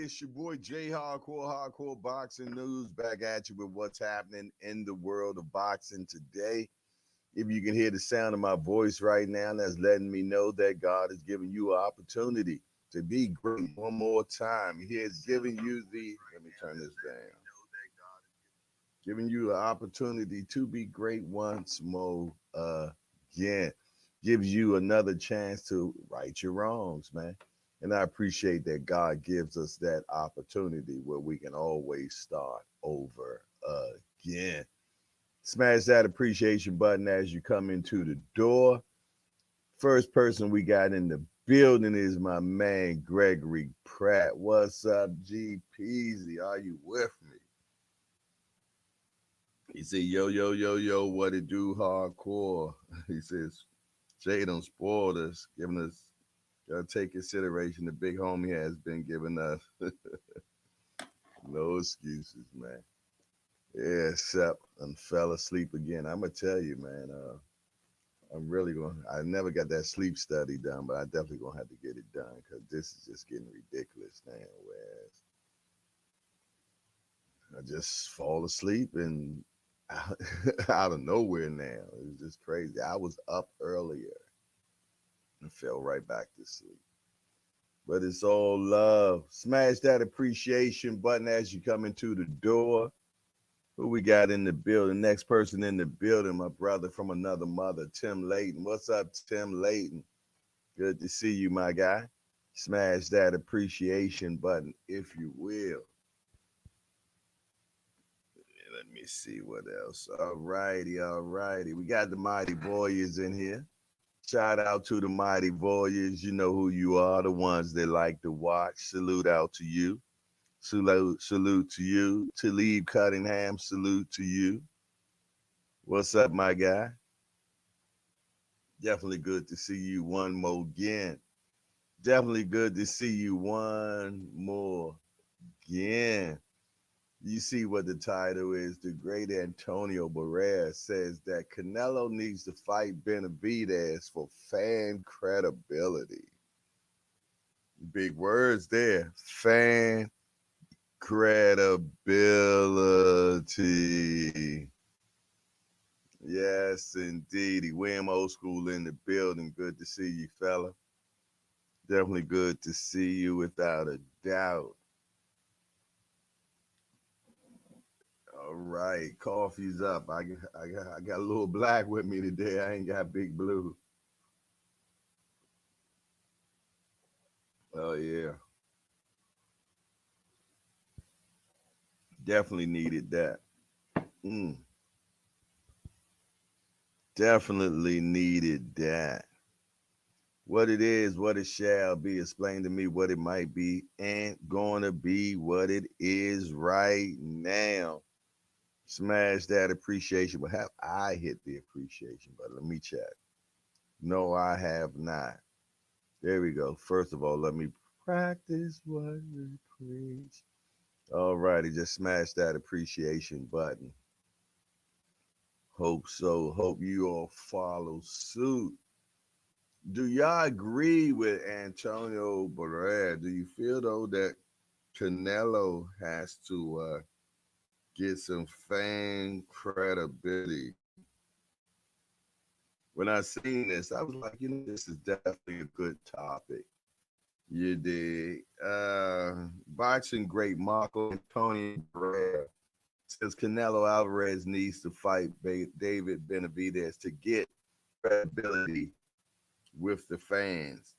It's your boy Jay Hardcore Boxing News back at you with what's happening in the world of boxing today. If you can hear the sound of my voice right now, that's letting me know that God is giving you an opportunity to be great one more time. He is giving you let me turn this down, giving you an opportunity to be great once more again. Gives you another chance to right your wrongs, man. And I appreciate that God gives us that opportunity where we can always start over again. Smash that appreciation button as you come into the door. First person we got in the building is my man Gregory Pratt. What's up, G Peasy? Are you with me? He said, yo, yo, yo, yo, what it do, hardcore? He says, Jay done spoiled us, giving us, gotta take consideration the big homie has been giving us. No excuses, man. Yeah, except and fell asleep again. I'm gonna tell you, man. I'm really going. I never got that sleep study done, but I definitely gonna have to get it done because this is just getting ridiculous now. Whereas I just fall asleep and out of nowhere now. It's just crazy. I was up earlier and fell right back to sleep. But it's all love. Smash that appreciation button as you come into the door. Who we got in the building? Next person in the building, my brother from another mother, Tim Layton. What's up, Tim Layton? Good to see you, my guy. Smash that appreciation button, if you will. Let me see what else. All righty, all righty. We got the Mighty Warriors in here. Shout out to the Mighty Warriors. You know who you are, the ones that like to watch. Salute out to you. Salute to you. Talib Cunningham, salute to you. What's up, my guy? Definitely good to see you one more again. Definitely good to see you one more again. You see what the title is. The great Antonio Barrea says that Canelo needs to fight Benavidez for fan credibility. Big words there. Fan credibility. Yes, indeed. William Old School in the building. Good to see you, fella. Definitely good to see you without a doubt. All right, coffee's up. I got a little black with me today. I ain't got big blue. Oh yeah, definitely needed that. Mm, definitely needed that. What it is, what it shall be. Explain to me what it might be. Ain't gonna be what it is right now. Smash that appreciation. But have I hit the appreciation button? Let me check. No, I have not. There we go. First of all, let me practice what we preach. All righty, just smash that appreciation button. Hope so. Hope you all follow suit. Do y'all agree with Antonio Barrea? Do you feel though that Canelo has to get some fan credibility? When I seen this, I was like, this is definitely a good topic. You did. Boxing great Marco Antonio Barrea says Canelo Alvarez needs to fight David Benavidez to get credibility with the fans.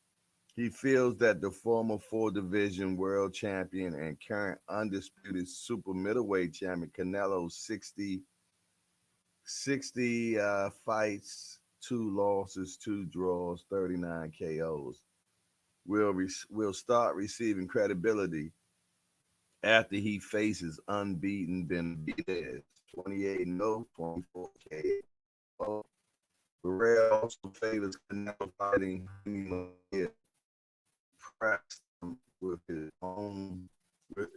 He feels that the former four division world champion and current undisputed super middleweight champion Canelo's 60 fights, two losses, two draws, 39 KOs will start receiving credibility after he faces unbeaten Benavidez, 28-0, 24 KO. Barrea also favors Canelo fighting pressed him with his own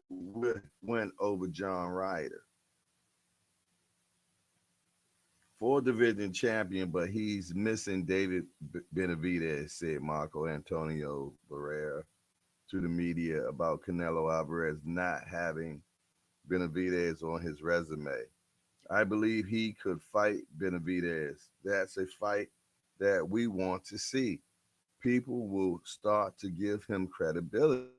win over John Ryder. Four division champion, but he's missing David Benavidez, said Marco Antonio Barrea to the media about Canelo Alvarez not having Benavidez on his resume. I believe he could fight Benavidez. That's a fight that we want to see. People will start to give him credibility. Benavidez is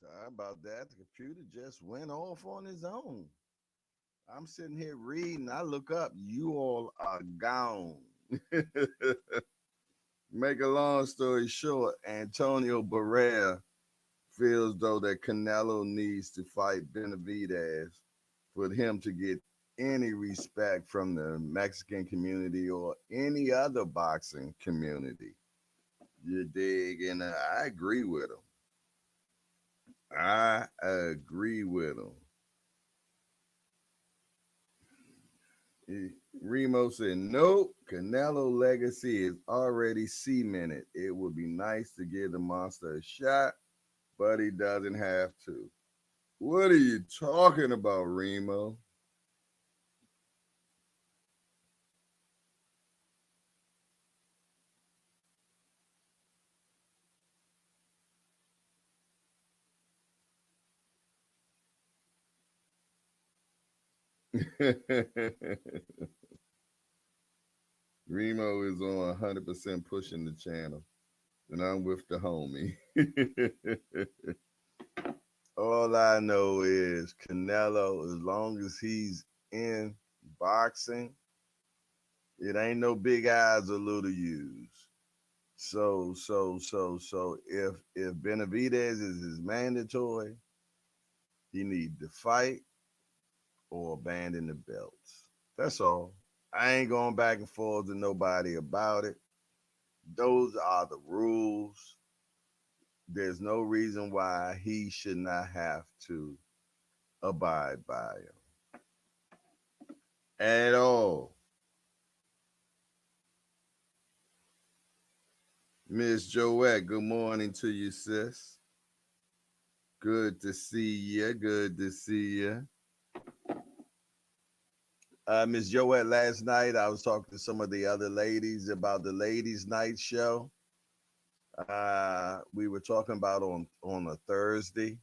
Sorry about that. The computer just went off on its own. I'm sitting here reading. I look up. You all are gone. Make a long story short, Antonio Barrea feels though that Canelo needs to fight Benavidez for him to get any respect from the Mexican community or any other boxing community. You dig? And I agree with him. I agree with him. Remo said, nope, Canelo legacy is already cemented. It would be nice to give the monster a shot, but he doesn't have to. What are you talking about, Remo? Remo is on 100% pushing the channel, and I'm with the homie. All I know is Canelo, as long as he's in boxing, it ain't no big eyes or little U's. So if Benavidez is his mandatory, he need to fight or abandon the belts. That's all. I ain't going back and forth to nobody about it. Those are the rules. There's no reason why he should not have to abide by them at all. Miss Joette, good morning to you, sis. Good to see you. Good to see you. Miss Joette, last night I was talking to some of the other ladies about the ladies' night show. We were talking about on a Thursday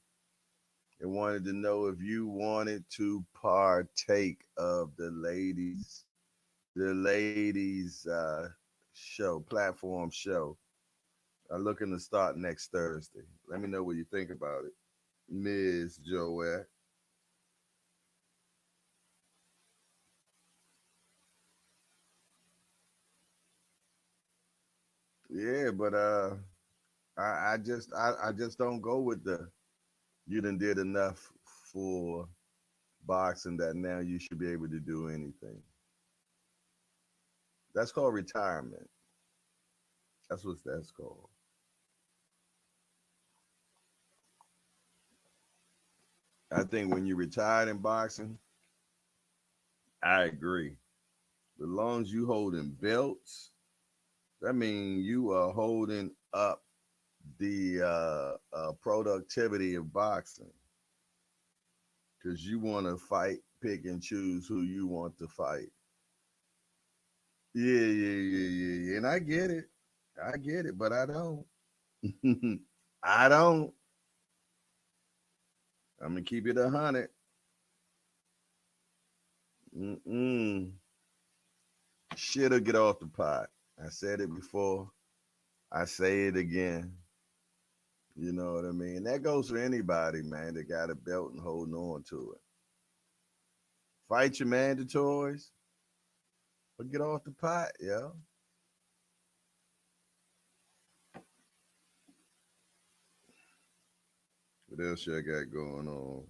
and wanted to know if you wanted to partake of the ladies show platform show. I'm looking to start next Thursday. Let me know what you think about it, Ms. Joette. Yeah, but I just don't go with the you done did enough for boxing that now you should be able to do anything. That's called retirement. That's what that's called. I think when you retired in boxing, I agree. As long as you holding belts, that means you are holding up the productivity of boxing because you want to fight, pick and choose who you want to fight. Yeah. And I get it, but I don't. I don't. I'm gonna keep it 100. Mm-mm. Shit'll get off the pot. I said it before. I say it again. You know what I mean? That goes for anybody, man, that got a belt and holding on to it. Fight your mandatories, but get off the pot, yo. What else you got going on?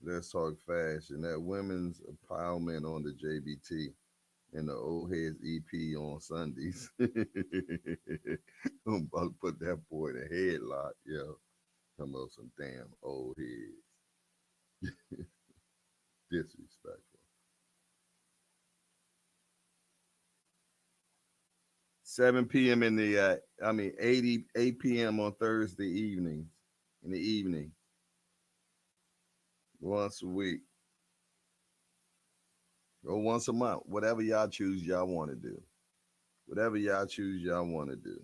Let's talk fashion. That women's empowerment on the JBT and the old heads EP on Sundays. I'm about to put that boy in a headlock, yo. Come on, some damn old heads. Disrespectful. 7 p.m. in the, 8 p.m. on Thursday evenings, in the evening, once a week or once a month, whatever y'all choose y'all want to do. Whatever y'all choose y'all want to do.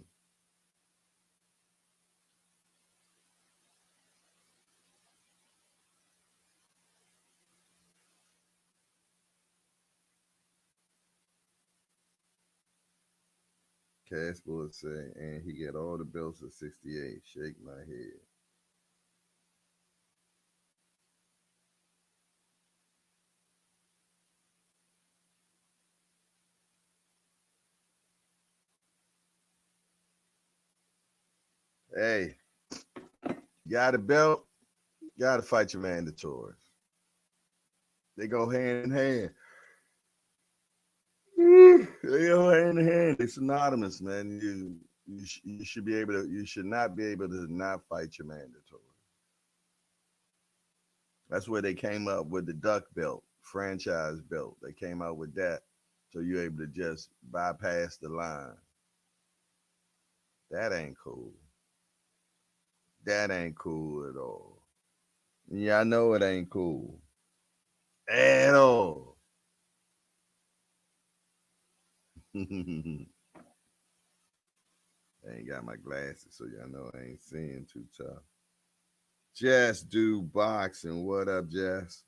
Cash Bullet say, and he get all the belts at 68. Shake my head. Hey, got a belt, gotta fight your mandatories. They go hand in hand. They go hand in hand. It's synonymous, man. You should be able to. You should not be able to not fight your mandatory. That's where they came up with the duck belt, franchise belt. They came out with that, so you're able to just bypass the line. That ain't cool. That ain't cool at all. Yeah, I know it ain't cool at all. I ain't got my glasses, so y'all know I ain't seeing too tough. Jess do boxing. What up, Jess?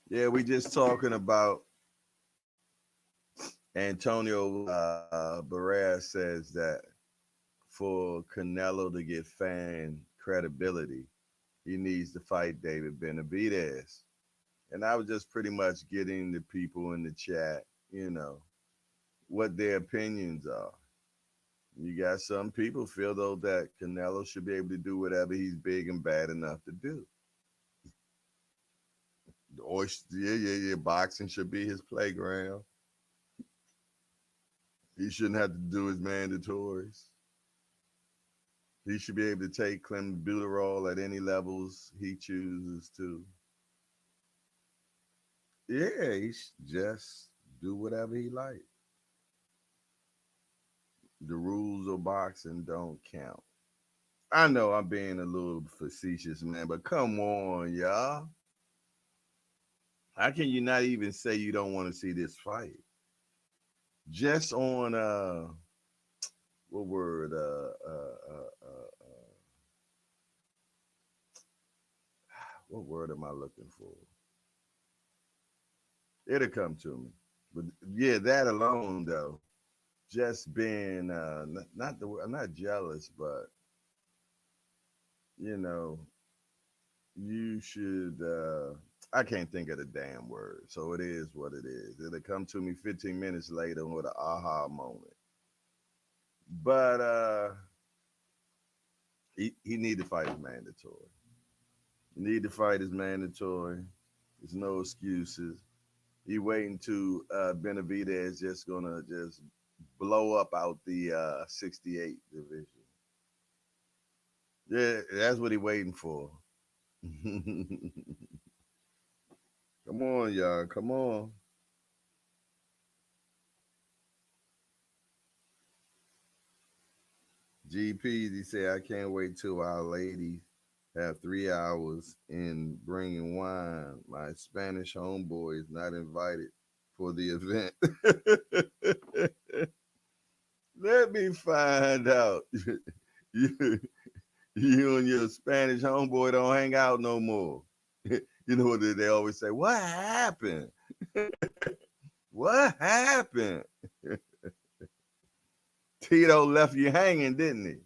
Yeah, we just talking about Antonio Barrea says that for Canelo to get fan credibility, he needs to fight David Benavidez. And I was just pretty much getting the people in the chat, you know, what their opinions are. You got some people feel though that Canelo should be able to do whatever he's big and bad enough to do. Yeah. Boxing should be his playground. He shouldn't have to do his mandatories. He should be able to take clenbuterol at any levels he chooses to. Yeah, he should just do whatever he likes. The rules of boxing don't count. I know I'm being a little facetious, man, but come on, y'all. How can you not even say you don't want to see this fight? Just on what word? What word am I looking for? It'll come to me. But yeah, that alone though, just being not the I'm not jealous, but you know, you should. I can't think of the damn word, so it is what it is. It'll come to me 15 minutes later with an aha moment. But he need to fight is mandatory. He need to fight is mandatory. There's no excuses. He waiting to Benavidez just gonna just blow up out the 68 division. Yeah, that's what he waiting for. Come on, y'all. Come on. GPs, he said, I can't wait till our ladies have 3 hours in bringing wine. My Spanish homeboy is not invited for the event. Let me find out. you, you and your Spanish homeboy don't hang out no more. You know what they always say? What happened? What happened? Tito left you hanging, didn't he?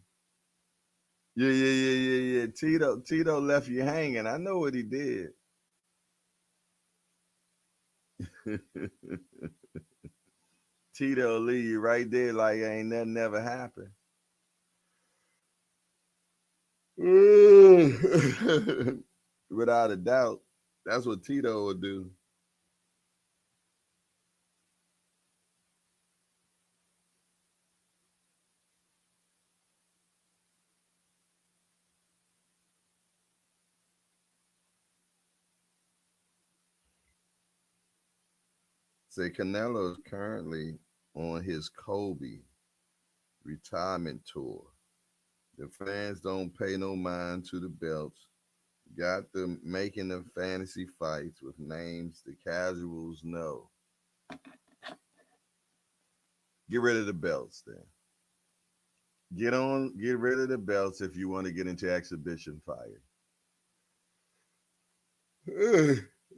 Yeah. Tito left you hanging. I know what he did. Tito leave you right there like ain't nothing ever happened. Without a doubt, that's what Tito would do. Say Canelo is currently on his Kobe retirement tour. The fans don't pay no mind to the belts. Got them making the fantasy fights with names the casuals know. Get rid of the belts then. Get rid of the belts if you want to get into exhibition fighting.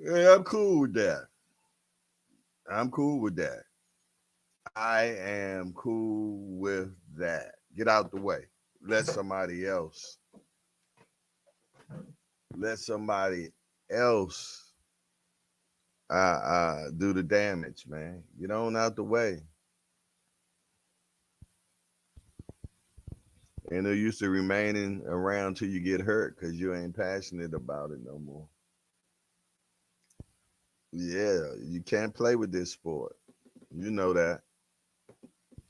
Yeah, I'm cool with that. I'm cool with that. I am cool with that. Get out the way. Let somebody else. Let somebody else do the damage, man. Get on out the way. And they're used to remaining around till you get hurt because you ain't passionate about it no more. Yeah, you can't play with this sport. You know that.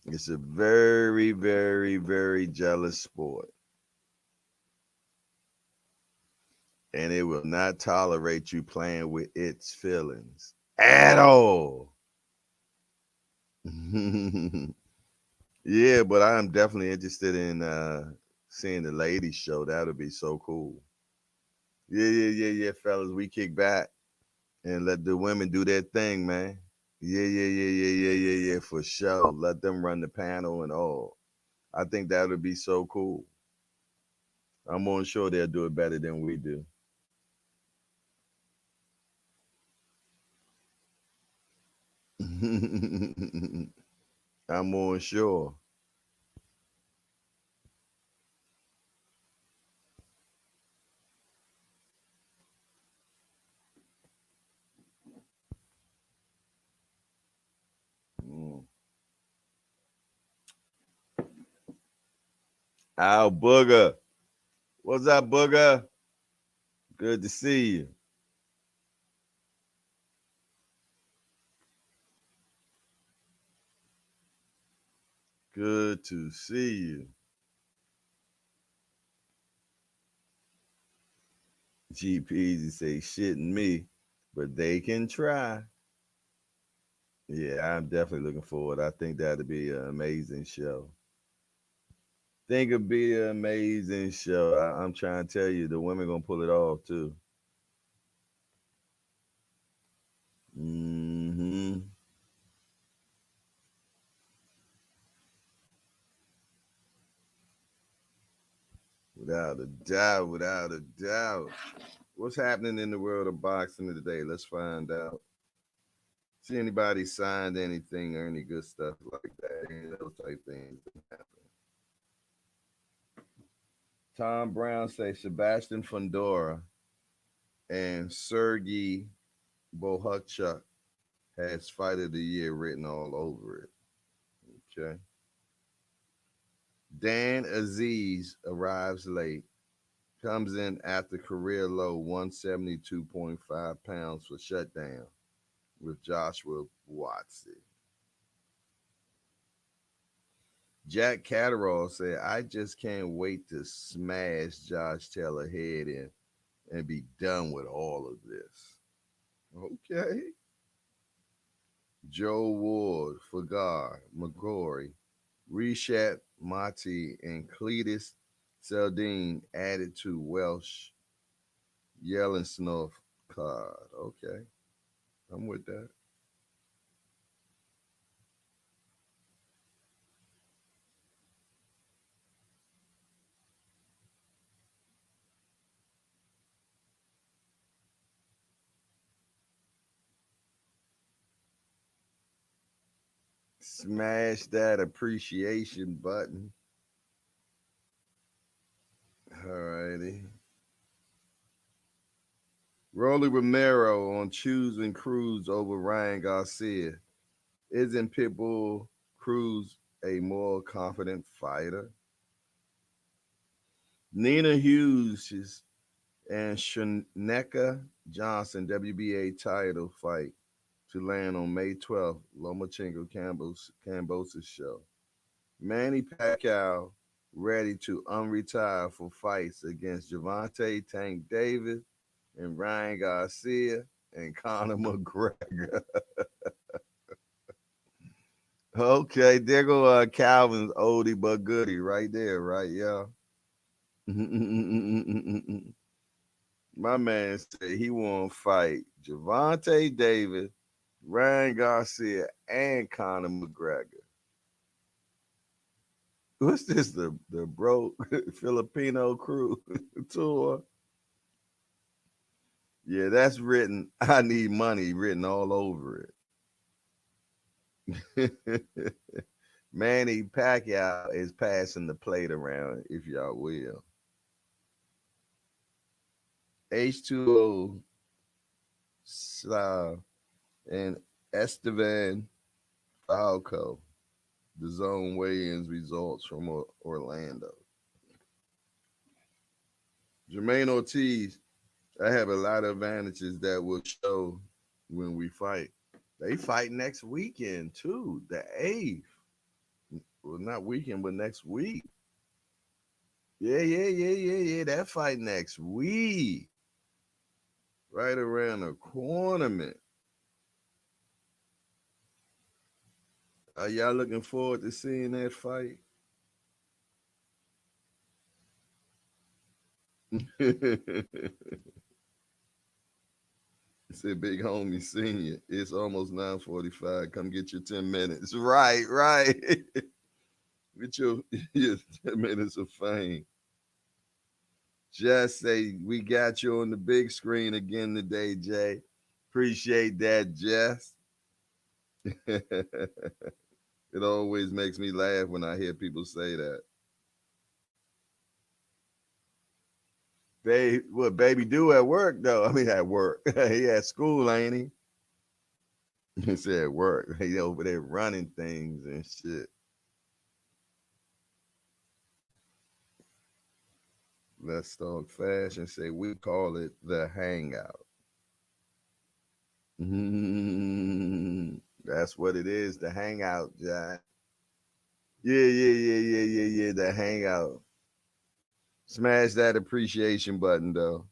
It's a very, very, very jealous sport. And it will not tolerate you playing with its feelings at all. Yeah, but I am definitely interested in seeing the ladies show. That'll be so cool. Yeah, fellas. We kick back and let the women do their thing, man. Yeah, for sure. Let them run the panel and all. I think that would be so cool. I'm more sure they'll do it better than we do. I'm more sure. Mm. Al Booger. What's up, Booger? Good to see you. Good to see you. GPs say shitting me, but they can try. Yeah, I'm definitely looking forward. I think that'd be an amazing show. Think it'd be an amazing show. I'm trying to tell you, the women gonna pull it off too. Hmm. Without a doubt, without a doubt. What's happening in the world of boxing today? Let's find out. See anybody signed anything or any good stuff like that? Any of those type things that happen. Tom Brown say Sebastian Fundora and Sergey Bohachuk has Fight of the Year written all over it. Okay. Dan Aziz arrives late, comes in after career low 172.5 pounds for shutdown with Joshua Watson. Jack Catterall said, I just can't wait to smash Josh Taylor head in and be done with all of this. Okay. Joe Ward, Fagar, McGrory, Rishat Mati, and Cletus Seldine added to Welsh Yellensnorth card. Okay. I'm with that. Smash that appreciation button. Alrighty. Rolly Romero on choosing Cruz over Ryan Garcia. Isn't Pitbull Cruz a more confident fighter? Nina Hughes and Shaneka Johnson WBA title fight to land on May 12th, Lomachenko Cambosa's show. Manny Pacquiao ready to unretire for fights against Javante Tank Davis and Ryan Garcia and Conor McGregor. Okay, there go Calvin's oldie but goodie right there, right, y'all? My man said he want to fight Javante Davis, Ryan Garcia, and Conor McGregor. What's this? The bro Filipino crew tour? Yeah, that's written. I need money written all over it. Manny Pacquiao is passing the plate around, if y'all will. H2O Slav and Estevan Falco. The zone weigh-ins results from Orlando. Jermaine Ortiz, I have a lot of advantages that will show when we fight. They fight next weekend too, the 8th. Well, not weekend, but next week. Yeah. That fight next week. Right around the corner, man. Are y'all looking forward to seeing that fight? Said Big Homie Senior. It's almost 9:45. Come get your 10 minutes. Right. Get your 10 minutes of fame. Just say we got you on the big screen again today, Jay. Appreciate that, Jess. It always makes me laugh when I hear people say that. They what baby do at work though? I mean at work. He at school, ain't he? He said work. He over there running things and shit. Let's talk fashion. Say we call it the hangout. That's what it is. The hangout, Jack. Yeah. The hangout. Smash that appreciation button though.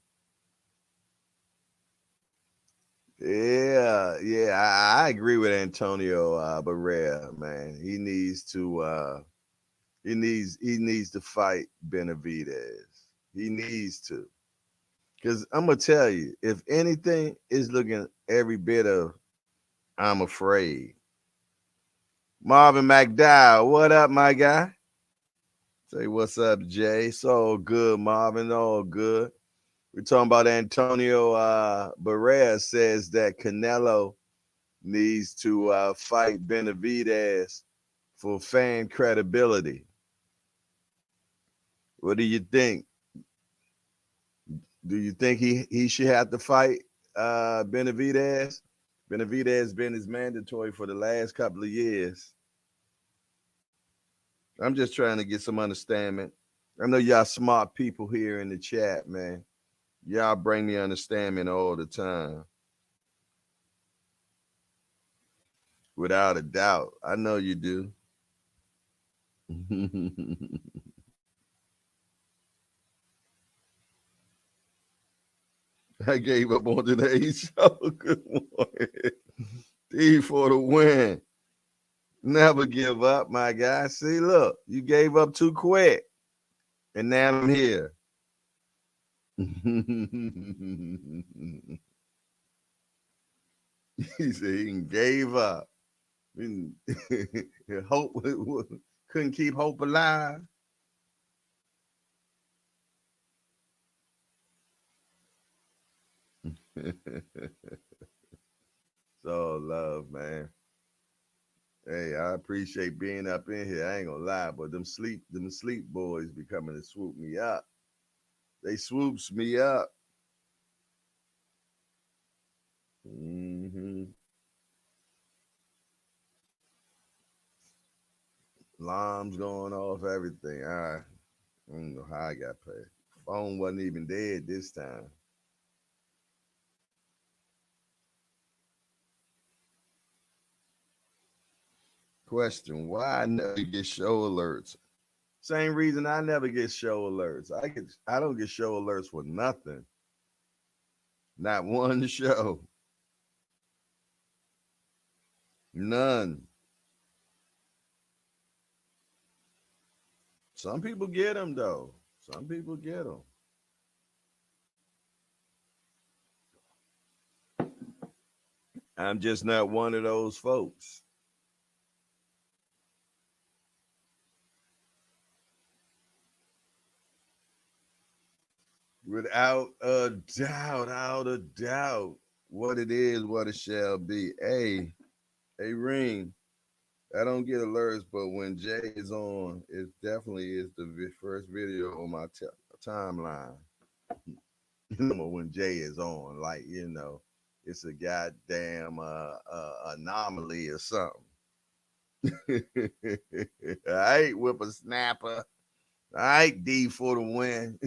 Yeah. I agree with Antonio Barrea, man. He needs to He needs to fight Benavidez. He needs to. Because I'm gonna tell you, if anything is looking every bit of I'm afraid. Marvin McDowell, what up, my guy? Say what's up, Jay. It's all good, Marvin. All good. We're talking about Antonio Barrea says that Canelo needs to fight Benavidez for fan credibility. What do you think? Do you think he should have to fight Benavidez? Benavidez been his mandatory for the last couple of years. I'm just trying to get some understanding. I know y'all smart people here in the chat, man. Y'all bring me understanding all the time. Without a doubt. I know you do. I gave up on today's show. Good morning. D for the win. Never give up, my guy. See, look, you gave up too quick. And now I'm here. He said he gave up. Hope couldn't keep hope alive. It's all love, man. Hey, I appreciate being up in here. I ain't gonna lie, but them sleep boys be coming to swoop me up. They swoops me up. Mm-hmm. Alarms going off, everything. I don't know how I got paid. Phone wasn't even dead this time. Question: why I never get show alerts? Same reason I never get show alerts. I don't get show alerts for nothing. Not one show. None. Some people get them though. Some people get them. I'm just not one of those folks. Without a doubt, out a doubt, what it is, what it shall be. Hey, Ring. I don't get alerts, but when Jay is on, it definitely is the first video on my timeline. When Jay is on, like it's a goddamn anomaly or something. I ain't whippersnapper. All right, D for the win.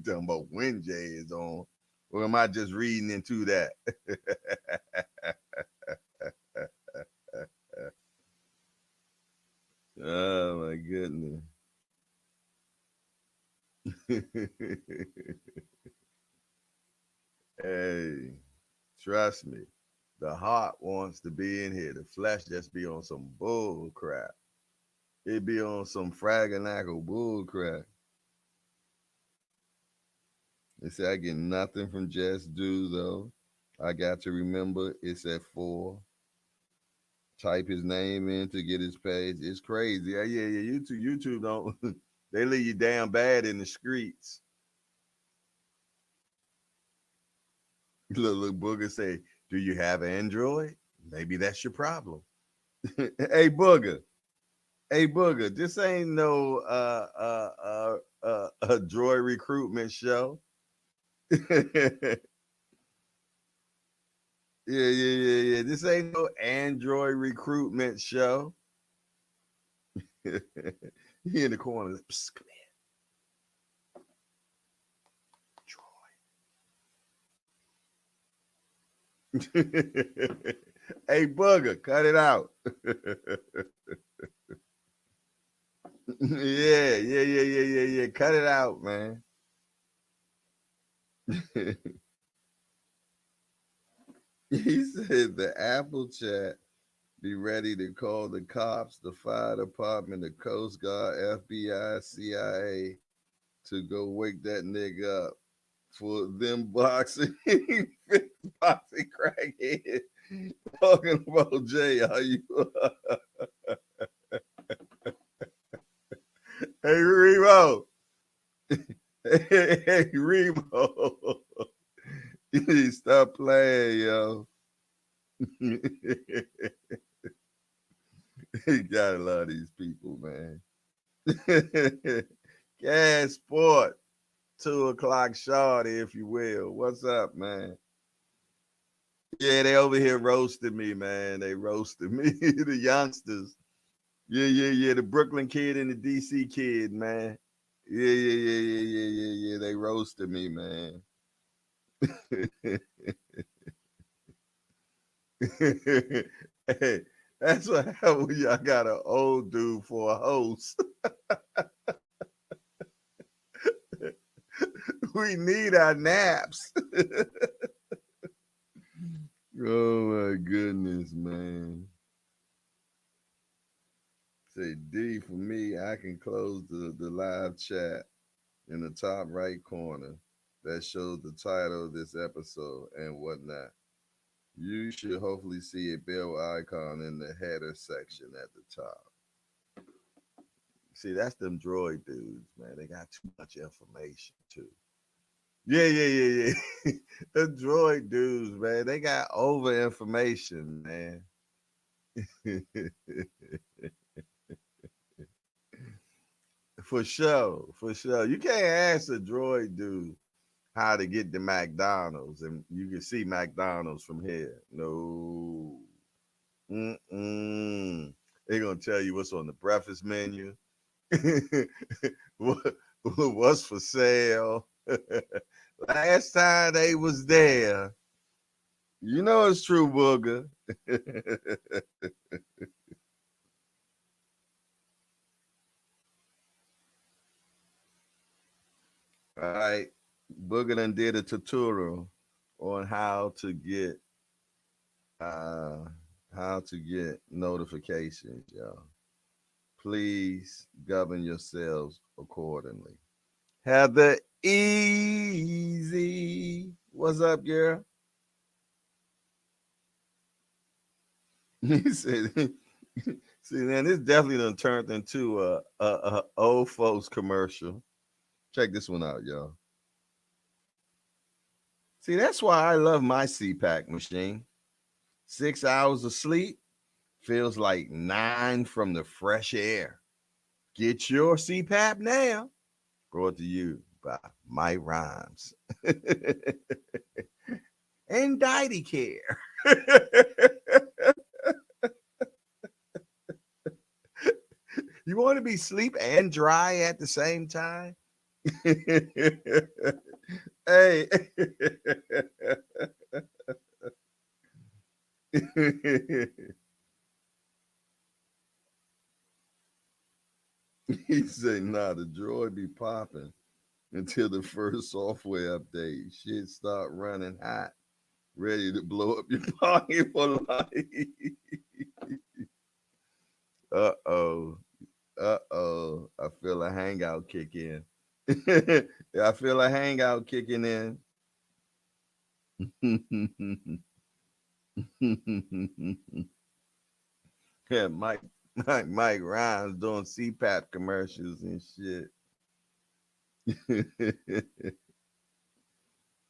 Talking about when Jay is on. Or am I just reading into that? Oh my goodness. Hey, trust me. The heart wants to be in here. The flesh just be on some bull crap. It be on some fraganackle bull crap. They say I get nothing from Just Do though. I got to remember it's at 4. Type his name in to get his page. It's crazy. Yeah. YouTube don't they leave you damn bad in the streets. Little Booger say, "Do you have Android? Maybe that's your problem." Hey Booger. Hey Booger, this ain't no a droid recruitment show. Yeah. This ain't no Android recruitment show. He in the corner. Psst, come here, Troy. Hey, Booger, cut it out. Yeah. Cut it out, man. He said the Apple chat Be ready to call the cops, the fire department, the Coast Guard, FBI, CIA to go wake that nigga up for them boxing, boxing crackhead. Talking about Jay, how you? Hey Remo, hey Remo, you need to stop playing, yo. You gotta love these people, man. Gas Sport, 2 o'clock shorty, if you will. What's up, man? Yeah, they over here roasted me, man. They roasted me, the youngsters. Yeah. The Brooklyn kid and the DC kid, man. Yeah. They roasted me, man. Hey, that's what happened when y'all got an old dude for a host. We need our naps. Oh my goodness, man. Say D for me, I can close the live chat in the top right corner that shows the title of this episode and whatnot. You should hopefully see a bell icon in the header section at the top. See, that's them droid dudes, man. They got too much information too. Yeah. The droid dudes, man, they got over information, man. For sure. You can't ask a droid dude how to get to McDonald's, and you can see McDonald's from here. No. They're gonna tell you what's on the breakfast menu, what's for sale. Last time they was there, you know it's true, Booger. All right, Booger done did a tutorial on uh how to get notifications, y'all. Please govern yourselves accordingly. Heather Easy, what's up, girl? He said, "See, man, this definitely done turned into a old folks commercial. Check this one out, y'all. See, that's why I love my CPAC machine. 6 hours of sleep feels like 9 from the fresh air. Get your CPAP now." Brought to you by Mike Rhymes and Diety Care. You want to be sleep and dry at the same time? Hey. He said, nah, the droid be popping until the first software update. Shit start running hot, ready to blow up your pocket for life. Uh-oh. I feel a hangout kick in. I feel a hangout kicking in. Yeah, Mike Rhymes doing CPAP commercials and shit.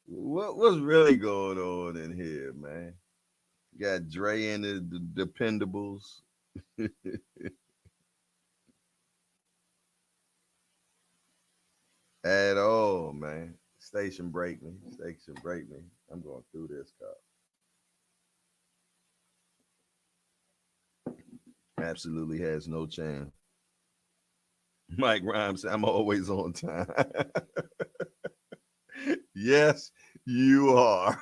What's really going on in here, man? Got Dre and the Dependables. At all, man. Station break me. I'm going through this car. Absolutely has no chance. Mike Rhymes, I'm always on time. Yes, you are.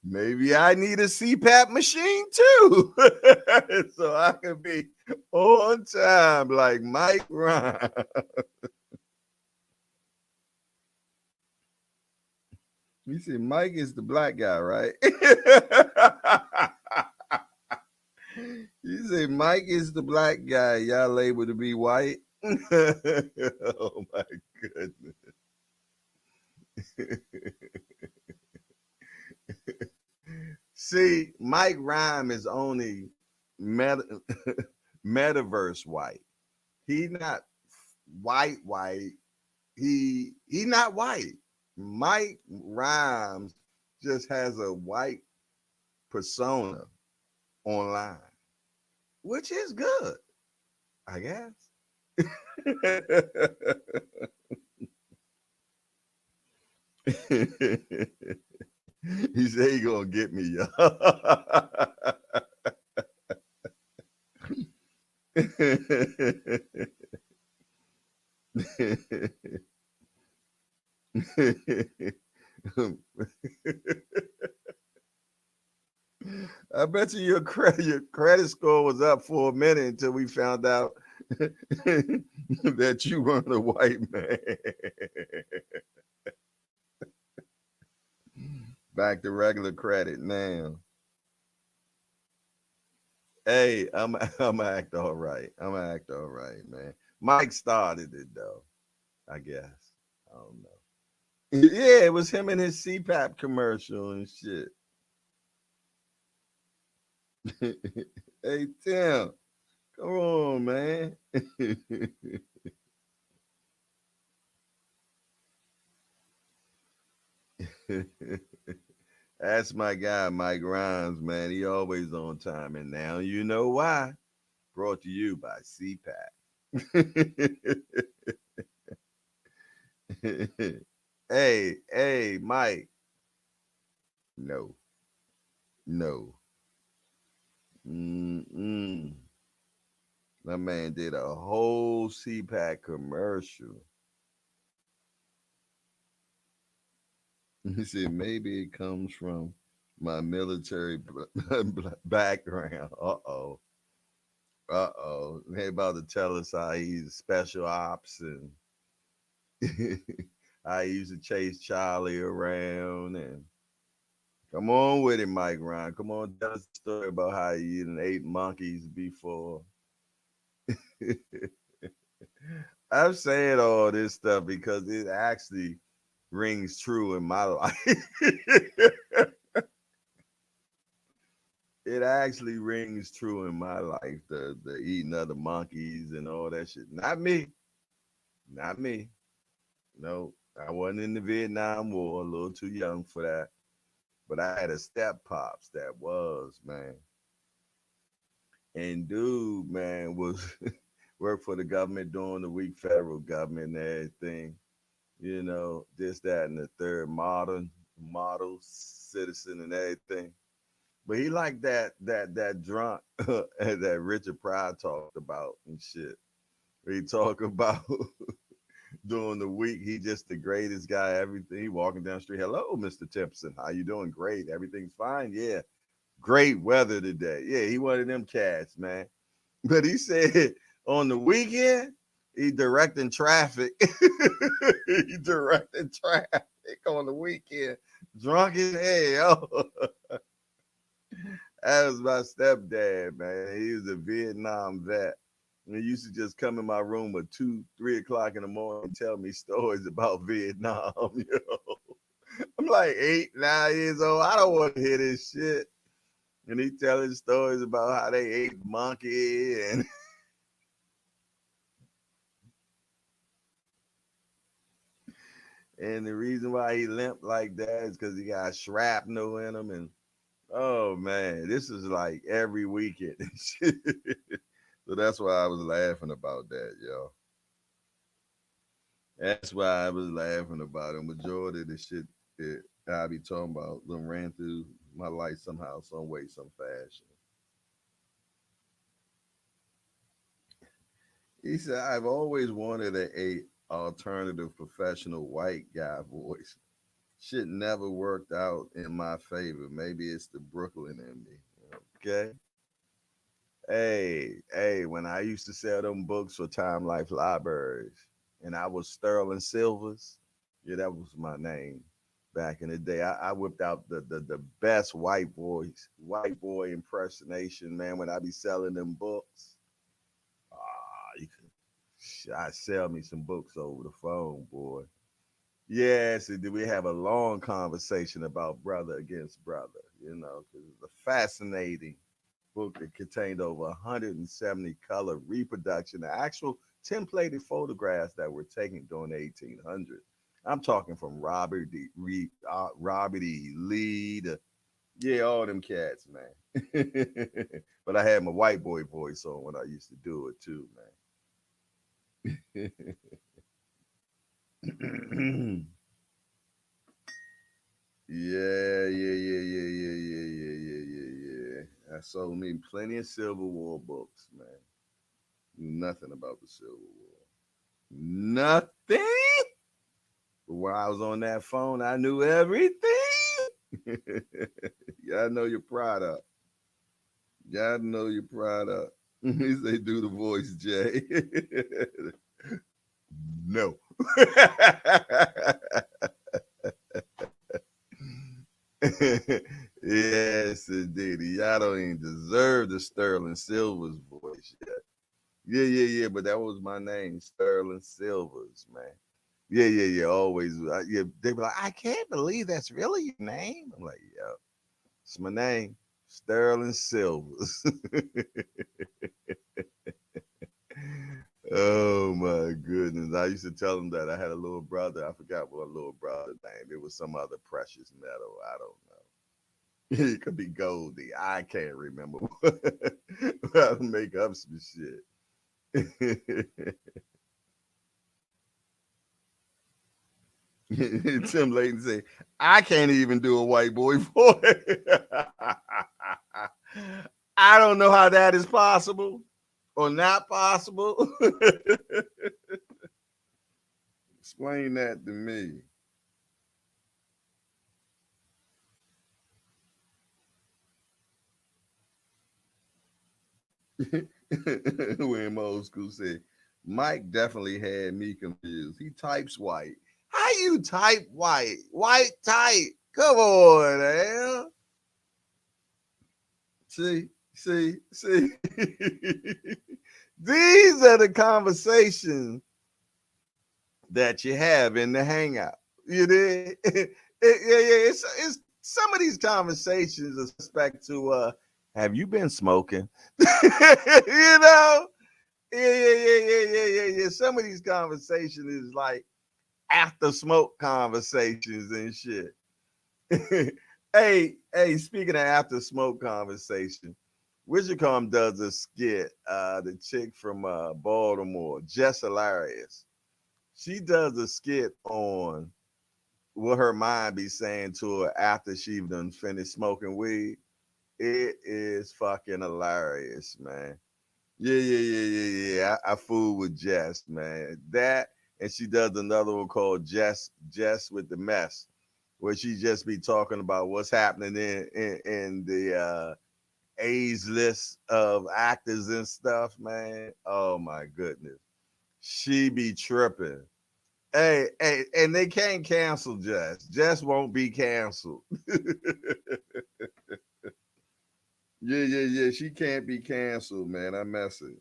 Maybe I need a CPAP machine too, so I can be on time like Mike Rhymes. You see, Mike is the black guy, right? You say Mike is the black guy. Y'all labeled to be white. Oh my goodness. See, Mike Rhyme is only meta, metaverse white. He not white. He not white. Mike Rhymes just has a white persona online, which is good, I guess. He said he gonna get me, y'all. I bet you your credit score was up for a minute until we found out that you weren't a white man. Back to regular credit now. Hey, I'm act all right. I'm act all right, man. Mike started it though, I guess. I don't know. Yeah, it was him and his CPAP commercial and shit. Hey Tim, come on, man. That's my guy, Mike Rhymes, man. He always on time, and now you know why. Brought to you by CPAP. Hey, Mike. No, no. Mm-mm. My man did a whole CPAC commercial. He said maybe it comes from my military background. Uh-oh. They about to tell us how he's special ops and I used to chase Charlie around and come on with it, Mike Ryan. Come on, tell us a story about how you done ate monkeys before. I'm saying all this stuff because it actually rings true in my life. It actually rings true in my life. The eating other monkeys and all that shit. Not me. Not me. No, I wasn't in the Vietnam War. A little too young for that. But I had a step pops that was, man. And dude, man, was worked for the government during the week, federal government and everything. You know, this, that, and the third model citizen and everything. But he liked that drunk that Richard Pryor talked about and shit. He talk about during the week, he just the greatest guy. Everything. He walking down the street. Hello, Mr. Timpson. How you doing? Great. Everything's fine. Yeah. Great weather today. Yeah, he one of them cats, man. But he said on the weekend, he directing traffic. He directing traffic on the weekend. Drunk as hell. That was my stepdad, man. He was a Vietnam vet. And he used to just come in my room at 2, 3 o'clock in the morning and tell me stories about Vietnam. You know? I'm like 8, 9 years old. I don't want to hear this shit. And he telling stories about how they ate monkey and the reason why he limped like that is because he got shrapnel in him. And oh man, this is like every weekend. So that's why I was laughing about that, yo. That's why I was laughing about it. Majority of the shit that I be talking about them ran through my life somehow, some way, some fashion. He said, I've always wanted a alternative professional white guy voice. Shit never worked out in my favor. Maybe it's the Brooklyn in me. Okay. Hey, when I used to sell them books for Time Life Libraries and I was Sterling Silvers, yeah, that was my name. back in the day. I whipped out the best white boy impersonation, man, when I be selling them books. You could I sell me some books over the phone, boy. Yes, and then we have a long conversation about brother against brother, you know, because it's a fascinating book that contained over 170 color reproduction, the actual templated photographs that were taken during the 1800s. I'm talking from Robert E. Lee, yeah, all them cats, man. But I had my white boy voice on when I used to do it too, man. Yeah. I sold me plenty of Civil War books, man. Knew nothing about the Civil War. Nothing. But while I was on that phone, I knew everything. Yeah, I know your product. Gotta know your product. He say, do the voice, Jay. No. Yes, indeed. Y'all don't even deserve the Sterling Silver's voice yet. Yeah. But that was my name, Sterling Silvers, man. Yeah. Always. Yeah, they be like, I can't believe that's really your name. I'm like, yeah, it's my name, Sterling Silvers. Oh my goodness. I used to tell them that I had a little brother. I forgot what a little brother name. It was some other precious metal. I don't know. It could be Goldie. I can't remember. I'll make up some shit. Tim Layton say, I can't even do a white boy voice. I don't know how that is possible or not possible. Explain that to me. When old school said, Mike definitely had me confused. He types white. How you type white? White type. Come on, man. See. These are the conversations that you have in the hangout. You did. It's some of these conversations are suspect to have you been smoking? You know? Yeah. Some of these conversations is like after smoke conversations and shit. Hey, speaking of after smoke conversation, Wishacom does a skit, the chick from Baltimore, Jess Hilarious. She does a skit on what her mind be saying to her after she done finished smoking weed. It is fucking hilarious, man. Yeah. I fool with Jess, man. That and she does another one called Jess with the mess, where she just be talking about what's happening in the age list of actors and stuff, man. Oh my goodness, she be tripping. Hey, and they can't cancel Jess. Jess won't be canceled. Yeah. She can't be canceled, man. I mess it.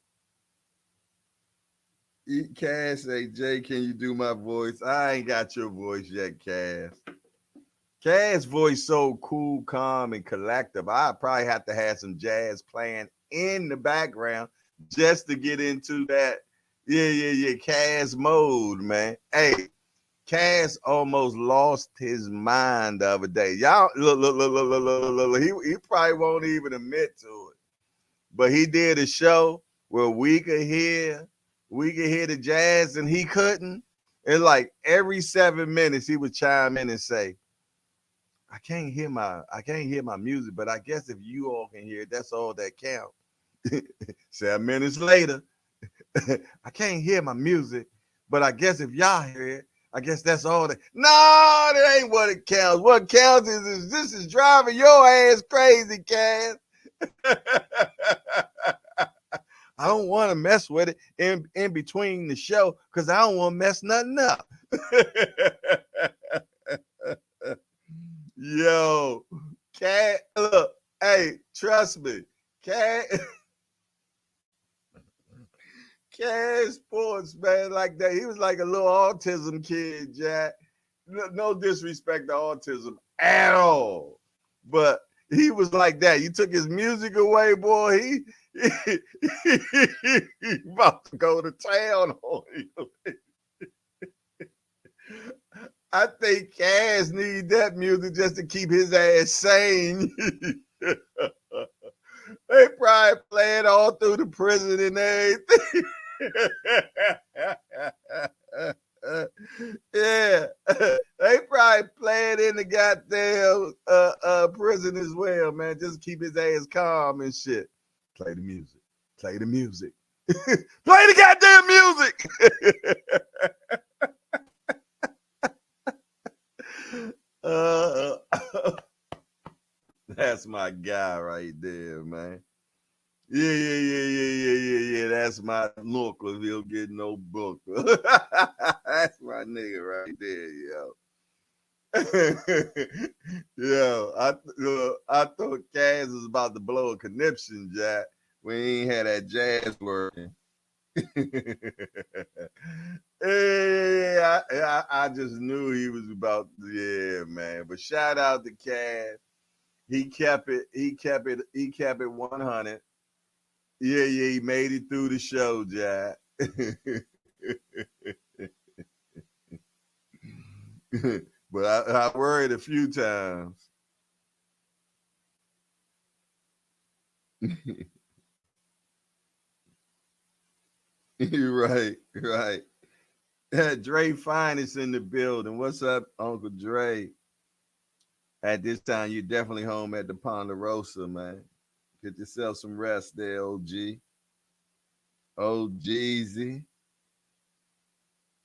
Cass say, Jay, can you do my voice? I ain't got your voice yet, Cass. Cass' voice so cool, calm, and collective. I probably have to have some jazz playing in the background just to get into that. Yeah. Cass mode, man. Hey, Cass almost lost his mind the other day. Y'all, look. He probably won't even admit to it. But he did a show where we could hear the jazz and he couldn't. And like every 7 minutes he would chime in and say, I can't hear my music, but I guess if you all can hear it, that's all that counts. 7 minutes later, I can't hear my music, but I guess if y'all hear it, I guess that's all that. No, that ain't what it counts. What counts is this is driving your ass crazy, Cass. I don't want to mess with it in between the show because I don't want to mess nothing up. Yo, Cat, look, hey, trust me, Cat, Cat Sports, man, like that. He was like a little autism kid, Jack. No disrespect to autism at all, but he was like that. You took his music away, boy. He about to go to town on you. I think Cass need that music just to keep his ass sane. They probably play it all through the prison and everything. Yeah, they probably play it in the goddamn prison as well, man. Just keep his ass calm and shit. Play the music. Play the music. Play the goddamn music. uh, that's my guy right there, man. Yeah. That's my local. He'll get no book. That's my nigga right there, yo. I thought Kaz was about to blow a conniption, Jack. We ain't had that jazz working. I just knew he was about. Yeah, man. But shout out to Kaz. He kept it. He kept it. He kept it 100. Yeah. He made it through the show, Jack. But I worried a few times. Right. Dre Finest in the building. What's up, Uncle Dre? At this time, you're definitely home at the Ponderosa, man. Get yourself some rest there, OG. Oh, Jeezy.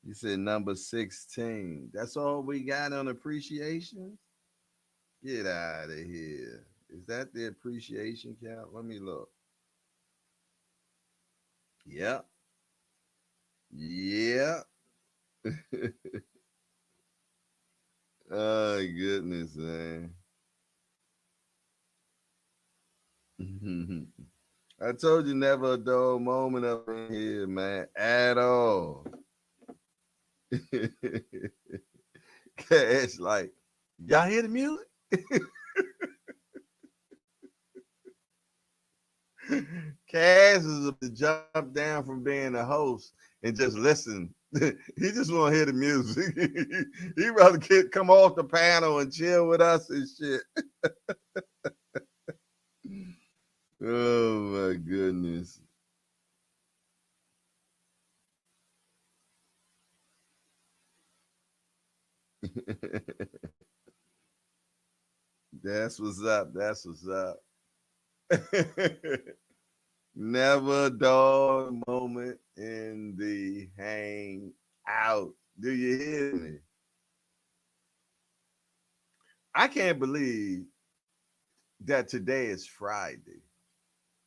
You said number 16. That's all we got on appreciation? Get out of here. Is that the appreciation count? Let me look. Yep. Yeah. Oh, goodness, man. I told you never a dull moment up in here, man, at all. It's like, y'all hear the music? Cass is to jump down from being a host and just listen. He just want to hear the music. He rather come off the panel and chill with us and shit. Oh my goodness. That's what's up. That's what's up. Never a dull moment in the hang out. Do you hear me? I can't believe that today is Friday.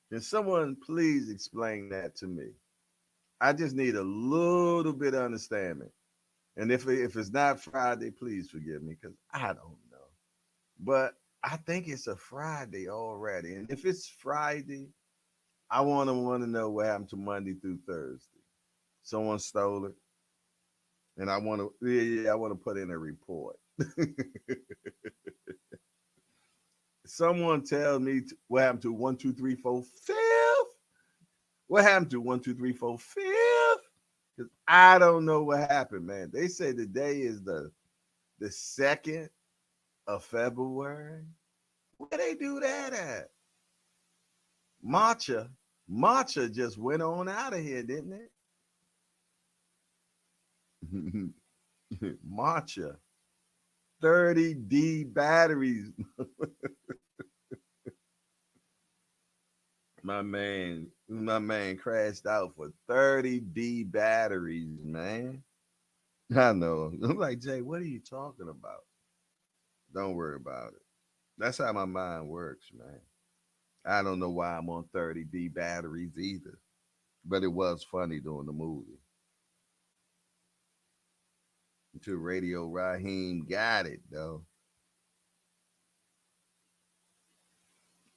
Can someone please explain that to me? I just need a little bit of understanding. And if it's not Friday, please forgive me because I don't know. But I think it's a Friday already. And if it's Friday, I want to know what happened to Monday through Thursday. Someone stole it, and I want to I want to put in a report. Someone tell me what happened to 1, 2, 3, 4, 5th. What happened to 1, 2, 3, 4, 5th? Because I don't know what happened, man. They say today is the 2nd of February. Where they do that at? Matcha just went on out of here, didn't it? Matcha. 30D batteries. My man crashed out for 30D batteries, man. I know. I'm like, Jay, what are you talking about? Don't worry about it. That's how my mind works, man. I don't know why I'm on 30D batteries either. But it was funny during the movie. Until Radio Raheem got it, though.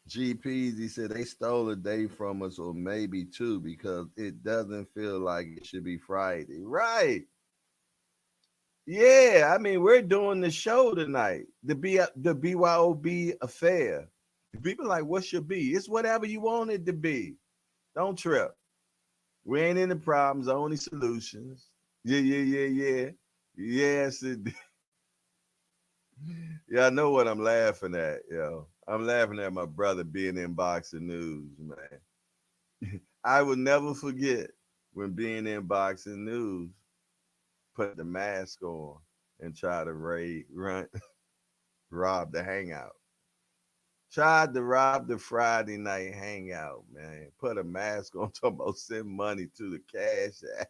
GPs, he said they stole a day from us or maybe two because it doesn't feel like it should be Friday. Right. Yeah, I mean, we're doing the show tonight, the BYOB affair. People like, what should be? It's whatever you want it to be. Don't trip. We ain't in the problems, only solutions. Yeah, yeah, yeah, yeah. Yes, it, yeah, I know what I'm laughing at, yo. I'm laughing at my brother being in boxing news, man. I will never forget when being in boxing news put the mask on and try to rob the hangout. Tried to rob the Friday night hangout, man. Put a mask on, talking about send money to the cash app.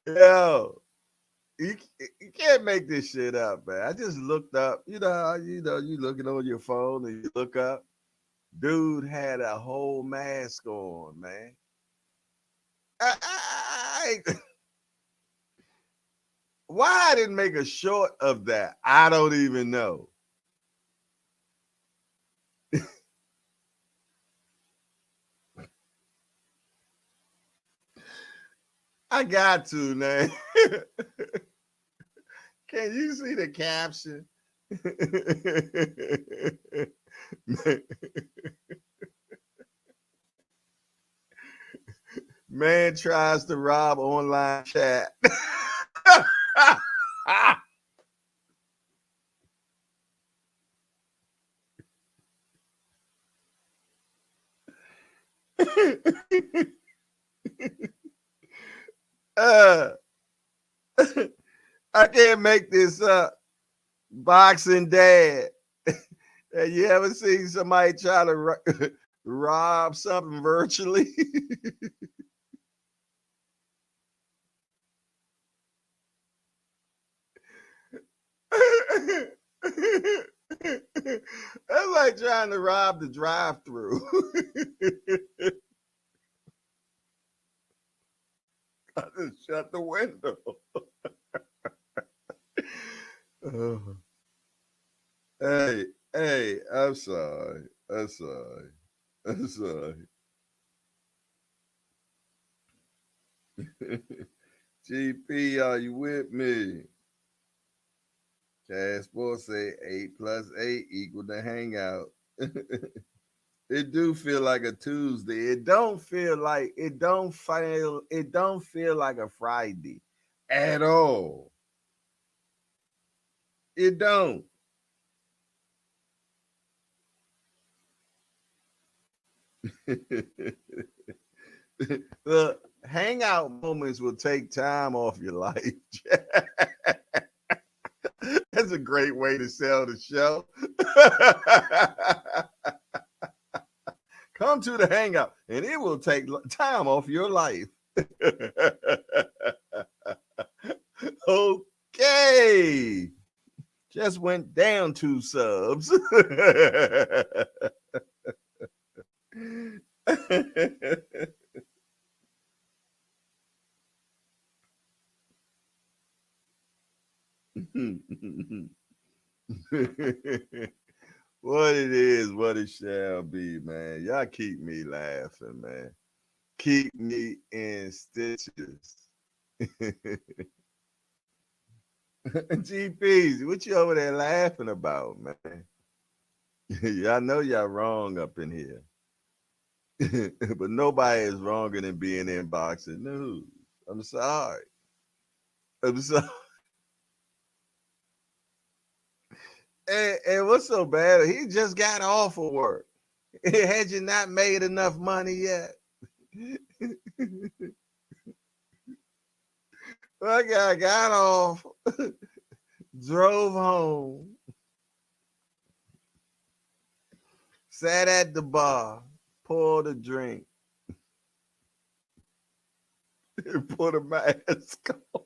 Yo, you, you can't make this shit up, man. I just looked up. You looking on your phone and you look up. Dude had a whole mask on, man. I why I didn't make a short of that, I don't even know. I got to, man. Can you see the caption? Man tries to rob online chat. uh, I can't make this up. Boxing dad. Have you ever seen somebody try to rob something virtually? That's like trying to rob the drive-through. I just shut the window. Oh. Hey, hey, I'm sorry. I'm sorry. I'm sorry. GP, are you with me? Cash Sports say 8 + 8 equal the hangout. It do feel like a Tuesday. It don't feel like a Friday at all. It don't. The hangout moments will take time off your life. That's a great way to sell the show. Come to the hangout and it will take time off your life. Okay. Just went down 2 subs. What it is, what it shall be, man. Y'all keep me laughing, man. Keep me in stitches. GPs, what you over there laughing about, man? Y'all know y'all wrong up in here. But nobody is wronger than being in boxing news. I'm sorry. I'm sorry. And what's so bad? He just got off of work. Had you not made enough money yet? That guy got off, drove home, sat at the bar, poured a drink, and put a mask on.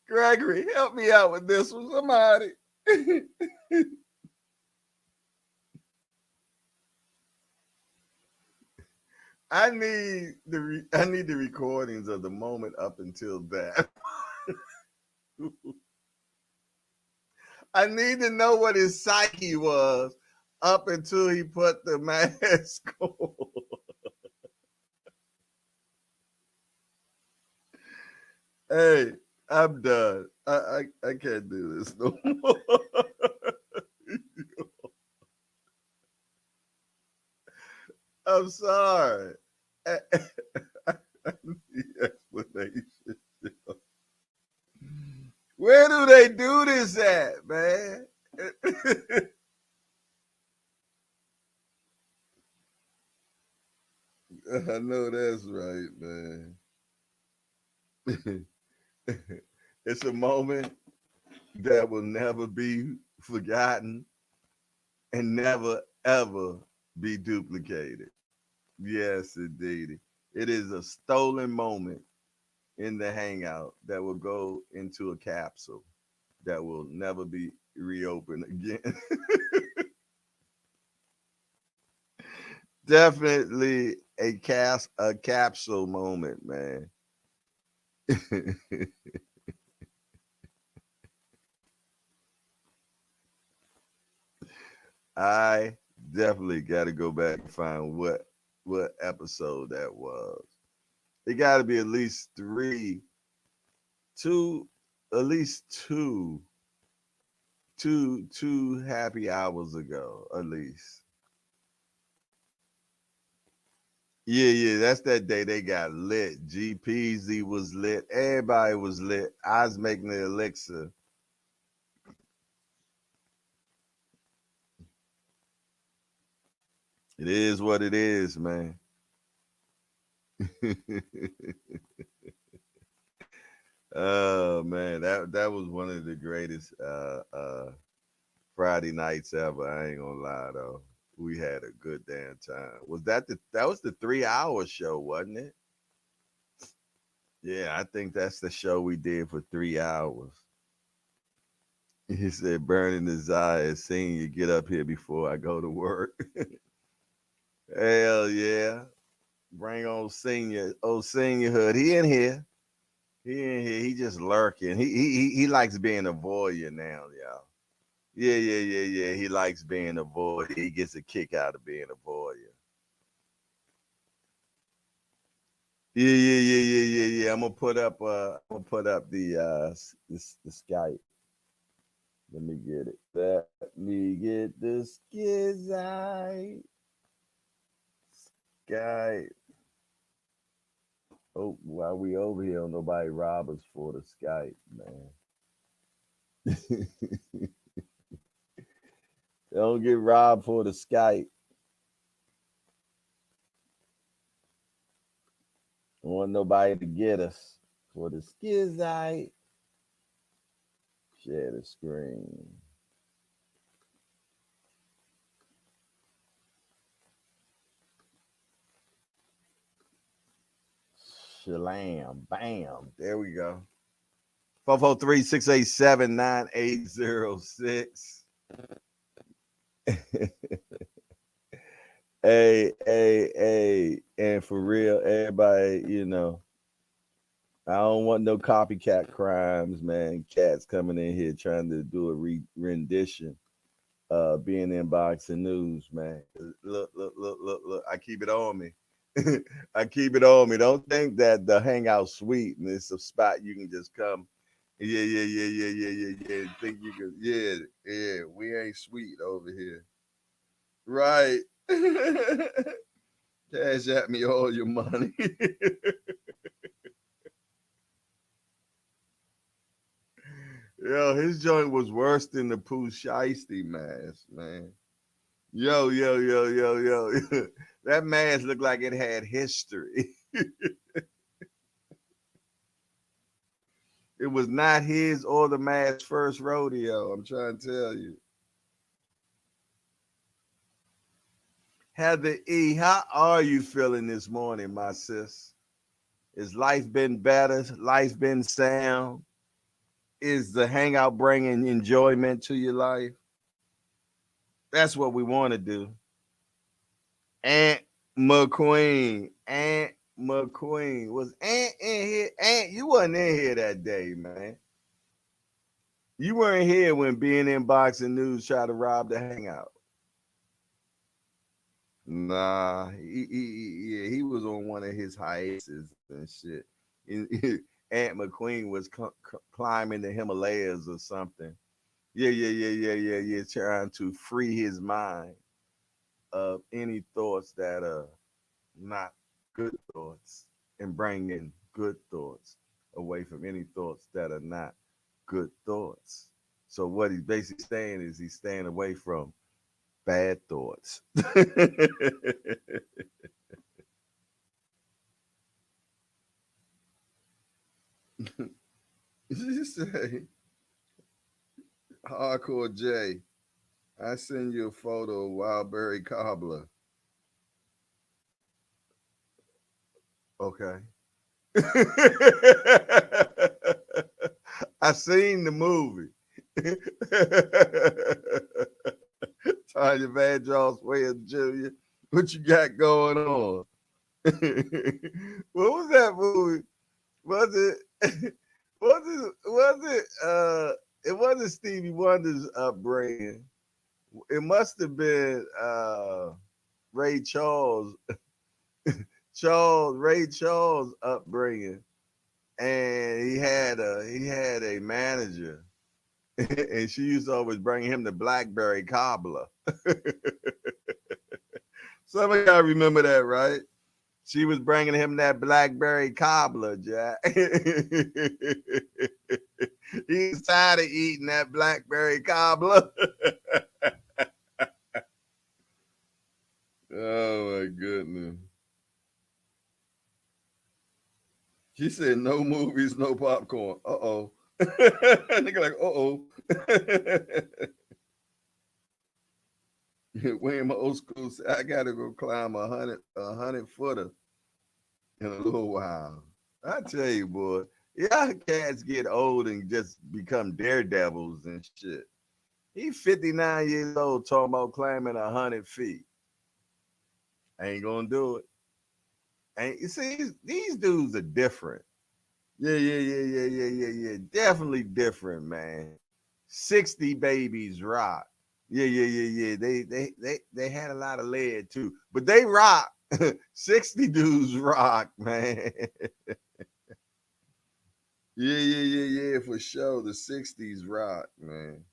Gregory, help me out with this one, somebody. I need the recordings of the moment up until that. I need to know what his psyche was up until he put the mask on. Hey, I'm done. I can't do this no more. I'm sorry. I need explanation. Where do they do this at, man? I know that's right, man. It's a moment that will never be forgotten and never ever be duplicated. Yes, indeed. It is a stolen moment in the hangout that will go into a capsule that will never be reopened again. Definitely a capsule moment, man. I definitely got to go back and find what episode that was. It got to be at least two, at least two happy hours ago, at least. Yeah, yeah, that's that day they got lit. GPZ was lit. Everybody was lit. I was making the elixir. It is what it is, man. Oh man, that was one of the greatest Friday nights ever. I ain't gonna lie though. We had a good damn time. That was the 3 hour show, wasn't it? Yeah, I think that's the show we did for 3 hours. He said, burning desire, seeing you get up here before I go to work. Hell yeah. Bring on seniorhood. He in here. He in here. He just lurking. He likes being a voyeur now, y'all. Yeah, yeah, yeah, yeah. He likes being a voyeur. He gets a kick out of being a voyeur. Yeah, yeah, yeah, yeah, yeah, yeah. I'm gonna put up the Skype. Let me get it. Let me get the skizite Skype. Oh, while we over here, don't nobody rob us for the Skype, man. Don't get robbed for the Skype. Don't want nobody to get us for the skizite. Share the screen. Shalam. Bam. There we go. 443-687-9806. Hey. And for real, everybody, I don't want no copycat crimes, man. Cats coming in here trying to do a rendition, being in boxing news, man. Look. I keep it on me. I keep it on me. Don't think that the hangout suite and it's a spot you can just come. Yeah. Think you can, yeah. We ain't sweet over here. Right. Cash at me all your money. Yo, his joint was worse than the Pooh Shiesty mask, man. Yo. That mask looked like it had history. It was not his or the mask's first rodeo. I'm trying to tell you. Heather E, how are you feeling this morning, my sis? Is life been better? Life been sound? Is the hangout bringing enjoyment to your life? That's what we want to do. And McQueen. Aunt McQueen. Was Aunt in here? Aunt, you wasn't in here that day, man. You weren't here when being in boxing news tried to rob the hangout. Nah, yeah, he was on one of his hiatus and shit. Aunt McQueen was climbing the Himalayas or something. Yeah, trying to free his mind of any thoughts that are not good thoughts and bring in good thoughts away from any thoughts that are not good thoughts. So what he's basically saying is he's staying away from bad thoughts. You say, Hardcore J, I send you a photo of Wildberry Cobbler. Okay. I seen the movie. Tanya Vandross Wade Jr. What you got going on? What was that movie? Was it it wasn't Stevie Wonder's upbringing. It must have been Ray Charles Ray Charles upbringing. And he had a manager and she used to always bring him the blackberry cobbler. Some of y'all remember that, right? She was bringing him that blackberry cobbler, Jack. He was tired of eating that blackberry cobbler. Oh my goodness. She said no movies, no popcorn. Uh-oh. Nigga like, uh-oh. When my old school said, I gotta go climb a hundred footer in a little while. I tell you, boy, yeah, cats get old and just become daredevils and shit. He 59 years old talking about climbing 100 feet. Ain't gonna do it. Ain't you see these dudes are different. Yeah. Definitely different, man. 60 babies rock. Yeah. They had a lot of lead too, but they rock. 60 dudes rock, man. Yeah, for sure. The 60s rock, man.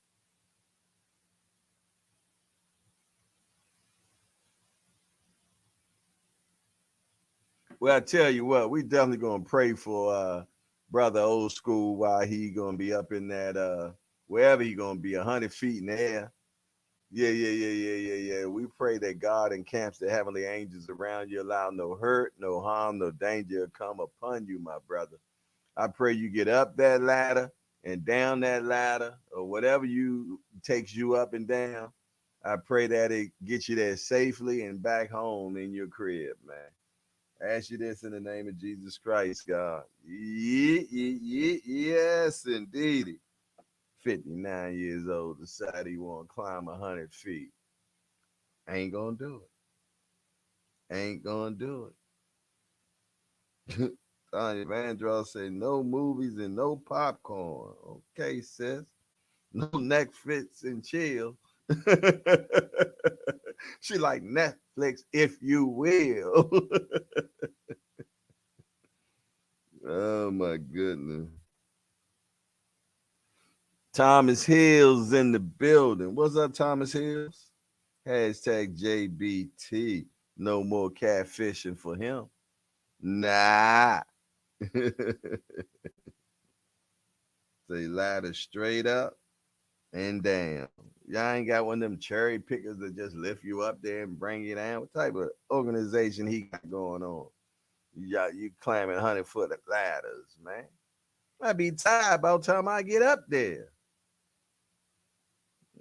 Well, I tell you what, we definitely gonna pray for brother old school while he gonna be up in that wherever he gonna be, 100 feet in the air. Yeah. We pray that God encamps the heavenly angels around you, allow no hurt, no harm, no danger to come upon you, my brother. I pray you get up that ladder and down that ladder or whatever you takes you up and down. I pray that it gets you there safely and back home in your crib, man. I ask you this in the name of Jesus Christ, God. Yes, indeed. 59 years old, decided he want to climb 100 feet. Ain't gonna do it. Ain't gonna do it. Tanya Vandross say no movies and no popcorn. Okay, sis. No Netflix and chill. She like Netflix, if you will. Oh my goodness. Thomas Hills in the building. What's up, Thomas Hills? Hashtag JBT. No more catfishing for him. Nah. Say ladder straight up and down. Y'all ain't got one of them cherry pickers that just lift you up there and bring you down. What type of organization he got going on? You climbing 100-foot ladders, man. I be tired by the time I get up there.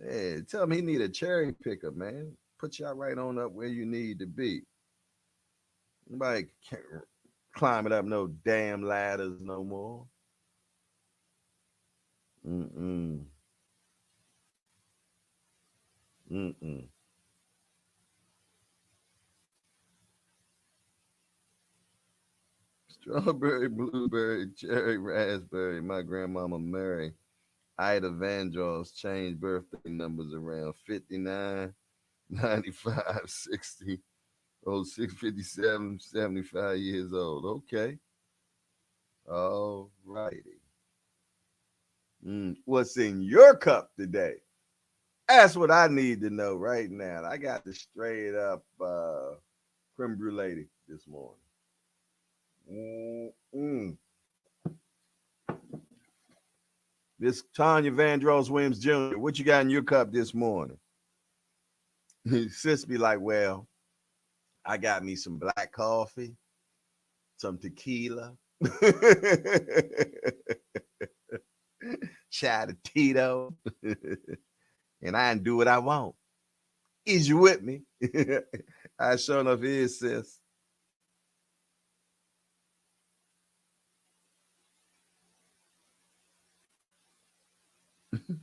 Yeah, tell him he need a cherry picker, man. Put y'all right on up where you need to be. Nobody can't climbing up no damn ladders no more. Mm-mm. Mm-mm. Strawberry, blueberry, cherry, raspberry. My grandmama Mary, Ida Vandross, changed birthday numbers around 59, 95, 60, oh, 657, 75 years old. Okay. All righty. What's in your cup today? That's what I need to know right now. I got the straight up creme brulee this morning. Mm-mm. This Tanya Vandross Williams Jr., what you got in your cup this morning? Sis be like, well, I got me some black coffee, some tequila, shot of Tito, and I can do what I want. Is you with me? I sure enough is, sis.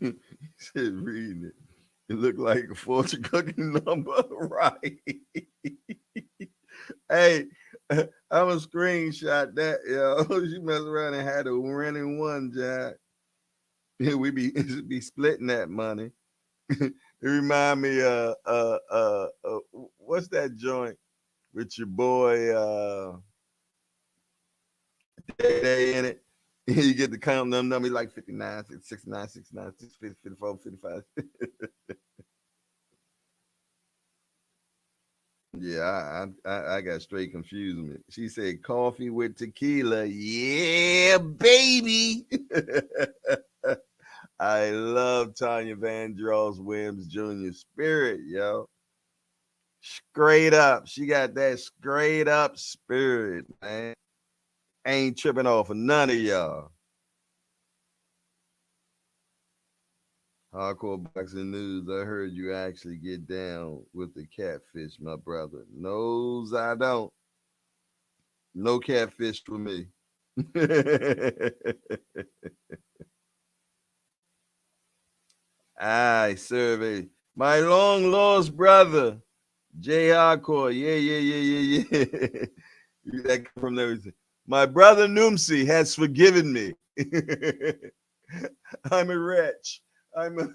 He said, reading it. It looked like a fortune cookie number, right? Hey, I'm a screenshot that, yo. She messed around and had a winning one, Jack. We be splitting that money. It remind me what's that joint with your boy Day in it? You get the count them numbers like 59, 69, 69, 54, 55. Yeah, I got straight confused. She said coffee with tequila. Yeah, baby. I love Tanya Vandross Williams Jr. spirit, yo. Straight up. She got that straight up spirit, man. Ain't tripping off of none of y'all. Hardcore boxing news. I heard you actually get down with the catfish, my brother. Knows I don't. No catfish for me. I survey my long lost brother, Jay Hardcore. Yeah. That come from there. My brother Numsi has forgiven me. I'm a wretch. I'm a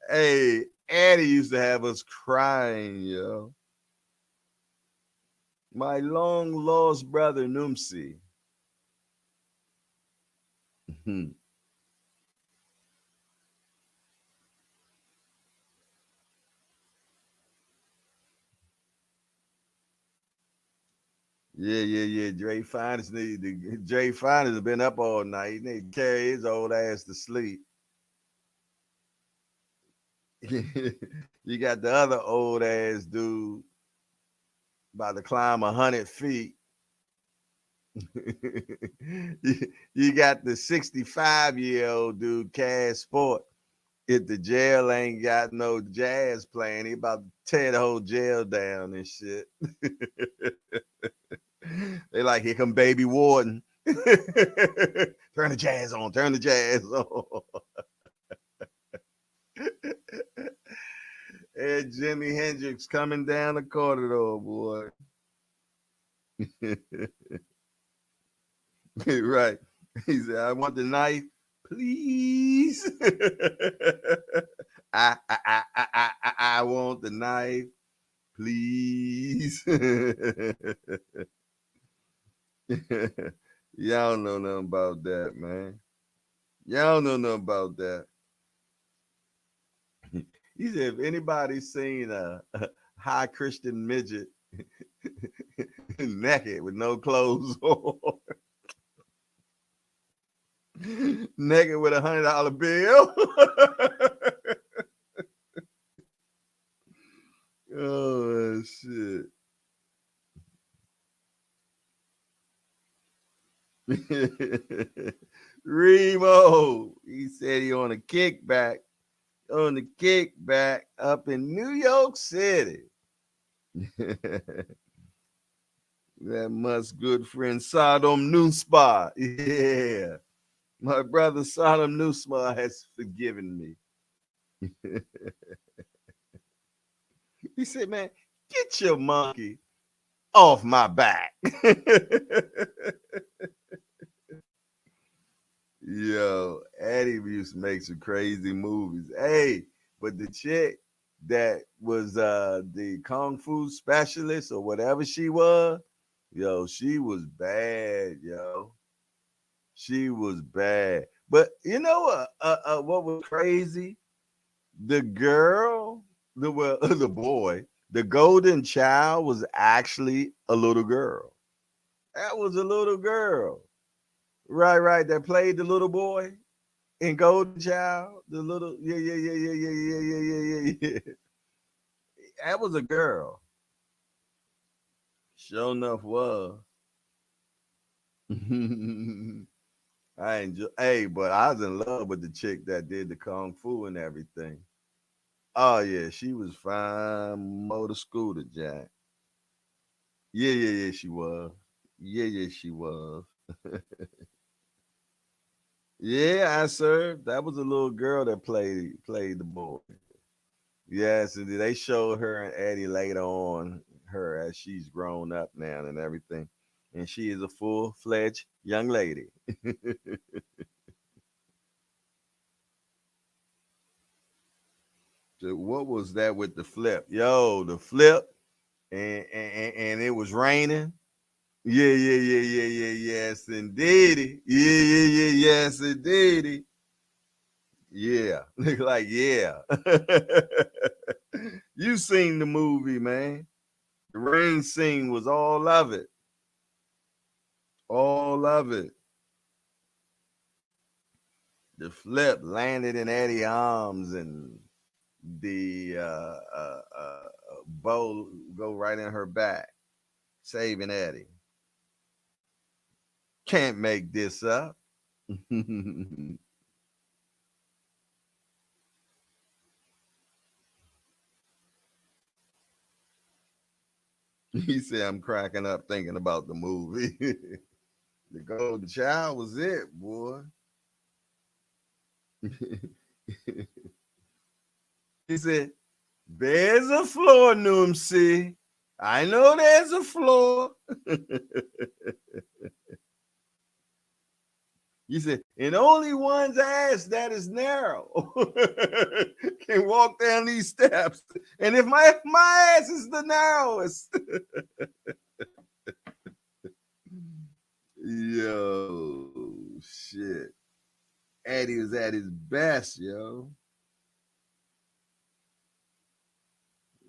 Hey, Annie used to have us crying, yo. My long lost brother Numsi. Yeah. Dre Finest has been up all night. He need to carry his old ass to sleep. You got the other old ass dude about to climb 100 feet. You got the 65-year-old dude, Cash Sport. If the jail ain't got no jazz playing, he about to tear the whole jail down and shit. They like, here come Baby Warden. Turn the jazz on, turn the jazz on. And Jimi Hendrix coming down the corridor, boy. Right. He said, I want the knife, please. I want the knife, please. Y'all don't know nothing about that, man. Y'all don't know nothing about that. He said, if anybody's seen a high Christian midget naked with no clothes on, naked with $100 bill. Oh shit. Remo, he said he on a kickback up in New York City. That must good friend Sodom Nuspa. Yeah. My brother Sodom Nuspa has forgiven me. He said, man, get your monkey. off my back. Yo, Eddie used to make some crazy movies. Hey, but the chick that was the kung fu specialist or whatever she was, yo, she was bad, yo. She was bad. But you know what was crazy? The girl, the boy, the golden child was actually a little girl. That was a little girl. Right, right. That played the little boy in Golden Child. The little, yeah, yeah, yeah, yeah, yeah, yeah, yeah, yeah, yeah, yeah. That was a girl. Sure enough was. I enjoy. Hey, but I was in love with the chick that did the kung fu and everything. Oh yeah, she was fine. Motor scooter jack. Yeah, yeah, yeah, she was. Yeah, yeah, she was. Yeah, I served. That was a little girl that played the boy. Yes, and they showed her and Eddie later on, her as she's grown up now and everything. And she is a full-fledged young lady. So what was that with the flip? Yo, the flip, and it was raining. Yeah, yeah, yeah, yeah, yeah, yes, indeedy. Yeah, yeah, yeah, yes, indeedy. Yeah, like yeah. You seen the movie, man. The rain scene was all of it. All of it. The flip landed in Eddie's arms and the bow go right in her back, saving Eddie. Can't make this up. He said, I'm cracking up thinking about the movie. The Golden Child was it, boy. He said, there's a floor, Noomsy. I know there's a floor. He said, and only one's ass that is narrow can walk down these steps. And if my ass is the narrowest. Yo, shit. Eddie was at his best, yo.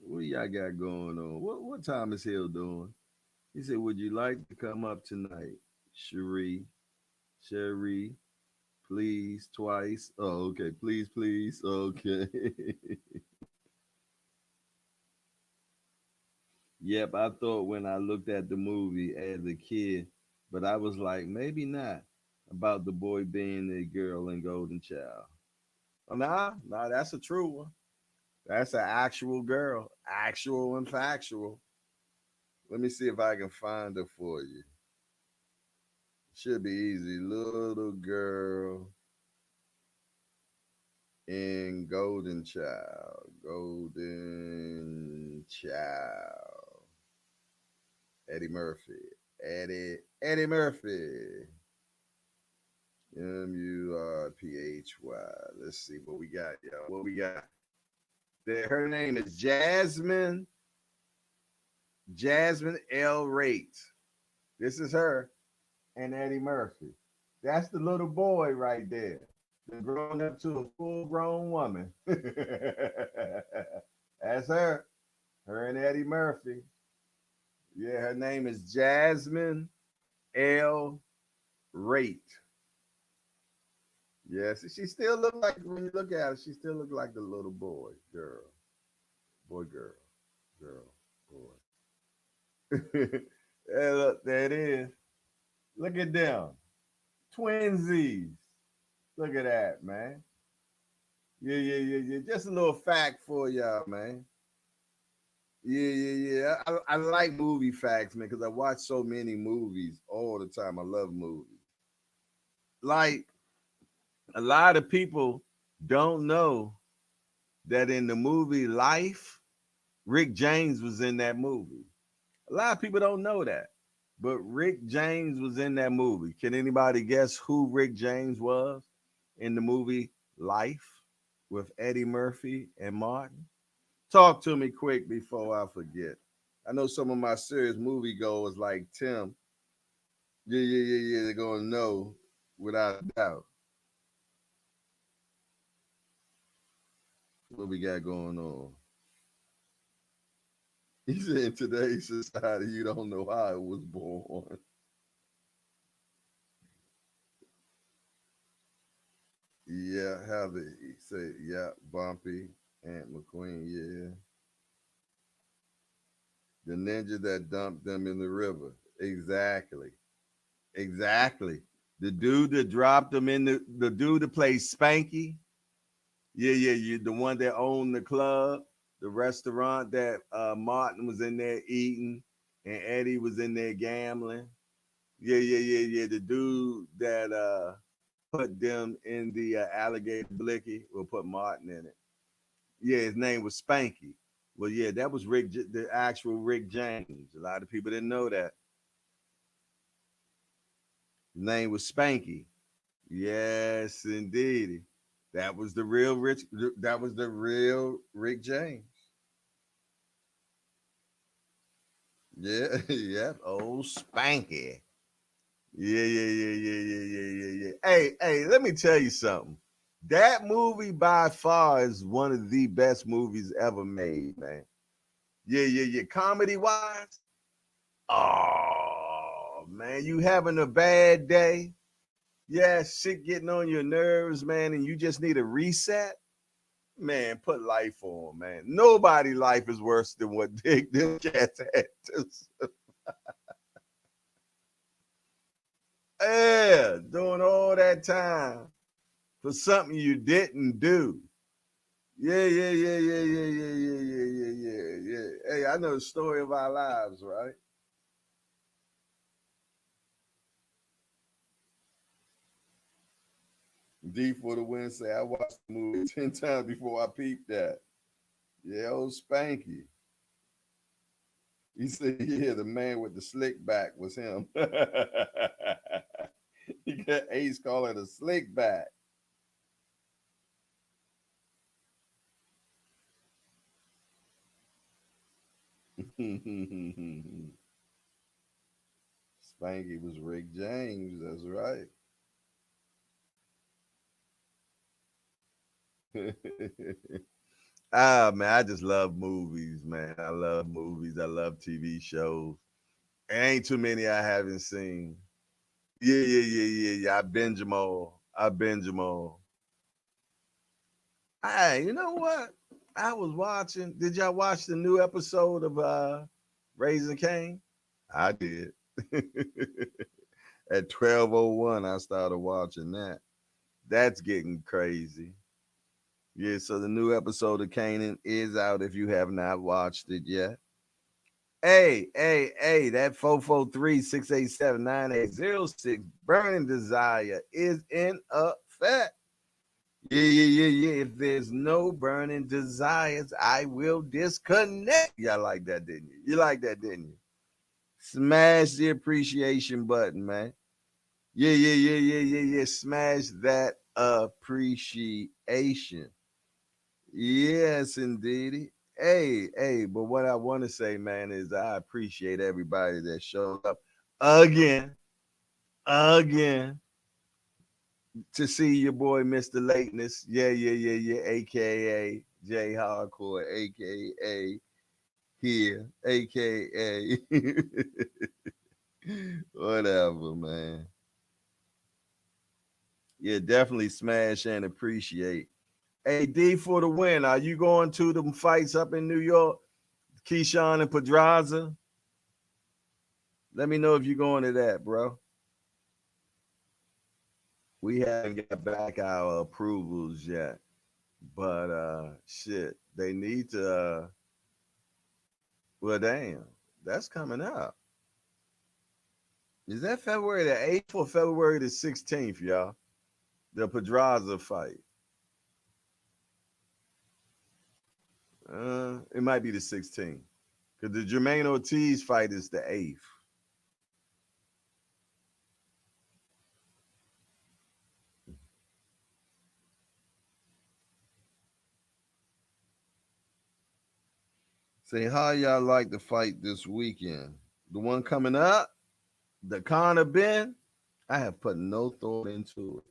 What y'all got going on? What time is Hill doing? He said, would you like to come up tonight? Cherie, please, twice. Oh, okay. Please, please. Okay. Yep, I thought when I looked at the movie as a kid, but I was like, maybe not about the boy being a girl in Golden Child. Oh, nah, that's a true one. That's an actual girl, actual and factual. Let me see if I can find her for you. Should be easy. Little girl in Golden Child. Golden Child. Eddie Murphy. Eddie Murphy. Murphy. Let's see what we got, y'all. What we got? Her name is Jasmine L. Rate. This is her and Eddie Murphy. That's the little boy right there. They're grown up to a full grown woman. That's her. Her and Eddie Murphy. Yeah, her name is Jasmine L. Rate. Yes, she still look like when you look at her, she still look like the little boy, girl, girl, girl, boy. Hey, look, there it is. Look at them, twinsies. Look at that, man. Yeah, yeah, yeah, yeah. Just a little fact for y'all, man. Yeah, yeah, yeah. I like movie facts, man, because I watch so many movies all the time. I love movies. Like a lot of people don't know that in the movie Life, Rick James was in that movie. A lot of people don't know that. But Rick James was in that movie. Can anybody guess who Rick James was in the movie Life with Eddie Murphy and Martin? Talk to me quick before I forget. I know some of my serious movie goers like Tim. Yeah. They're gonna know without a doubt what we got going on. He said in today's society, you don't know how it was born. Yeah, Heather. He said, yeah, Bumpy, Aunt McQueen, yeah. The ninja that dumped them in the river. Exactly. Exactly. The dude that dropped them in the dude that plays Spanky. Yeah. You the one that owned the club, the restaurant that Martin was in there eating and Eddie was in there gambling. Yeah. The dude that put them in the alligator blicky will put Martin in it. Yeah, his name was Spanky. Well, yeah, that was the actual Rick James. A lot of people didn't know that. His name was Spanky. Yes, indeed. That was the real Rich. That was the real Rick James. Yeah, yep. Old Spanky. Yeah. Hey, let me tell you something. That movie by far is one of the best movies ever made, man. Yeah. Comedy wise, oh man, you having a bad day? Yeah, shit getting on your nerves, man, and you just need a reset. Man, put life on, man. Nobody life is worse than what Dick them cats had to. Yeah, doing all that time for something you didn't do. Yeah. Hey, I know the story of our lives, right? D for the win say I watched the movie 10 times before I peeped that. Yeah, old Spanky. He said, yeah, the man with the slick back was him. He got Ace call it a slick back. Spanky was Rick James. That's right. Ah, man, I just love movies, man. I love movies. I love TV shows. There ain't too many I haven't seen. Yeah. I binge them all. I binge them all. Hey, you know what? I was watching. Did y'all watch the new episode of Raising Cane? I did. At 12:01, I started watching that. That's getting crazy. Yeah, so the new episode of Kanan is out if you have not watched it yet. Hey, that 443-687-9806 Burning Desire is in effect. Yeah. If there's no burning desires, I will disconnect. Y'all like that, didn't you? You like that, didn't you? Smash the appreciation button, man. Yeah. Smash that appreciation. Yes, indeed. But what I want to say, man, is I appreciate everybody that showed up again, again, to see your boy, Mr. Lateness. Yeah. AKA J Hardcore, AKA here, AKA whatever, man. Yeah, definitely smash and appreciate. Hey, D for the win. Are you going to them fights up in New York? Keyshawn and Pedraza? Let me know if you're going to that, bro. We haven't got back our approvals yet. But shit, they need to well damn, that's coming up. Is that February the 8th or February the 16th, y'all? The Pedraza fight. It might be the 16th. Because the Jermaine Ortiz fight is the 8th. Say, how y'all like the fight this weekend? The one coming up? The Conor Ben? I have put no thought into it.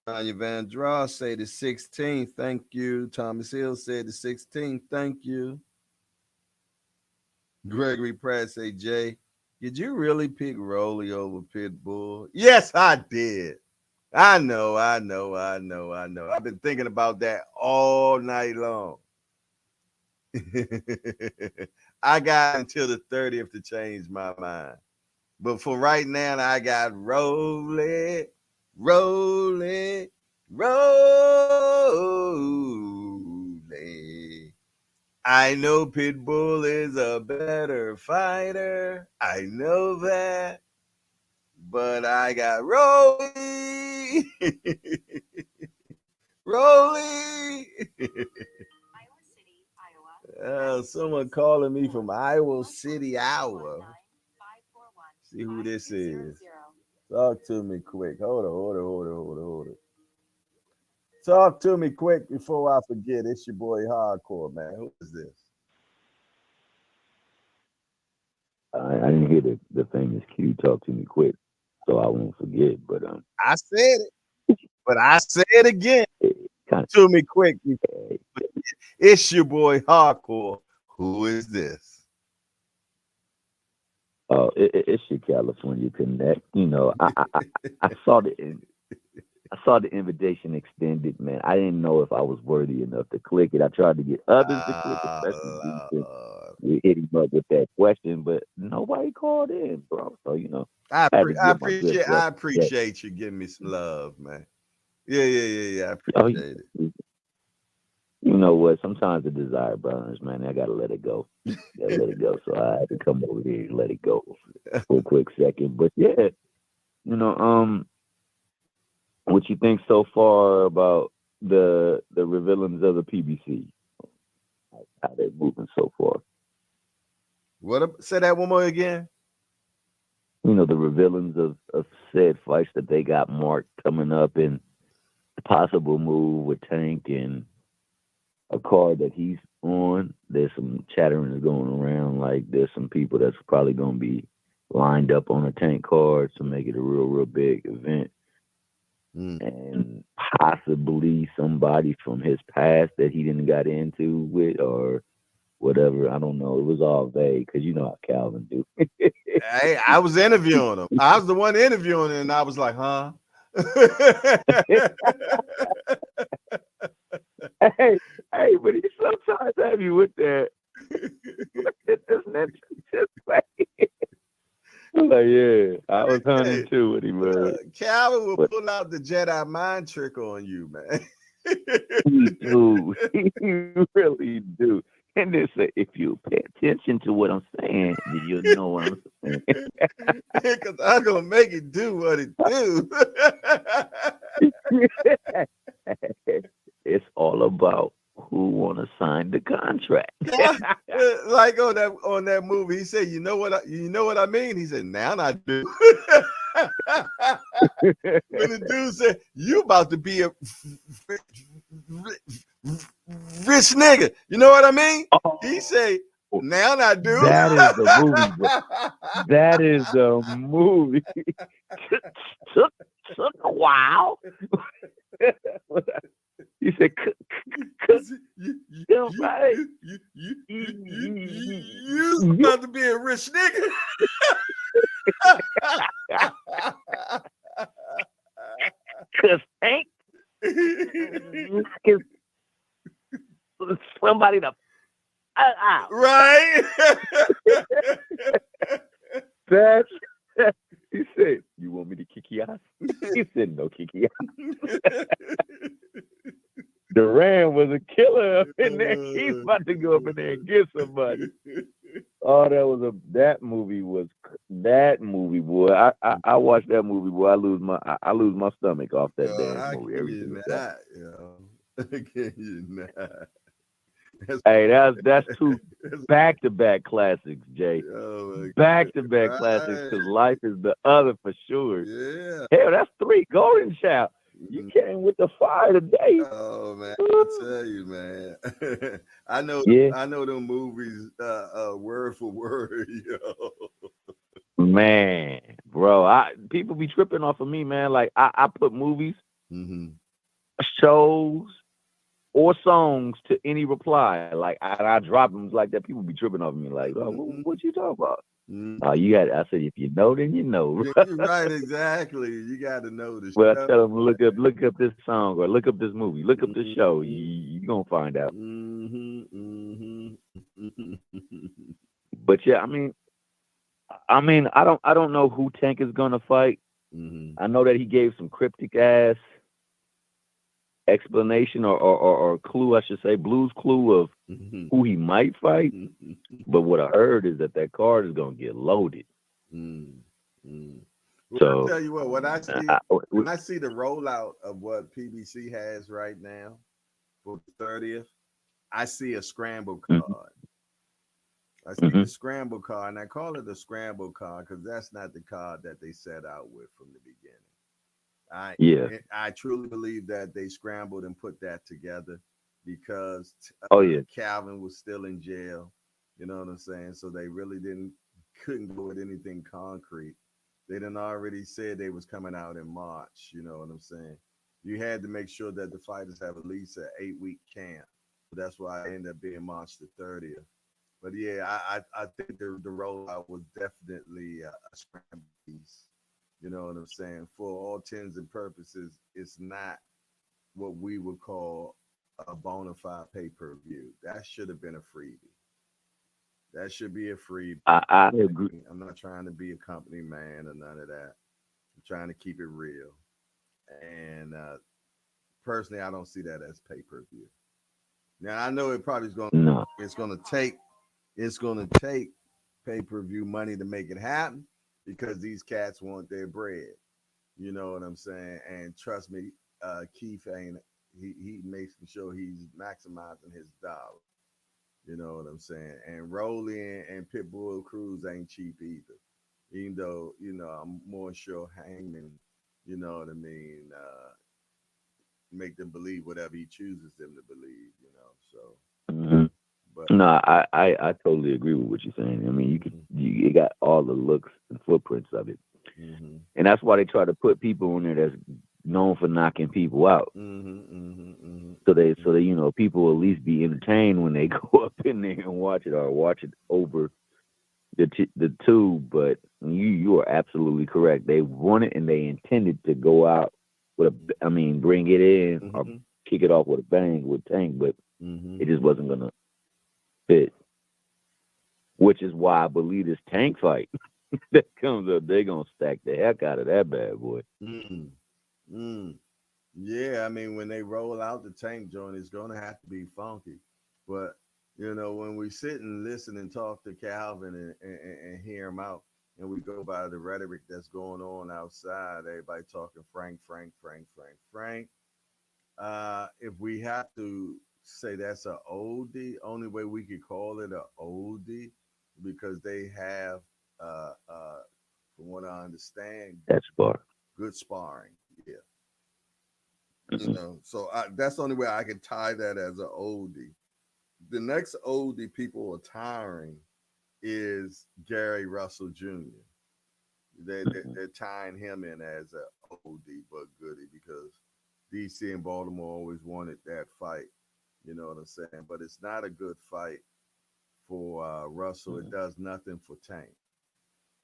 Tanya Van Dra say the 16th. Thank you. Thomas Hill said the 16th. Thank you. Gregory Pratt say, Jay, did you really pick Rolly over Pitbull? Yes, I did. I know. I've been thinking about that all night long. I got until the 30th to change my mind. But for right now, I got Rolly. I know Pitbull is a better fighter. I know that. But I got Rolly. Rolly. Someone calling me from Iowa City, Iowa. See who this is. Talk to me quick. Hold on. Talk to me quick before I forget. It's your boy Hardcore, man. Who is this? I didn't hear the famous cue. Talk to me quick, so I won't forget. But I said it, but I say it again. Talk to me quick. It's your boy Hardcore. Who is this? Oh, it's your California Connect. You know, I saw the invitation extended, man. I didn't know if I was worthy enough to click it. I tried to get others to click, especially we hit him up with that question, but nobody called in, bro. So I appreciate you giving me some love, man. Yeah. I appreciate it. You know what? Sometimes the desire burns, man. I gotta let it go. So I had to come over here and let it go for a quick second. But yeah, what you think so far about the revealings of the PBC? How they're moving so far? Say that one more again. The revealings of said fights that they got marked coming up, and the possible move with Tank and a card that he's on. There's some chattering going around, like there's some people that's probably going to be lined up on a Tank card to make it a real big event. And possibly somebody from his past that he didn't got into with or whatever. I don't know. It was all vague because you know how Calvin do. Hey, I was interviewing him. I was the one interviewing him, and I was like, huh? Hey, but he sometimes have you with that. Like, yeah, I was hunting too with him. Calvin will pull out the Jedi mind trick on you, man. He do. He really do. And they say, if you pay attention to what I'm saying, then you'll know what I'm saying. Because I'm going to make it do what it do. It's all about who want to sign the contract. Like on that movie, he said, you know what I mean? He said, now I do. When the dude said, you about to be a rich nigga, you know what I mean? He said, now I do. That is the movie, bro. That is the movie. Took a while. He said, you about to be a rich nigga. Cause Tank is somebody to out. Right. That's he said, you want me to kick you out? He said, no, kick you out. Duran was a killer up in there. He's about to go up in there and get somebody. Oh, that movie, boy. I watched that movie, boy. I lose my stomach off that damn movie every single time. I can't you not. Hey, that's two back-to-back classics, Jay. Oh my Back-to-back classics, because right. life is the other for sure. Yeah. Hell, that's three. Golden Child. You came with the fire today. Oh man, I Woo. tell you, man. Yeah, I know them movies word for word, man, bro. People be tripping off of me, man. Like I put movies, hmm shows, or songs to any reply. Like I drop them like that. People be tripping off of me. Like, oh, what you talking about? You got. I said, if you know, then you know. Yeah, you're right, exactly. You got to know the Well, I show. tell them look up this song or look up this movie, look up this show. You gonna find out. But yeah, I don't know who Tank is gonna fight. I know that he gave some cryptic ass explanation or clue, I should say, blues clue of who he might fight. But what I heard is that card is gonna get loaded. Well, I So tell you what, when I see the rollout of what PBC has right now for the 30th, I see a scramble card. I see the scramble card, and I call it a scramble card because that's not the card that they set out with from the beginning. yeah. I truly believe that they scrambled and put that together because Oh yeah. Calvin was still in jail. You know what I'm saying? So they really couldn't go with anything concrete. They done already said they was coming out in March. You know what I'm saying? You had to make sure that the fighters have at least an 8-week camp. That's why it ended up being March the 30th. But yeah, I think the rollout was definitely a scramble piece. You know what I'm saying? For all intents and purposes, it's not what we would call a bona fide pay per view. That should have been a freebie. That should be a freebie. I agree. I'm not trying to be a company man or none of that. I'm trying to keep it real. And personally, I don't see that as pay per view. Now I know it probably is going. No. It's going to take pay per view money to make it happen because these cats want their bread. You know what I'm saying? And trust me, Keith ain't he makes sure he's maximizing his dollar. You know what I'm saying? And Rolly and Pitbull Cruz ain't cheap either. Even though, I'm more sure Hangman, you know what I mean, make them believe whatever he chooses them to believe, So Mm-hmm. but No, I totally agree with what you're saying. I mean, you got all the looks and footprints of it, and that's why they try to put people in there that's known for knocking people out. So they people will at least be entertained when they go up in there and watch it or watch it over the tube. But you are absolutely correct. They wanted and they intended to go out with bring it in or kick it off with a bang with Tank, but it just wasn't gonna fit, which is why I believe this Tank fight that comes up, they're gonna stack the heck out of that bad boy. Yeah, I mean, when they roll out the Tank joint, it's gonna have to be funky. But when we sit and listen and talk to Calvin and hear him out, and we go by the rhetoric that's going on outside, everybody talking Frank, Frank, Frank, Frank, Frank. If we have to say that's a oldie, only way we could call it a oldie because they have, from what I understand, That's far. good sparring. Yeah, so that's the only way I can tie that as an oldie. The next oldie people are tiring is Gary Russell Jr. They're tying him in as an oldie but goodie because DC and Baltimore always wanted that fight. You know what I'm saying? But it's not a good fight for Russell. It does nothing for Tank.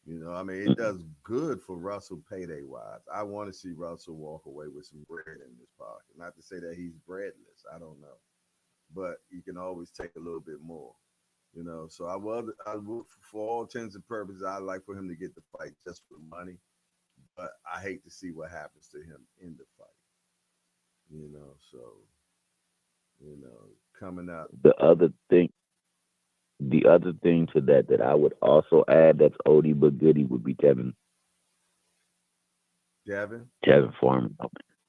It does good for Russell payday wise. I want to see Russell walk away with some bread in his pocket. Not to say that he's breadless. I don't know, but you can always take a little bit more. So I would, for all intents and purposes, I'd like for him to get the fight just for money, but I hate to see what happens to him in the fight. So coming up. The other thing to that I would also add that's oldie but goodie would be Tevin Farmer.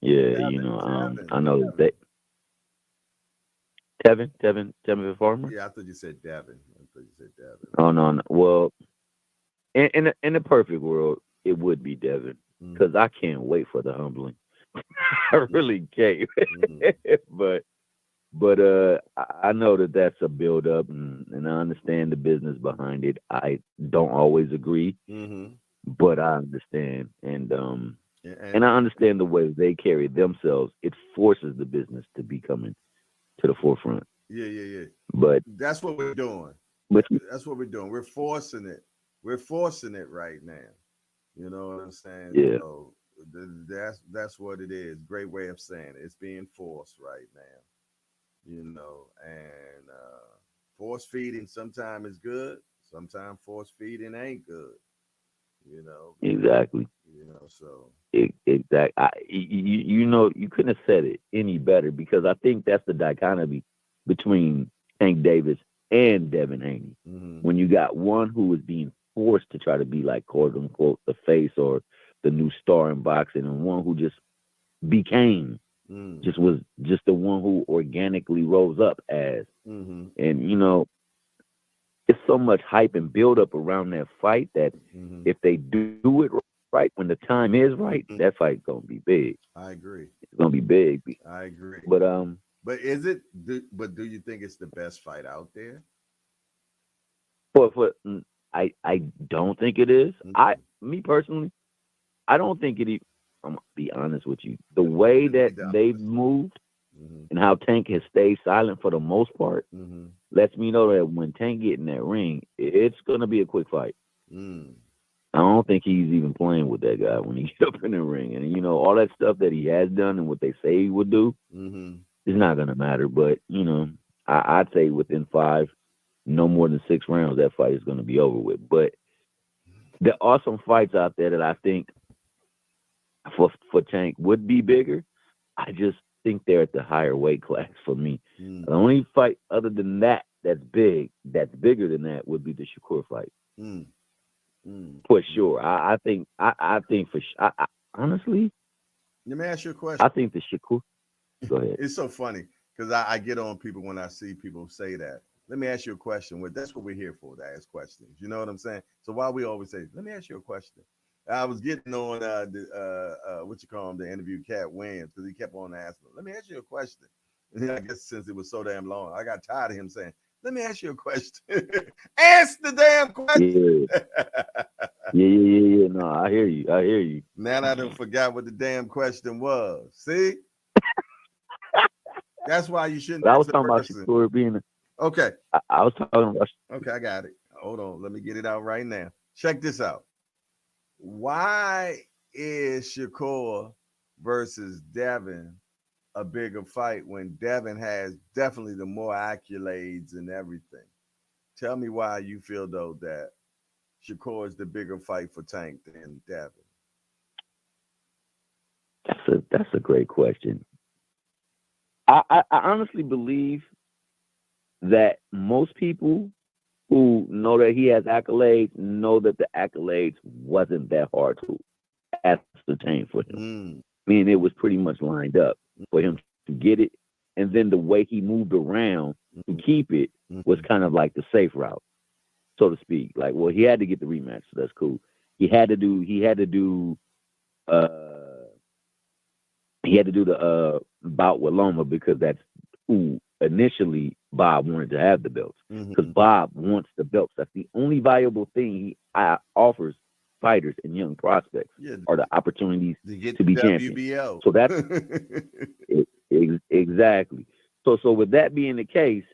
Yeah, Tevin, I know that Tevin Farmer. Yeah, I thought you said Devin. I thought you said Devin. Oh no, no. Well, in a perfect world, it would be Devin because I can't wait for the humbling. I really can't. but I know that that's a build up, and I understand the business behind it. I don't always agree, but I understand, and I understand the way they carry themselves. It forces the business to be coming to the forefront. Yeah. But that's what we're doing. But That's what we're doing. We're forcing it. We're forcing it right now. You know what I'm saying? Yeah. So that's what it is. Great way of saying it. It's being forced right now. You know, and force feeding sometimes is good. Sometimes force feeding ain't good. You know. Exactly. You know, so exactly. You know, you couldn't have said it any better because I think that's the dichotomy between Tank Davis and Devin Haney. When you got one who is being forced to try to be like quote unquote the face or the new star in boxing, and one who just became was just the one who organically rose up as. And you know, it's so much hype and build up around that fight that if they do it right when the time is right, that fight's gonna be big. I agree. It's gonna be big. I agree. But is it? But do you think it's the best fight out there? I don't think it is. Me personally, I don't think it. I'm gonna be honest with you. The way that they've moved and how Tank has stayed silent for the most part lets me know that when Tank get in that ring, it's gonna be a quick fight. I don't think he's even playing with that guy when he get up in the ring, and you know all that stuff that he has done and what they say he would do is not gonna matter. But you know, I'd say within 5, no more than 6 rounds, that fight is gonna be over with. But there are some fights out there that I think for Tank would be bigger. I just think they're at the higher weight class for me. The only fight other than that's bigger than that would be the Shakur fight. For sure. I think for sure. Honestly, let me ask you a question. I think the Shakur. Go ahead. It's so funny because I get on people when I see people say that. Let me ask you a question. That's what we're here for, to ask questions. You know what I'm saying? So why we always say, let me ask you a question. I was getting on what you call him, the interview Cat Williams, because he kept on asking, let me ask you a question. And then I guess since it was so damn long, I got tired of him saying, let me ask you a question. Ask the damn question. Yeah. No, I hear you. Now I done forgot what the damn question was. See? That's why you shouldn't. But I was talking about Shakur being. Okay. I was talking about. Okay, I got it. Hold on. Let me get it out right now. Check this out. Why is Shakur versus Devin a bigger fight when Devin has definitely the more accolades and everything? Tell me why you feel, though, that Shakur is the bigger fight for Tank than Devin. That's a great question. I honestly believe that most people who know that he has accolades know that the accolades wasn't that hard to ascertain for him. I mean, it was pretty much lined up for him to get it, and then the way he moved around to keep it was kind of like the safe route, so to speak. Like, well, he had to get the rematch, so that's cool. He had to do the bout with Loma because that's who initially Bob wanted to have the belts, because Bob wants the belts. That's the only valuable thing he offers fighters and young prospects are the opportunities to be champions. So that's exactly. So with that being the case,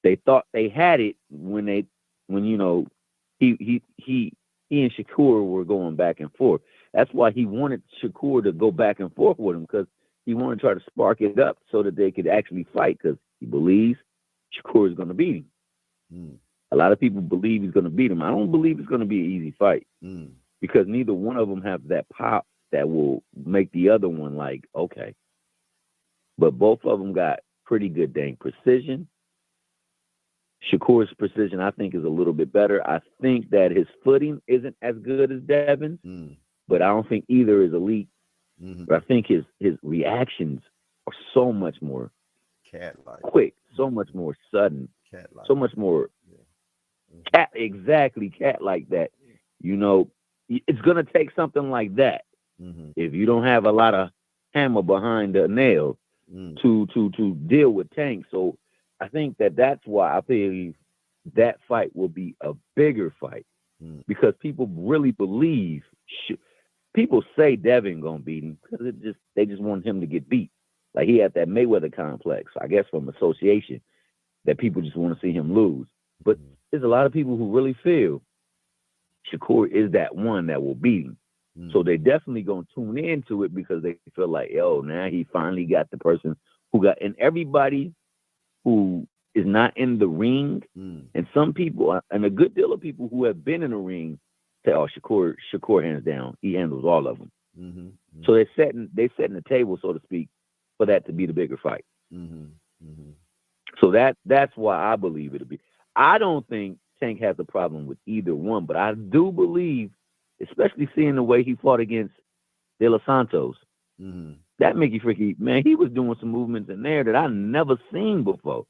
they thought they had it when you know he and Shakur were going back and forth. That's why he wanted Shakur to go back and forth with him, because he wanted to try to spark it up so that they could actually fight, because he believes Shakur is going to beat him. A lot of people believe he's going to beat him. I don't believe it's going to be an easy fight because neither one of them have that pop that will make the other one like, okay. But both of them got pretty good dang precision. Shakur's precision, I think, is a little bit better. I think that his footing isn't as good as Devin's, but I don't think either is elite. But I think his reactions are so much more cat-like. quick, so much more sudden, Cat-like. so much more Yeah. cat like that. You know, it's gonna take something like that Mm-hmm. if you don't have a lot of hammer behind the nail Mm. to deal with Tank. So I think that's why I believe that fight will be a bigger fight Mm. because people really believe. People say Devin gonna beat him because they just want him to get beat. Like he had that Mayweather complex, I guess, from association that people just want to see him lose. But Mm. there's a lot of people who really feel Shakur is that one that will beat him. Mm. So they definitely gonna tune into it because they feel like, yo, now he finally got the person who got, and everybody who is not in the ring, Mm. and some people, and a good deal of people who have been in the ring say, oh, Shakur hands down, he handles all of them. Mm-hmm. Mm-hmm. So they're setting the table, so to speak, for that to be the bigger fight. Mm-hmm. Mm-hmm. So that's why I believe it'll be. I don't think Tank has a problem with either one, but I do believe, especially seeing the way he fought against De Los Santos, Mm-hmm. that Mickey Freaky, man, he was doing some movements in there that I never seen before.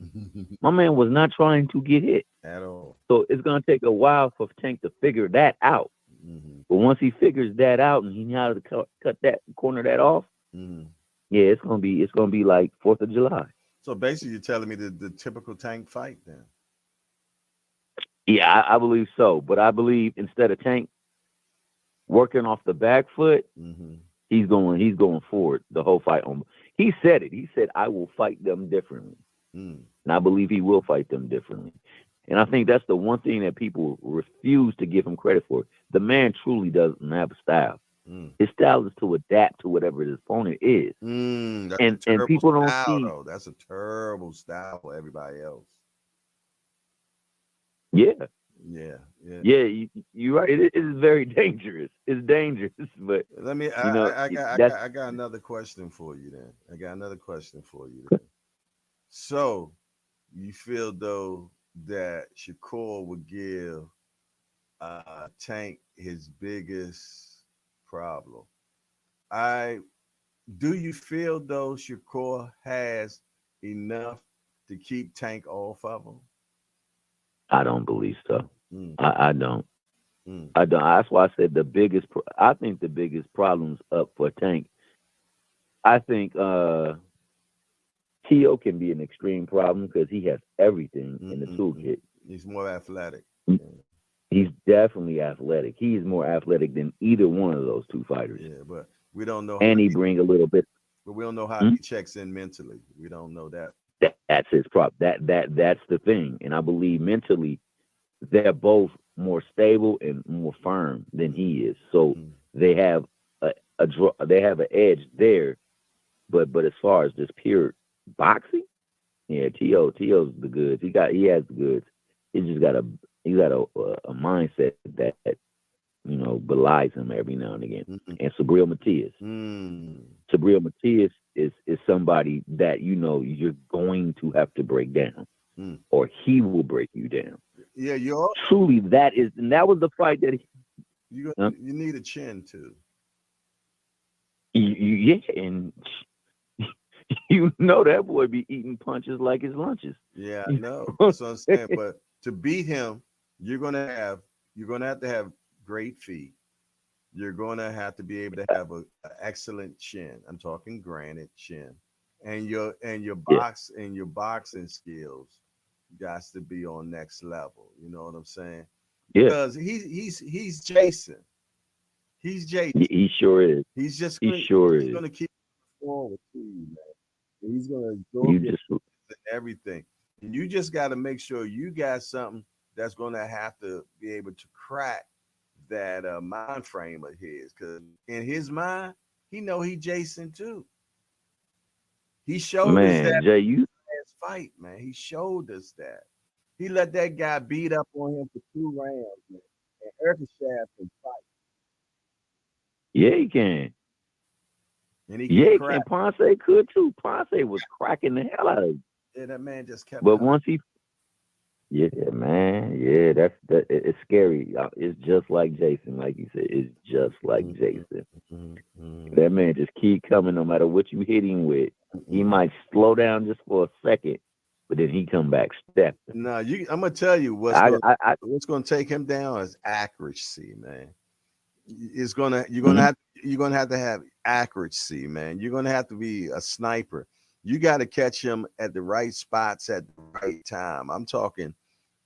My man was not trying to get hit. At all. So it's going to take a while for Tank to figure that out. Mm-hmm. But once he figures that out and he knows how to cut that corner that off, Mm-hmm. yeah, it's gonna be like 4th of July. So basically, you're telling me the typical Tank fight then? Yeah, I believe so. But I believe instead of Tank working off the back foot, Mm-hmm. he's going forward the whole fight. He said it. He said, I will fight them differently. Mm. And I believe he will fight them differently. And I think that's the one thing that people refuse to give him credit for. The man truly doesn't have a style. Mm. His style is to adapt to whatever his opponent is. That's And a terrible people don't style, see. though. That's a terrible style for everybody else. Yeah. Yeah, yeah. Yeah, you're right. It is very dangerous. It's dangerous, but Let me. you know I that's got another question for you then. I got another question for you then. So, you feel though that Shakur would give Tank his biggest problem? I Do you feel though Shakur has enough to keep Tank off of him? I don't believe so. Mm, I don't. mm, I don't. That's why I said the biggest. I think the biggest problems up for Tank. I think T.O. can be an extreme problem because he has everything in the mm. toolkit. He's more athletic. He's definitely athletic. He is more athletic than either one of those two fighters. Yeah, but we don't know. And he bring a little bit. But we don't know how he checks in mentally. We don't know that. That's his prop. That's the thing. And I believe mentally they're both more stable and more firm than he is. So they have they have an edge there. But as far as just pure boxing, yeah, To's the goods. He has the goods. He just got a mindset that belies him every now and again. Mm-hmm. And Sabril Matias. Mm. Sabril Matias is somebody that you're going to have to break down, or he will break you down. Yeah, truly that was the fight that you need a chin too. Yeah, and that boy be eating punches like his lunches. Yeah, I know. That's what I'm saying. But to beat him, you're gonna have to have great feet. You're gonna have to be able to have an excellent chin. I'm talking granite chin, and your boxing skills got to be on next level. You know what I'm saying? Yeah. Because he's Jason. He's Jason. He sure is. He's just he's gonna keep forward to you, man. And he's gonna absorb everything. And you just got to make sure you got something that's gonna have to be able to crack that mind frame of his, because in his mind, he know he Jason too. He showed us that Jay, last fight, man. He showed us that. He let that guy beat up on him for 2 rounds, man. And Erkashaf can fight. Yeah, he can. And he can. Ponce could too. Ponce was cracking the hell out of him. Yeah, that man just kept. But once he, yeah, man, yeah, it's scary. It's just like Jason, like you said. It's just like Jason. That man just keep coming, no matter what you hit him with. He might slow down just for a second, but then he come back stepping. No, I'm gonna tell you what's gonna take him down is accuracy, man. It's gonna Mhm. you're gonna have accuracy, man. You're gonna have to be a sniper. You got to catch him at the right spots at the right time. I'm talking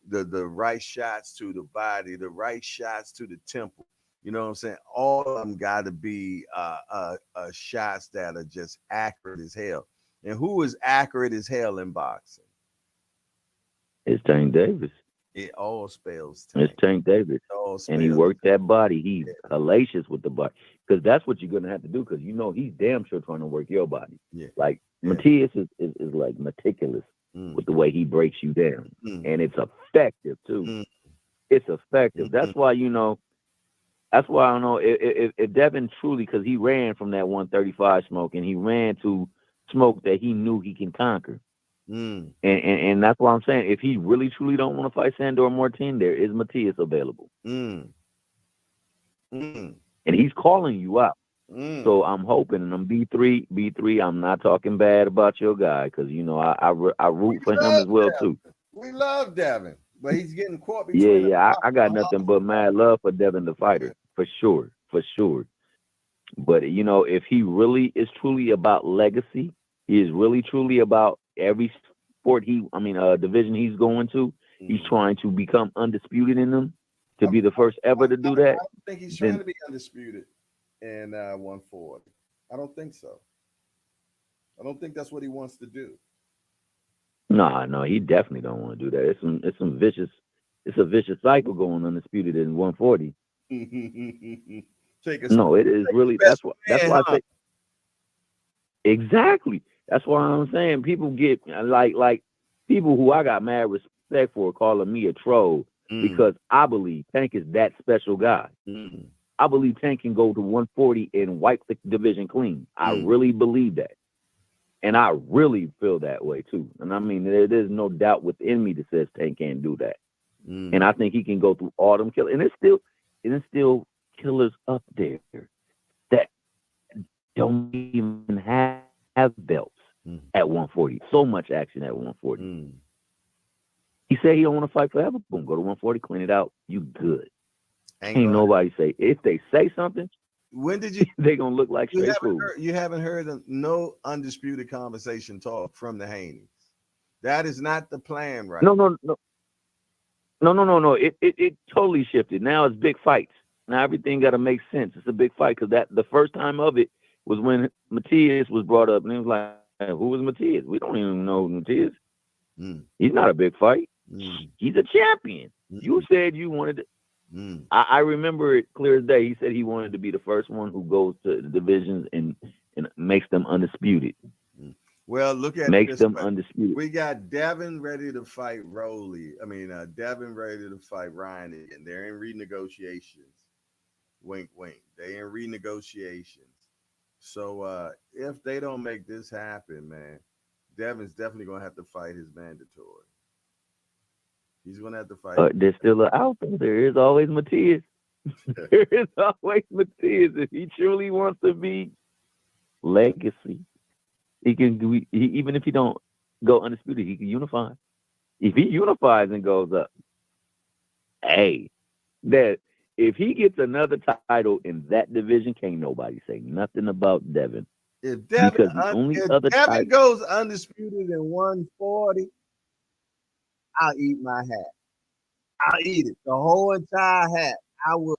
the right shots to the body, the right shots to the temple. You know what I'm saying? All of them got to be shots that are just accurate as hell. And who is accurate as hell in boxing? It's Tank Davis. It all spells It's tank. Tank Davis. It all And he spells. worked that body. He's hellacious with the body. Because that's what you're going to have to do. Because he's damn sure trying to work your body. Yeah. Like, Yeah. Matias is like meticulous with the way he breaks you down. And it's effective, too. It's effective. That's why, that's why I don't know if Devin truly, because he ran from that 135 smoke and he ran to smoke that he knew he can conquer. And that's why I'm saying if he really truly don't want to fight Sandor Martin, there is Matias available. And he's calling you out. So I'm hoping, and I'm B3. I'm not talking bad about your guy because I root for him as well too. We love Devin, but he's getting caught between. Yeah. I got nothing but mad love for Devin the fighter, for sure. But if he really is truly about legacy, he is really truly about every division he's going to. He's trying to become undisputed in them, to be the first ever to do that. I don't think he's trying to be undisputed in 140. I don't think so. I don't think that's what he wants to do. No, he definitely don't want to do that. It's a vicious cycle going undisputed in 140. It is really. That's why I say exactly. That's why I'm saying people get like people who I got mad respect for calling me a troll because I believe Tank is that special guy. I believe Tank can go to 140 and wipe the division clean. I really believe that. And I really feel that way too. And I mean, there's no doubt within me that says Tank can't do that. And I think he can go through all them killers. And it's still killers up there that don't even have belts at 140. So much action at 140. He said he don't want to fight forever. Boom, go to 140, clean it out. You good. Ain't nobody say. If they say something, when did you? They gonna look like straight food. You haven't heard of no undisputed conversation talk from the Haneys. That is not the plan, right? No. It totally shifted. Now it's big fights. Now everything got to make sense. It's a big fight because the first time of it was when Matias was brought up, and it was like, who was Matias? We don't even know Matias. He's not a big fight. He's a champion. You said you wanted to. I remember it clear as day. He said he wanted to be the first one who goes to the divisions and makes them undisputed. Well, look at makes them undisputed. We got Devin ready to fight Devin ready to fight Ryan again. They're in renegotiations. Wink, wink. They in renegotiations. So if they don't make this happen, man, Devin's definitely gonna have to fight his mandatory. He's gonna have to fight. There's still an out there. There is always Matias. There is always Matias. If he truly wants to be legacy, he can do. Even if he don't go undisputed, he can unify. If he unifies and goes up, that if he gets another title in that division, can't nobody say nothing about Devin. If Devin goes undisputed in 140, I'll eat my hat. I'll eat it. The whole entire hat. I will.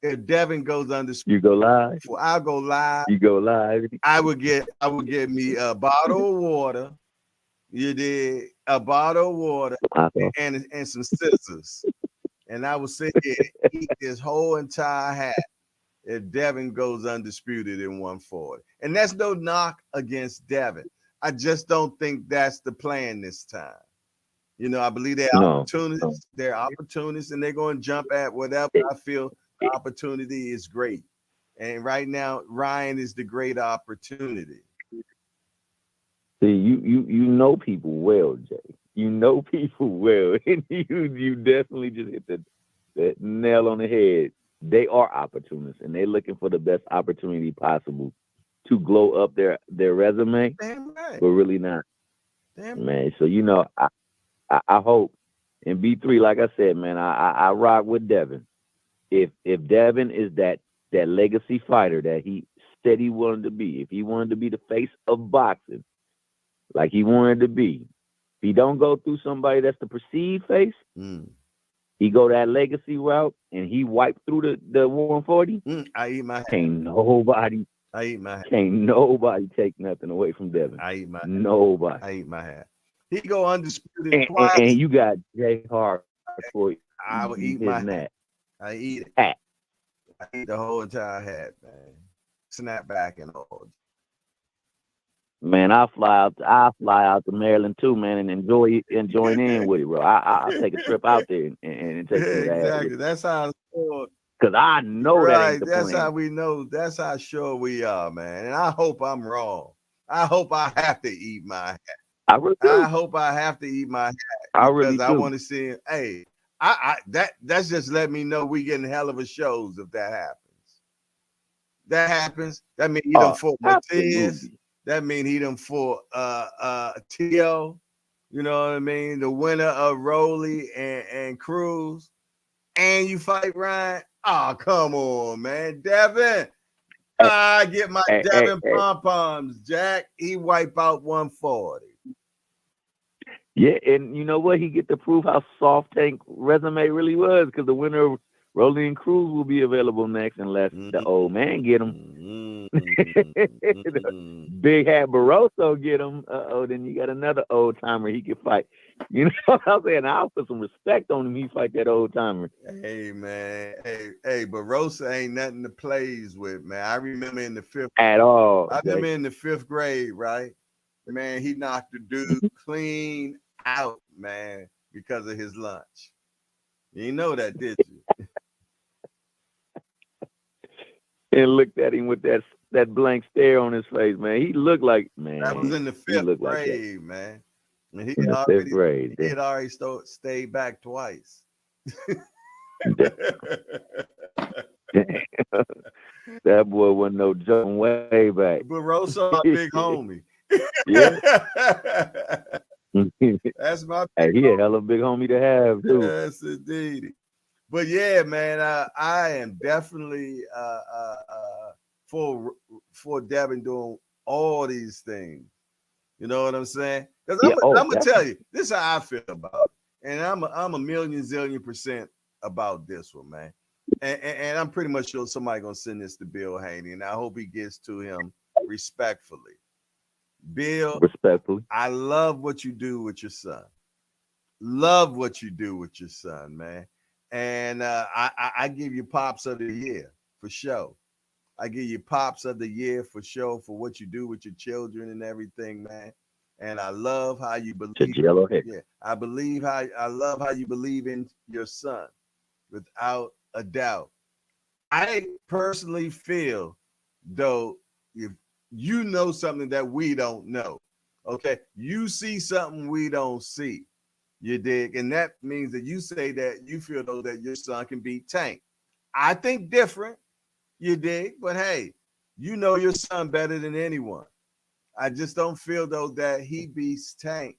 If Devin goes undisputed, you go live. I'll go live. You go live. I would get me a bottle of water. You did a bottle of water and some scissors. And I would sit here and eat this whole entire hat if Devin goes undisputed in 140. And that's no knock against Devin. I just don't think that's the plan this time. I believe they're opportunists. No. They're opportunists, and they're going to jump at whatever I feel the opportunity is great. And right now, Ryan is the great opportunity. See, you know people well, Jay. You know people well, and you definitely just hit that nail on the head. They are opportunists, and they're looking for the best opportunity possible to glow up their resume, Damn right. but really not, Damn man. So I hope. And B3, like I said, man, I rock with Devin. If Devin is that legacy fighter that he said he wanted to be, if he wanted to be the face of boxing, like he wanted to be, if he don't go through somebody that's the perceived face, he go that legacy route and he wipe through the 140. I eat my hat. Can't nobody take nothing away from Devin. I eat my nobody. I eat my hat. He go undisputed twice. And you got Jay Hart for I will eat my hat. I eat it. Hat. I eat the whole entire hat, man. Snap back and all. Man, I'll fly out to Maryland too, man, and join in with it, bro. I'll take a trip out there and take some exactly. That's how sure. Because I know right. That ain't the That's plan. how we know. That's how sure we are, man. And I hope I'm wrong. I hope I have to eat my hat. I really do. I hope I have to eat my hat because I want to see it. Hey, that's just let me know we getting hell of a shows if that happens. That happens. That means he done fought Martinez. That means he done fought T.O. You know what I mean? The winner of Rowley and Cruz. And you fight Ryan. Oh, come on, man. Devin. I get my Devin pom-poms, Jack. He wipe out 140. Yeah, and you know what? He get to prove how soft Tank resume really was because the winner of Rolling Cruz will be available next unless the old man get him. Big Hat Barroso get him. Then you got another old timer he can fight. You know what I'm saying? I'll put some respect on him. He fight that old timer. Hey man, hey, Barroso ain't nothing to plays with, man. I remember in the fifth at all. I remember in the 5th grade, right? Man, he knocked the dude clean out, man, because of his lunch. You know that, did you? And looked at him with that blank stare on his face, man. He looked like, man. That was in the 5th grade, man. And he had already stayed back twice. That boy wasn't no joking way back. Barroso, my big homie. Yeah. That's my big he a hell of a big homie to have, too. Yes, indeed. But yeah, man, I am definitely for Devin doing all these things. You know what I'm saying? Because I'm gonna tell you, this is how I feel about it. And I'm a million zillion % about this one, man. And I'm pretty much sure somebody gonna send this to Bill Haney, and I hope he gets to him respectfully. Bill, respectfully, I love what you do with your son. Love what you do with your son, man. And I give you pops of the year for sure. I give you pops of the year for sure for what you do with your children and everything, man. And I love how you believe. Yeah, I love how you believe in your son, without a doubt. I personally feel, though, if you know something that we don't know, okay, you see something we don't see. You dig? And that means that you say that you feel though that your son can beat Tank. I think different. You dig? But hey, you know your son better than anyone. I just don't feel though that he beats Tank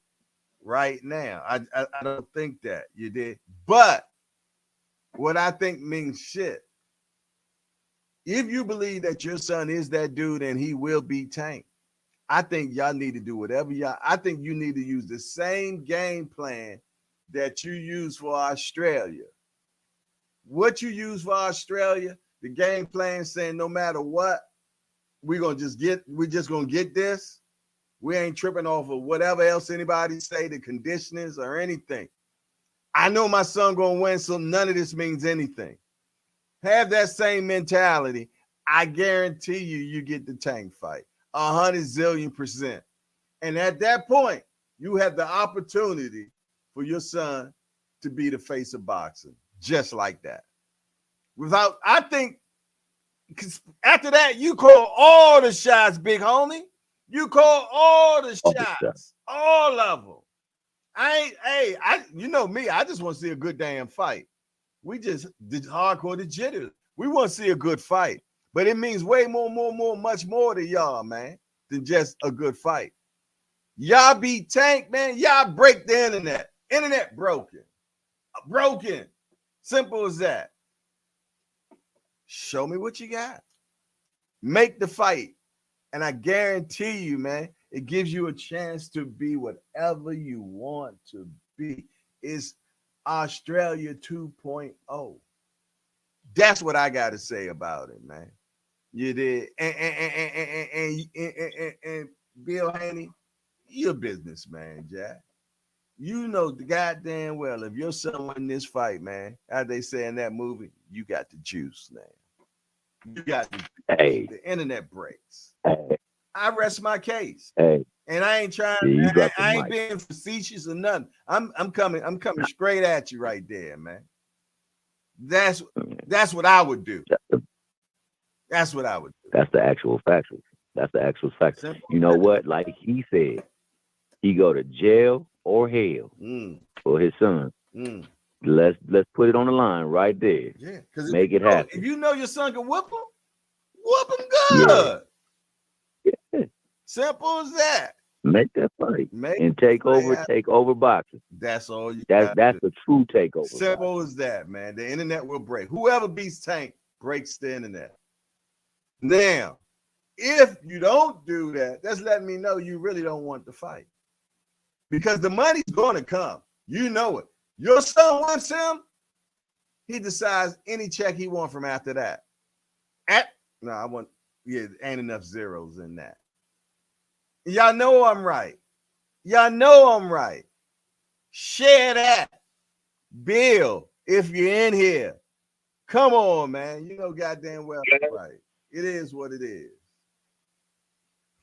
right now. I don't think that. You dig? But what I think means shit. If you believe that your son is that dude and he will beat Tank, I think y'all need to do whatever I think you need to use the same game plan that you use for Australia. What you use for Australia, the game plan saying no matter what, we're just gonna get this. We ain't tripping off of whatever else anybody say, the conditioners or anything. I know my son gonna win, so none of this means anything. Have that same mentality. I guarantee you get the Tank fight. 100 zillion %. And at that point, you have the opportunity for your son to be the face of boxing, just like that. I think, because after that, you call all the shots, big homie. You call all the shots, all of them. You know me, I just want to see a good damn fight. We just did hardcore the jitters. We want to see a good fight. But it means way much more to y'all, man, than just a good fight. Y'all beat Tank, man. Y'all break the internet. Internet broken. Broken. Simple as that. Show me what you got. Make the fight. And I guarantee you, man, it gives you a chance to be whatever you want to be. It's Australia 2.0. That's what I got to say about it, man. You did. And Bill Haney, you're a businessman, Jack. You know the goddamn well if your son win this fight, man, how they say in that movie, you got the juice, man. You got the internet breaks. Hey. I rest my case. Hey. And I ain't trying. I ain't being facetious or nothing. I'm coming straight at you right there, man. That's what I would do. That's what I would do. That's the actual facts. That's the actual facts. You know what? Like he said, he go to jail or hell for his son. Let's put it on the line right there. Yeah, because make it happen. If you know your son can whoop him good. Yeah. Simple as that. Make that fight and take over boxing. That's all you. That's the true takeover. Simple as that, man. The internet will break. Whoever beats Tank breaks the internet. Now, if you don't do that, that's letting me know you really don't want to fight. Because the money's going to come. You know it. Your son wants him. He decides any check he wants from after that. Ain't enough zeros in that. Y'all know I'm right. Y'all know I'm right. Share that. Bill, if you're in here, come on, man. You know goddamn well I'm right. It is what it is.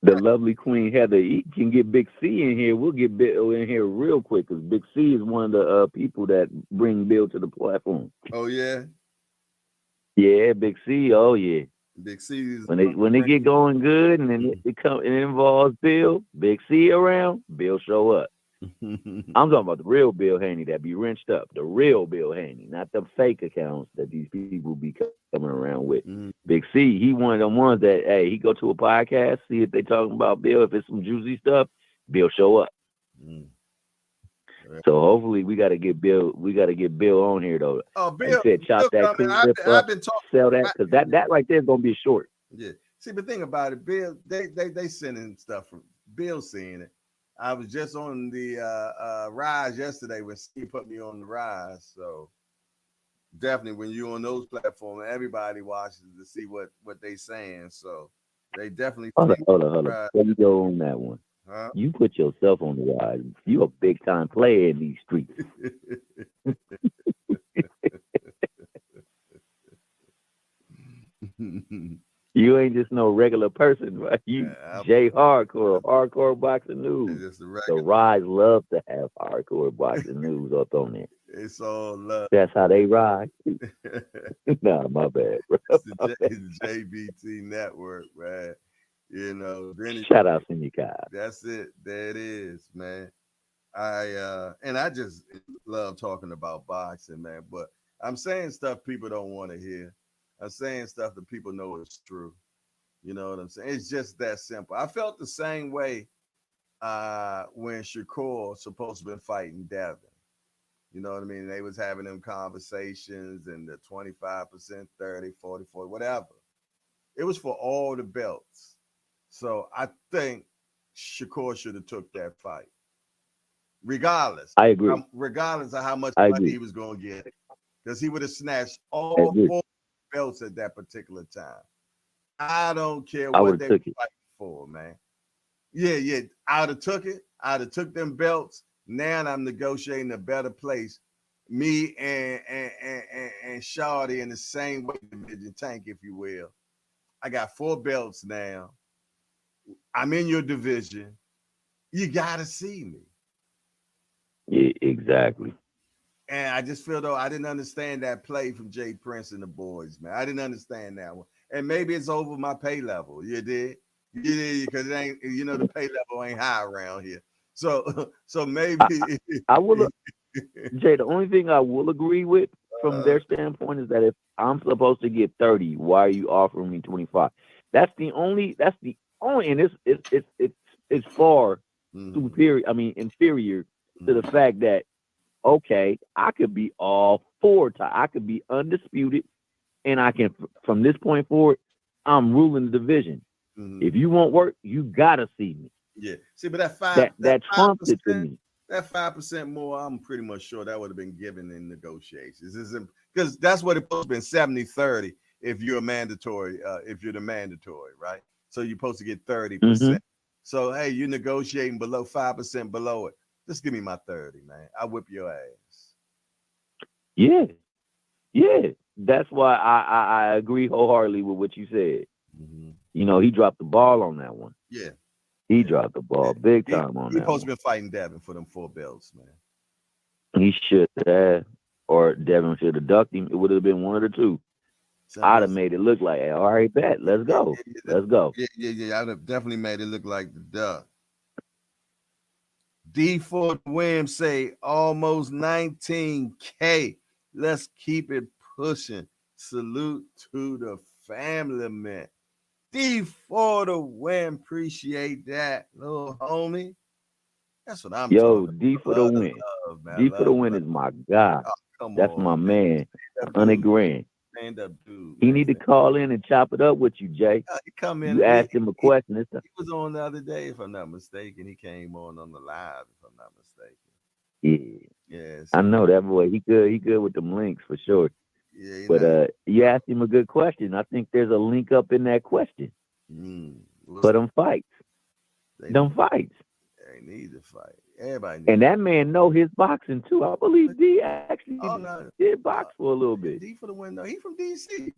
The lovely Queen Heather can get Big C in here. We'll get Bill in here real quick because Big C is one of the people that bring Bill to the platform. Oh yeah, yeah, Big C. Oh yeah, Big C. Is when they get going good and then it involves Bill. Big C around, Bill show up. I'm talking about the real Bill Haney that be wrenched up. The real Bill Haney, not the fake accounts that these people be coming around with. Big C, he one of them ones that, hey, he go to a podcast, see if they talking about Bill. If it's some juicy stuff, Bill show up. So hopefully we got to get Bill. We got to get Bill on here though. Oh, Bill, said, chop that clip up, sell that because that right there is gonna be short. Yeah. See, the thing about it, Bill, they sending stuff from Bill seeing it. I was just on the Rise yesterday when Steve put me on the Rise. So definitely when you're on those platforms, everybody watches to see what they saying. So they definitely hold on. Let me go on that one. Huh? You put yourself on the Rise. You a big time player in these streets. You ain't just no regular person, right? You J hardcore boxing news. The Rise love to have hardcore boxing news up on there. It's all love. That's how they ride. Nah, my bad, bro. It's the JBT network, man. You know, shout out to you guys. That's it. There it is, man. I just love talking about boxing, man. But I'm saying stuff people don't want to hear. I'm saying stuff that people know is true. You know what I'm saying? It's just that simple. I felt the same way when Shakur supposed to been fighting Devin. You know what I mean? They was having them conversations and the 25%, 30, 40, whatever. It was for all the belts. So I think Shakur should have took that fight. Regardless. I agree. Regardless of how much money he was going to get. Because he would have snatched all 4 belts at that particular time. I don't care what they were fighting for, man. Yeah. I'd have took it. I'd have took them belts. Now I'm negotiating a better place. Me and Shawty in the same weight division, Tank, if you will. I got 4 belts now. I'm in your division. You gotta see me. Yeah, exactly. And I just feel though I didn't understand that play from Jay Prince and the boys, man. I didn't understand that one. And maybe it's over my pay level. You did? Because it ain't, the pay level ain't high around here. So maybe I will Jay, the only thing I will agree with from their standpoint is that I'm supposed to get 30. Why are you offering me 25? That's the only, and it's far Mm-hmm. superior. I mean, inferior to the Mm-hmm. fact that, okay, I could be all four. I could be undisputed, and I can, from this point forward, I'm ruling the division. Mm-hmm. If you want work, you gotta see me. Yeah. See, but that five That that that five trumps it to percent me. that 5% more, I'm pretty much sure that would have been given in negotiations. Because that's what it's supposed to be 70-30 if you're a mandatory, if you're the mandatory, right? So you're supposed to get Hmm. 30%. So hey, you're negotiating below 5% below it. Just give me my 30, man. I whip your ass. Yeah, yeah. That's why I agree wholeheartedly with what you said. Mm-hmm. He dropped the ball on that one. Yeah, He yeah, dropped the yeah. ball big He time on he that supposed to one. be fighting Devin for them 4 belts, man. He should have, or Devin should have ducked him. It would have been one of the two. Simple I'd have as made it look like, hey, all right, bet, let's yeah, go, yeah, yeah, let's go. yeah, yeah, yeah. I'd have definitely made it look like the duck. D Ford Williams say almost 19K. Let's keep it pushing. Salute to the family, man. D Ford Williams, appreciate that, little homie. That's what I'm Yo, talking D about. for the Love, win. love, man. D for the Love, win love. is my guy. Oh, come That's on, my man. man. Stand up 100 dude. grand. Stand up dude, He man. need to call in and chop it up with you, Jay. He come in. You asked him a question. He was on the other day, if I'm not mistaken. He came on the live, if I'm not mistaken. Yeah, Yeah, I so know that boy. He good with them links for sure. yeah, you But know. you asked him a good question. I think there's a link up in that question What's for that? them fights. They Them need fights. they need to fight. Everybody And needs. that man know his boxing too. I believe D actually Oh did no, box for a little bit. D for the window. He from DC.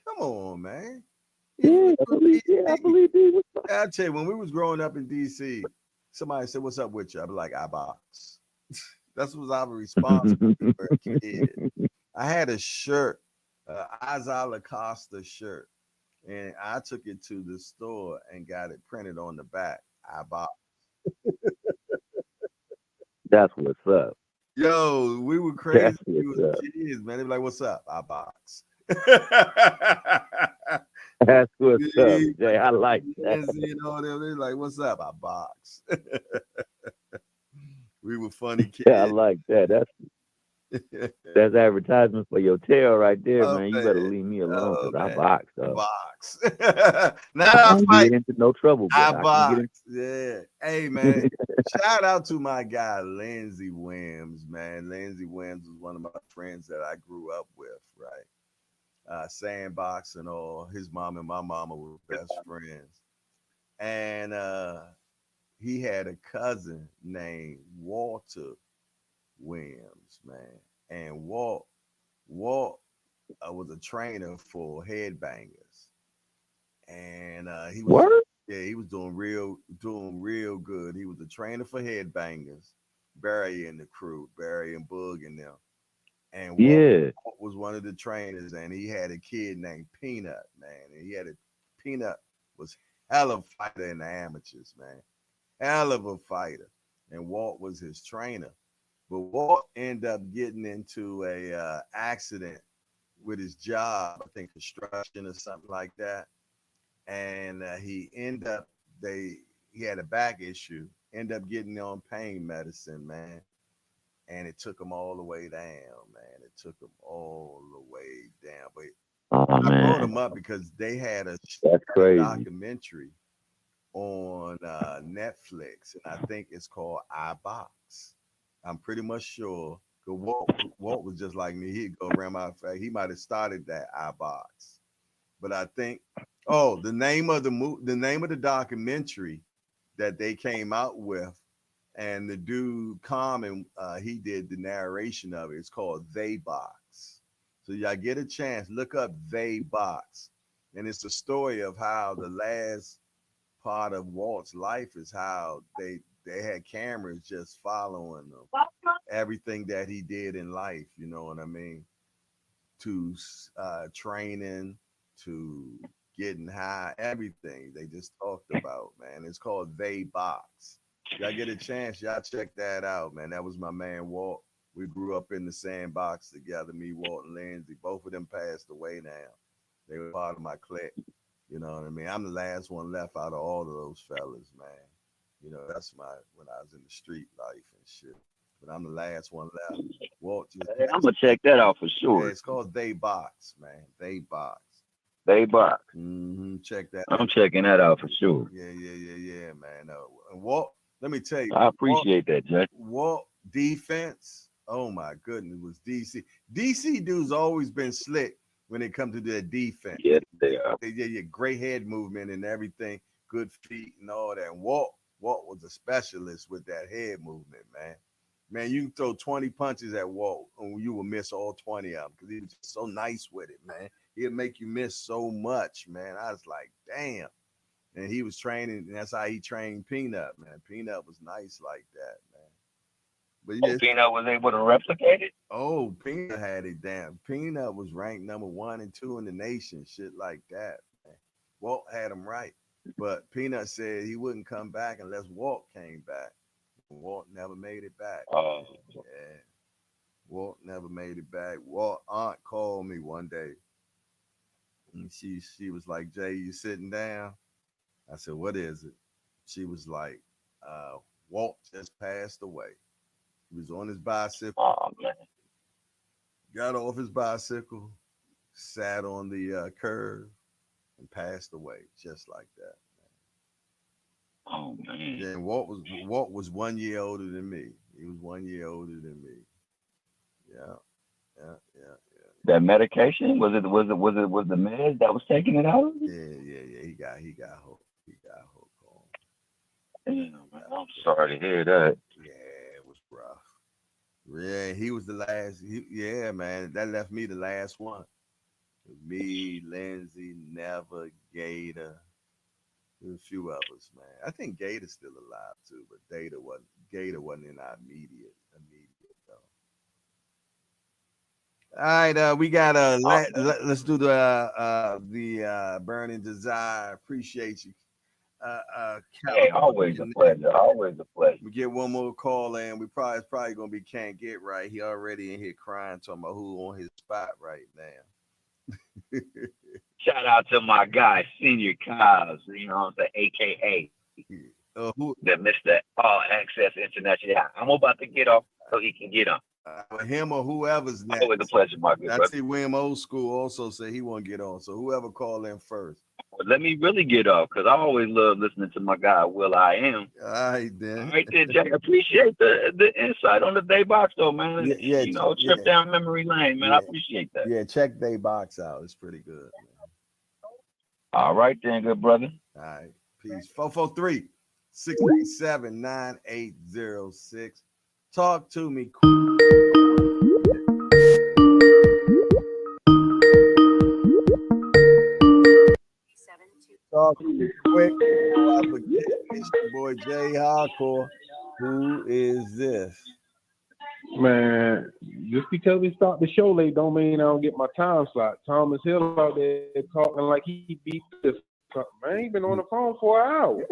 Come on, man. He Yeah, I from believe. Yeah, I DC. believe D was. I tell you, when we was growing up in DC, somebody said, "What's up with you?" I'd be like, "I box." That's what our response when we were a kid. I had a shirt, Isla Costa shirt, and I took it to the store and got it printed on the back. I box. That's what's up. Yo, we were crazy That's when we what's was up. kids, man. They be like, "What's up?" I box. That's what's up, Jay. I like that. Yes, you know, they like, "What's up?" I box. We were funny Yeah, I kids. like that. That's advertisement for your tail right there, Oh man. You man, better leave me alone oh because I man, box, I though. box. I Not I don't fight, get into no trouble, I but I can get box. in. Yeah. Hey man, shout out to my guy Lindsey Williams, man. Lindsey Williams was one of my friends that I grew up with, right? Sandbox and all. His mom and my mama were best friends, and he had a cousin named Walter Williams, man. And Walt was a trainer for headbangers, and Word? yeah, he was doing real good. He was a trainer for headbangers, Barry and the crew, Barry and Boog and them, and Yeah. Walt was one of the trainers, and he had a kid named Peanut, man, and he had a Peanut was hell of a fighter in the amateurs, man, hell of a fighter, and Walt was his trainer. But Walt ended up getting into a accident with his job, I think construction or something like that, and he ended up he had a back issue, ended up getting on pain medicine, man, and it took him all the way down, man. It took him all the way down. But Oh I brought man, him up because they had that's a crazy. documentary on Netflix, and I think it's called I Box. I'm pretty much sure. 'Cause Walt was just like me. He'd go around my face. He might have started that I Box, but I think the name of the documentary that they came out with, and the dude Common, he did the narration of it. It's called They Box. So y'all get a chance, look up They Box, and it's a story of how the last part of Walt's life is how they had cameras just following him, everything that he did in life. You know what I mean? To training, to getting high, everything they just talked about, man. It's called They Box. Y'all get a chance, y'all check that out, man. That was my man We grew up in the sandbox together, me, Walt, and Lindsay. Both of them passed away now. They were part of my clique. You know what I mean? I'm the last one left out of all of those fellas, man. You know, that's my when I was in the street life and shit. But I'm the last one left. Walt just Hey, I'm passed. gonna check that out for Yeah, sure. it's called They Box, man. They Box. They box. Check that I'm out. checking that out for sure. Yeah, man. And Walt, let me tell you, I Walt, appreciate that, Jack. Walt defense. Oh my goodness, it was DC. DC dudes always been slick when it comes to their defense. Yes, they are. Yeah, great head movement and everything, good feet and all that. And Walt was a specialist with that head movement, man. Man, you can throw 20 punches at Walt and you will miss all 20 of them because he was just so nice with it, man. He'll make you miss so much, man. I was like, damn. And he was training, and that's how he trained Peanut, man. Peanut was nice like that, man. But Oh, yeah, Peanut was able to replicate it. oh, Peanut had it down. Peanut was ranked number 1 and 2 in the nation, shit like that, man. Walt had him right. But Peanut said he wouldn't come back unless Walt came back. Walt never made it back. Oh, Yeah. Walt never made it back. Walt aunt called me one day. And she was like, Jay, you sitting down? I said, what is it? She was like, Walt just passed away. He was on his bicycle, oh man. got off his bicycle, sat on the curb, and passed away just like that. Oh man. Yeah, and Walt was 1 year older than me. He was 1 year older than me. Yeah. That medication was the meds that was taking it out? Yeah. He got hooked. He got hooked on. Damn, man. I'm sorry to hear that. Yeah, it was rough. Yeah, he was the last. Yeah, man, that left me the last one. It was me, Lindsay, Never, Gator. There's a few others, man. I think Gator's still alive too, but Gator wasn't in our immediate though. All right, we got let's do the Burning Desire. Appreciate you. Hey, always a pleasure. Always a pleasure. We get one more call in. It's probably gonna be Can't Get Right. He already in here crying, talking about who on his spot right now. Shout out to my guy, Senior Kyles, you know what I'm saying, AKA the Mr. All Access International. I'm about to get off so he can get on. Him or whoever's next. Always a pleasure, my good brother. I see William Old School also say he won't get on. So whoever call in first. Well, let me really get off because I always love listening to my guy, Will I Am. All right, then. All right, then, Jack. Appreciate the insight on the day box, though, man. Yeah, trip down memory lane, man. I appreciate that. Yeah, check Day Box out. It's pretty good, man. All right, then, good brother. All right. Peace. 443-687-9806. Talk to me. Talk to me quick. It's your boy Jay Hardcore. Who is this? Man, just because we start the show late don't mean I don't get my time slot. Thomas Hill out there talking like he beat this. Man, he been on the phone for an hour.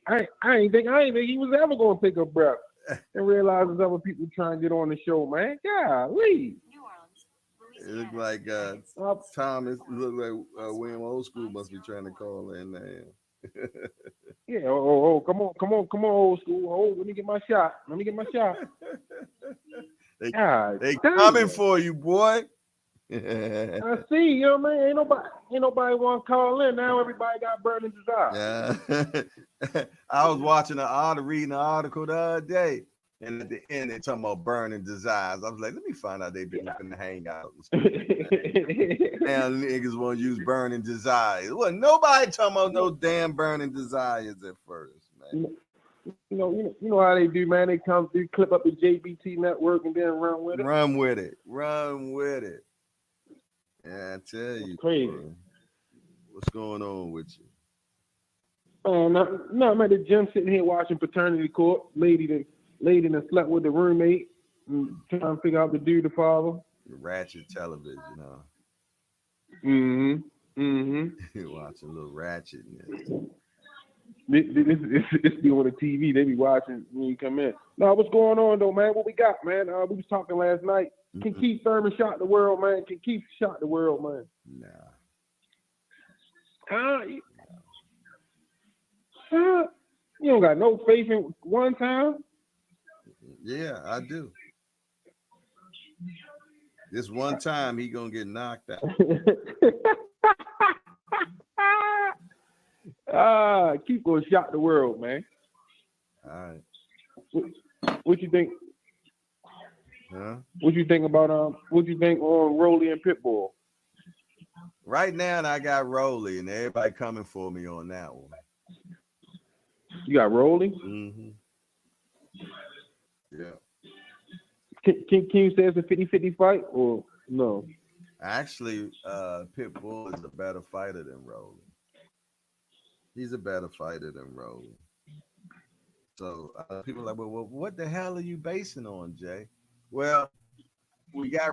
I ain't think he was ever gonna take a breath and realize there's other people trying to get on the show, man. Golly. It looked like Thomas. Look like William Old School must be trying to call in there. Yeah. Oh, come on, Old School. Oh, let me get my shot. They coming for you, boy. I see, you know what I mean? Ain't nobody want to call in. Now everybody got burning desire. Yeah. I was reading an article the other day, and at the end they talking about burning desires. I was like, let me find out they've been looking to hang out. Now niggas want to use burning desires. Well, nobody talking about no damn burning desires at first, man. You know how they do, man. They come through, clip up the JBT network, and then run with it. Run with it. Yeah, I tell you, crazy. Bro. What's going on with you? No, I'm at the gym sitting here watching Paternity Court. Lady that slept with the roommate, and trying to figure out the dude to follow. Ratchet television, huh? Mm-hmm. Watching a little ratchetness. This be on the TV. They be watching when you come in. No, what's going on though, man? What we got, man? We was talking last night. Can Keith Thurman shot the world, man? Can Keith shot the world, man? Nah. You don't got no faith in one time? Yeah, I do. This one time he gonna get knocked out. Keith gonna shot the world, man. All right. What you think? Huh? What you think about what you think on Rolly and Pitbull? Right now, I got Rolly, and everybody coming for me on that one. You got Rolly? Mm-hmm. Yeah. Can you say it's a 50-50 fight or no? Actually, Pitbull is a better fighter than Rolly. He's a better fighter than Rolly. So people are like, well, what the hell are you basing on, Jay? Well, we got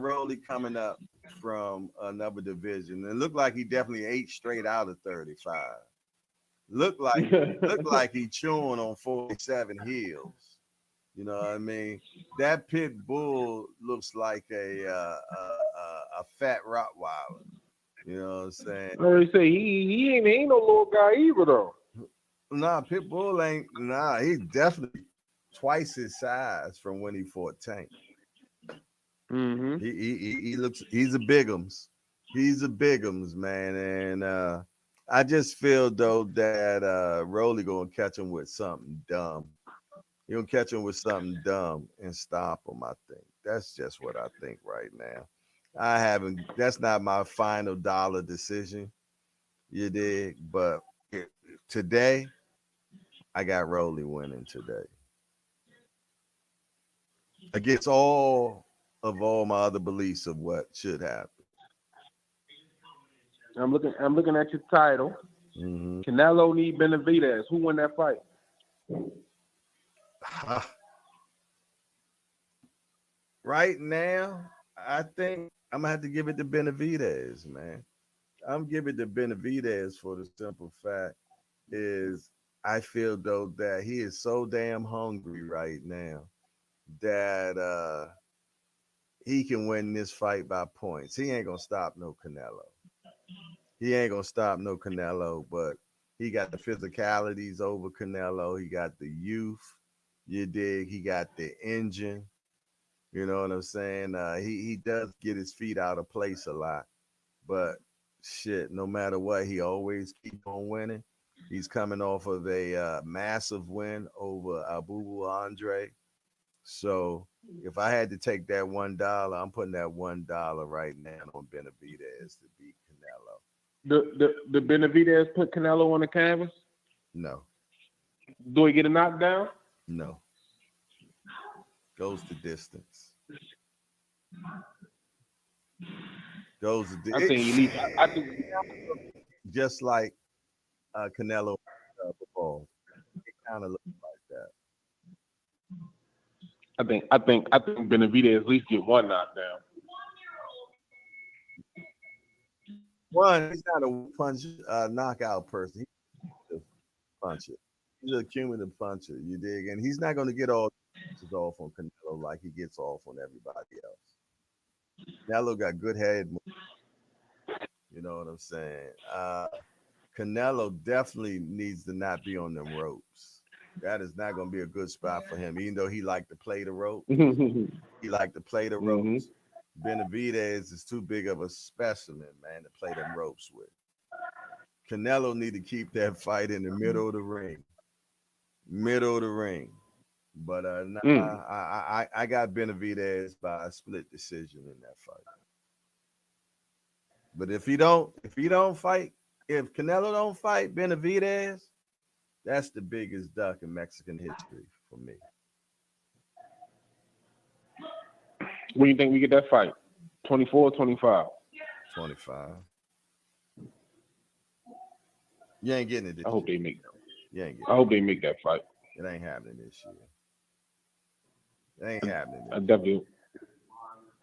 Rolly coming up from another division. It looked like he definitely ate straight out of 35. Looked like he chewing on 47 heels. You know what I mean? That pit bull looks like a fat Rottweiler. You know what I'm saying? I already say he ain't no little guy either though. Nah, pit bull ain't. Nah, he's definitely twice his size from when he fought Tank. Mm-hmm. He looks. He's a bigums. He's a bigums, man. And I just feel though that Rolly gonna catch him with something dumb. He'll catch him with something dumb and stop him, I think. That's just what I think right now. That's not my final dollar decision, you dig? But today, I got Rolly winning today. Against all my other beliefs of what should happen. I'm looking at your title. Mm-hmm. Canelo need Benavidez. Who won that fight? Right now, I think I'm gonna have to give it to Benavidez, man. I'm giving it to Benavidez for the simple fact is I feel though that he is so damn hungry right now that he can win this fight by points. He ain't gonna stop no Canelo. But he got the physicalities over Canelo. He got the youth. You dig? He got the engine. You know what I'm saying? He does get his feet out of place a lot, but shit, no matter what, he always keep on winning. He's coming off of a massive win over Abubu Andre. So if I had to take that $1, I'm putting that $1 right now on Benavidez to beat Canelo. The Benavidez put Canelo on the canvas? No. Do he get a knockdown? No. Goes the distance. Goes the distance. I think just like Canelo before. It kind of looks like that. I think Benavidez at least get one knockdown. One, he's not a punch knockout person. He's a puncher. He's a cumulative puncher. You dig? And he's not going to get all punches off on Canelo like he gets off on everybody else. Canelo got good head moves. You know what I'm saying? Canelo definitely needs to not be on them ropes. That is not going to be a good spot for him, even though he liked to play the ropes. He liked to play the ropes. Mm-hmm. Benavidez is too big of a specimen, man, to play them ropes with. Canelo need to keep that fight in the middle of the ring. But I got Benavidez by a split decision in that fight. But if Canelo don't fight Benavidez, that's the biggest duck in Mexican history for me. When do you think we get that fight? 24 or 25? 25. You ain't getting it this year. I hope they make that. I hope they make that fight. It ain't happening this year. It ain't happening. I definitely.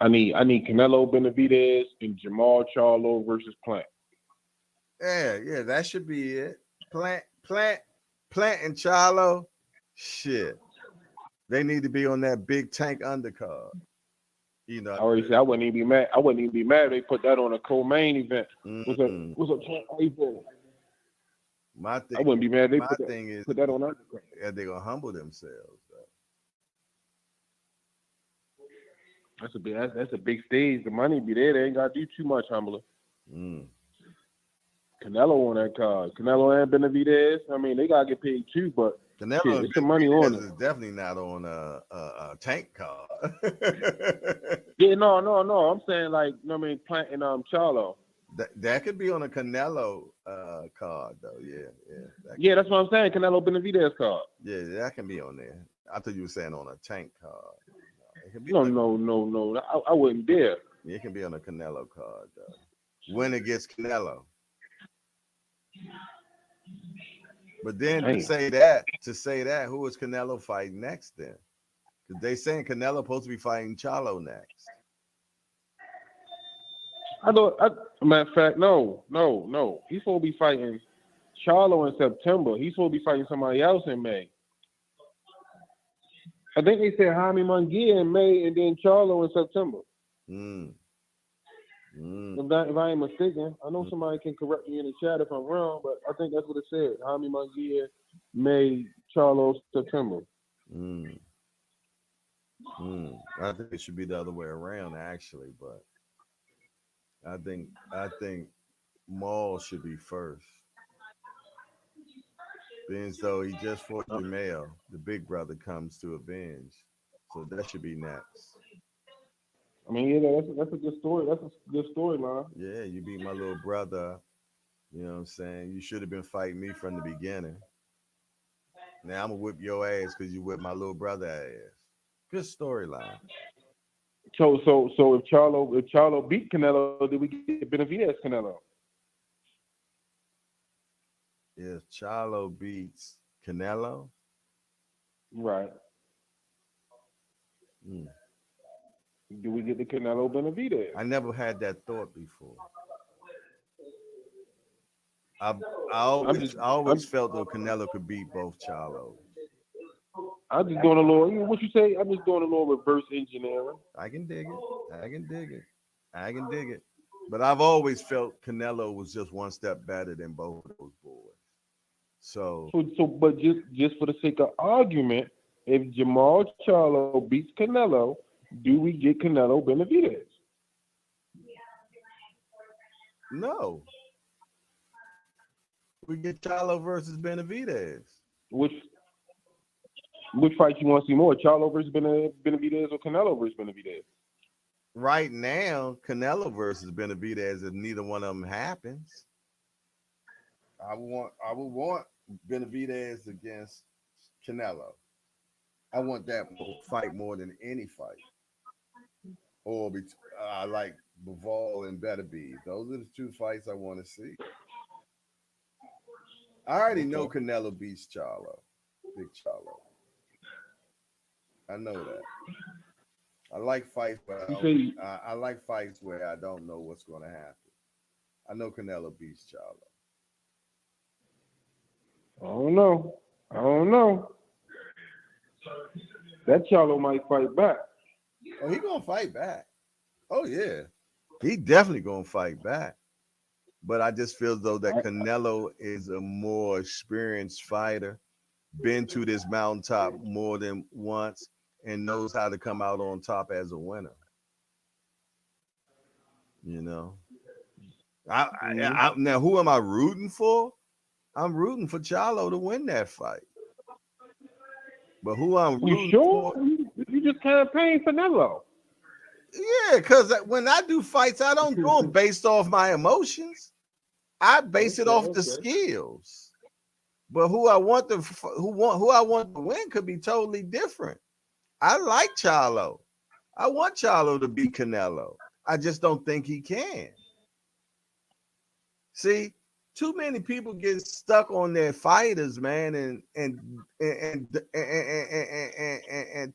I need Canelo Benavidez and Jamal Charlo versus Plant. Yeah, that should be it. Plant and Charlo, shit. They need to be on that big Tank undercard. You know, I already said I wouldn't even be mad. I wouldn't even be mad if they put that on a co-main event. What's a Tank event? My thing, I wouldn't be mad. They my thing is put that on undercard. Yeah, they're gonna humble themselves. That's a big stage. The money be there. They ain't got to do too much humbling. Canelo on that card. Canelo and Benavidez. I mean, they gotta get paid too, but Canelo it's the money on it. is definitely not on a Tank card. Yeah, no. I'm saying like, I mean, Plant and Charlo. That could be on a Canelo card though. Yeah. Yeah, that's what I'm saying. Canelo Benavidez card. Yeah, that can be on there. I thought you were saying on a Tank card. No. I wouldn't dare. It can be on a Canelo card though. When it gets Canelo. But then to say that, who is Canelo fighting next then? Because they saying Canelo supposed to be fighting Charlo next. Matter of fact, no. He's supposed to be fighting Charlo in September. He's supposed to be fighting somebody else in May. I think they said Jaime Munguia in May and then Charlo in September. If I ain't mistaken, I know somebody can correct me in the chat if I'm wrong, but I think that's what it said. Jaime Munguia, May, Charlo, September. I think it should be the other way around, actually, but I think Maul should be first. Being as though he just fought Jamel, the big brother comes to avenge, so that should be next. I mean, yeah, that's a good story. That's a good storyline. Yeah, you beat my little brother. You know what I'm saying? You should have been fighting me from the beginning. Now I'm gonna whip your ass because you whipped my little brother ass. Good storyline. So if Charlo beat Canelo, did we get Benavidez Canelo? If Charlo beats Canelo, right? Do we get the Canelo Benavidez? I never had that thought before. I always felt that Canelo could beat both Charlo. I'm just doing a little. What you say? I'm just doing a little reverse engineering. I can dig it. But I've always felt Canelo was just one step better than both of those boys. So but just for the sake of argument, if Jamal Charlo beats Canelo, do we get Canelo Benavidez? No. We get Charlo versus Benavidez. Which fight you want to see more, Charlo versus Benavidez or Canelo versus Benavidez? Right now, Canelo versus Benavidez, if neither one of them happens. I would want Benavidez against Canelo. I want that fight more than any fight. Or I like Bivol and Benavidez. Those are the two fights I want to see. I already know Canelo beats Charlo, Big Charlo. I know that. I like fights where I like fights where I don't know what's going to happen. I know Canelo beats Charlo. I don't know. That Charlo might fight back. Oh, he gonna fight back. Oh yeah, he definitely gonna fight back. But I just feel though that Canelo is a more experienced fighter, been to this mountaintop more than once, and knows how to come out on top as a winner. You know, now who am I rooting for? I'm rooting for Charlo to win that fight. But who I'm rooting for? You just campaign for Canelo. Yeah, because when I do fights, I don't do them based off my emotions. I base it off the skills. But who I want to win could be totally different. I like Charlo. I want Charlo to beat Canelo. I just don't think he can. See, too many people get stuck on their fighters, man, and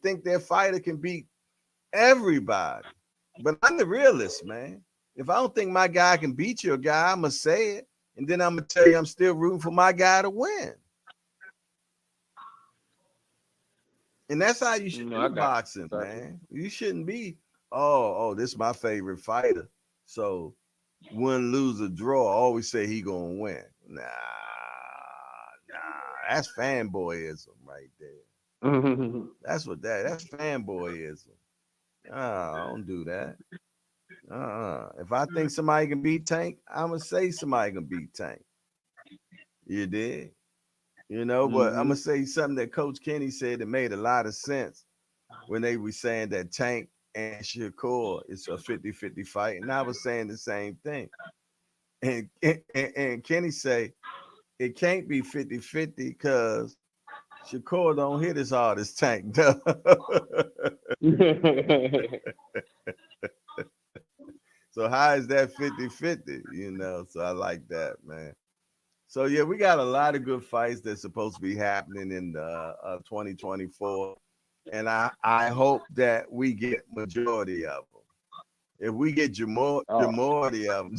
think their fighter can beat everybody. But I'm the realist, man. If I don't think my guy can beat your guy, I'm gonna say it. And then I'm gonna tell you I'm still rooting for my guy to win. And that's how you should do boxing, man. You shouldn't be, this is my favorite fighter. So win, lose, or draw, always say he gonna win. Nah, that's fanboyism right there. That's fanboyism. I don't do that. If I think somebody can beat Tank, I'm gonna say somebody can beat Tank. You did, but I'm gonna say something that Coach Kenny said that made a lot of sense when they were saying that Tank and Shakur is a 50-50 fight, and I was saying the same thing. And Kenny say it can't be 50-50 because Shakur don't hit as hard as Tank does. So how is that 50-50? So I like that, man. So yeah, we got a lot of good fights that's supposed to be happening in 2024. And I hope that we get majority of them. If we get majority of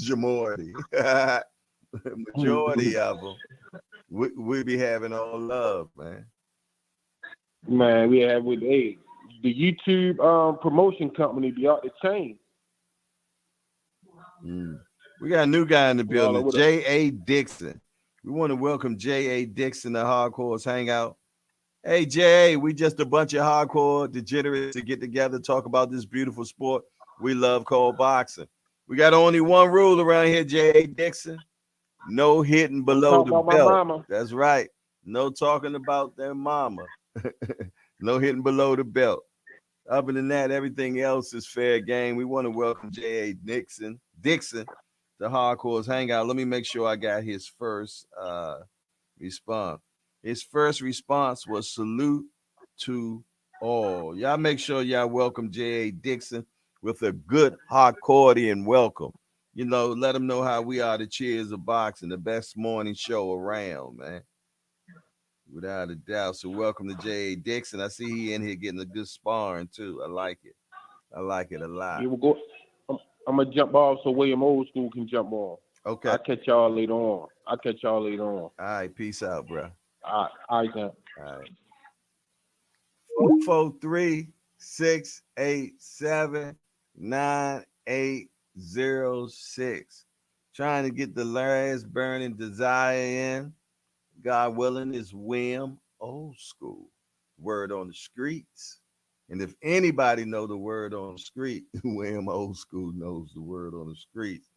them, we'll be having all love, man. Man, we have with the YouTube promotion company be out the chain. We got a new guy in the building, J.A. Dixon. We want to welcome J.A. Dixon to Hardcore's Hangout. Hey, J.A., we just a bunch of hardcore degenerates to get together, talk about this beautiful sport we love called boxing. We got only one rule around here, J.A. Dixon. No hitting below the belt. That's right. No talking about their mama. No hitting below the belt. Other than that, everything else is fair game. We want to welcome J.A. Dixon to Hardcore's Hangout. Let me make sure I got his first response. His first response was salute to all. Y'all make sure y'all welcome J.A. Dixon with a good hardcore welcome. Let them know how we are the Cheers of Boxing, the best morning show around, man. Without a doubt. So welcome to J.A. Dixon. I see he in here getting a good sparring too. I like it. I like it a lot. We'll go. I'm going to jump off so William Old School can jump on. Okay. I'll catch y'all later on. All right. Peace out, bro. All right. All right. 443-687-9806. Trying to get the last burning desire in. God willing is William Old School. Word on the streets. And if anybody know the word on the street, William Old School knows the word on the streets.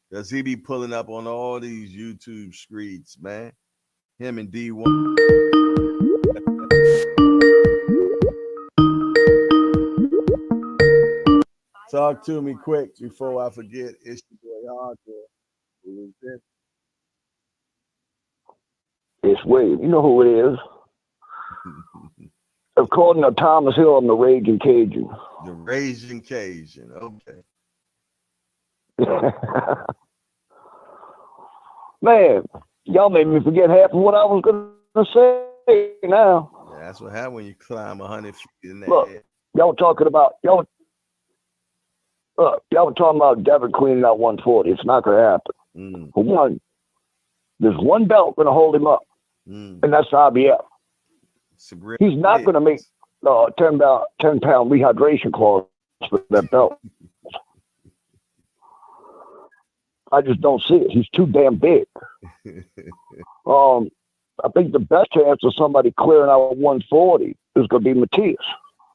Because he be pulling up on all these YouTube streets, man. Him and D1. Talk to me quick before I forget. It's your boy Hardcore. Who is this? It's Wade. You know who it is. According to Thomas Hill, I'm the Raging Cajun. The Raging Cajun. Okay. Man, y'all made me forget half of what I was going to say now. Yeah, that's what happens when you climb 100 feet in the air. Y'all were talking about Devin cleaning out 140. It's not going to happen. For one, there's one belt going to hold him up, and that's IBF. He's not going to make 10-pound rehydration clause for that belt. I just don't see it. He's too damn big. I think the best chance of somebody clearing out 140 is going to be Matias.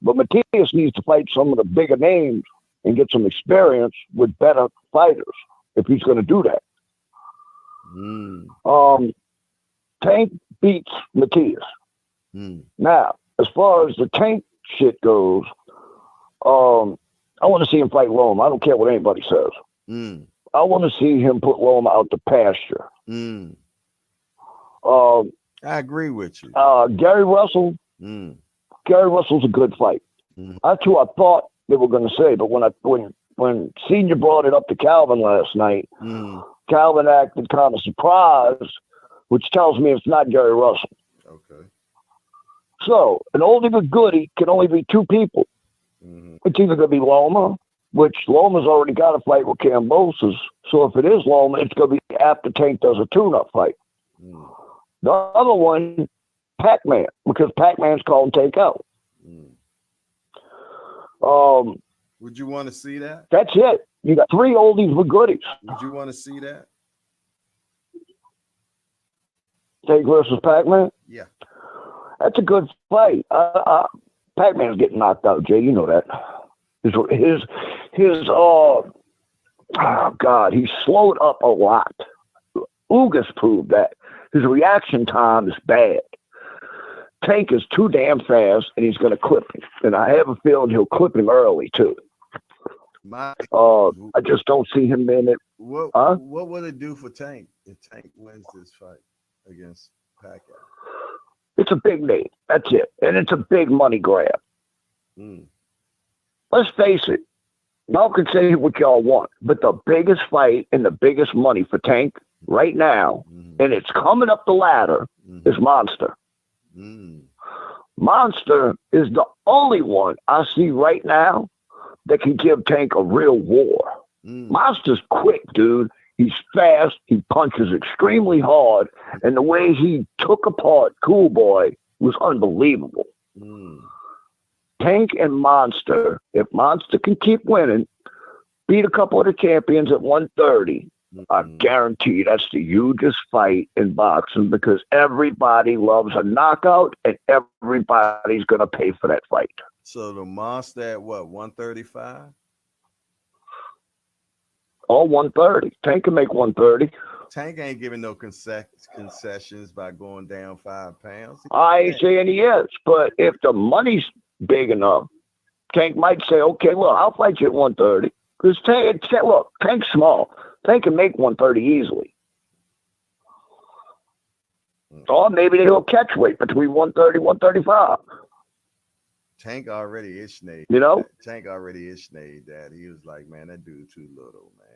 But Matias needs to fight some of the bigger names and get some experience with better fighters if he's going to do that. Tank beats Matias. Now, as far as the Tank shit goes, I want to see him fight Loma. I don't care what anybody says. I want to see him put Loma out to pasture. I agree with you. Gary Russell. Gary Russell's a good fight. That's who I thought they were going to say, but when Senior brought it up to Calvin last night, Calvin acted kind of surprised, which tells me it's not Gary Russell. Okay. So an oldie but goodie can only be two people. It's either going to be Loma which Loma's already got a fight with Kambosos. So if it is Loma, it's going to be after Tank does a tune-up fight. The other one, Pac-Man, because Pac-Man's calling Tank out. Would you want to see that? That's it. You got 3 oldies with goodies. Would you want to see that? Tank versus Pac-Man? Yeah. That's a good fight. Pac-Man's getting knocked out, Jay. You know that. Oh God, he's slowed up a lot. Ugas proved that. His reaction time is bad. Tank is too damn fast, and he's going to clip him. And I have a feeling he'll clip him early, too. I just don't see him in it. What would it do for Tank if Tank wins this fight against Pacquiao? It's a big name. That's it. And it's a big money grab. Let's face it. Y'all can say what y'all want, but the biggest fight and the biggest money for Tank right now, and it's coming up the ladder, is Monster. Monster is the only one I see right now that can give Tank a real war. Monster's quick, dude. He's fast. He punches extremely hard. And the way he took apart Cool Boy was unbelievable. Tank and Monster, if Monster can keep winning, beat a couple of the champions at 130, I guarantee you that's the hugest fight in boxing because everybody loves a knockout and everybody's going to pay for that fight. So the Monster at what, 135? All 130. Tank can make 130. Tank ain't giving no concessions by going down 5 pounds. I ain't saying he is, but if the money's big enough, Tank might say, okay, look, I'll fight you at 130. Because Tank's small. Tank can make 130 easily. Or maybe they'll catch weight between 130 and 135. Tank already ishnayed. You know? Tank already ishnayed that. He was like, man, that dude too little, man.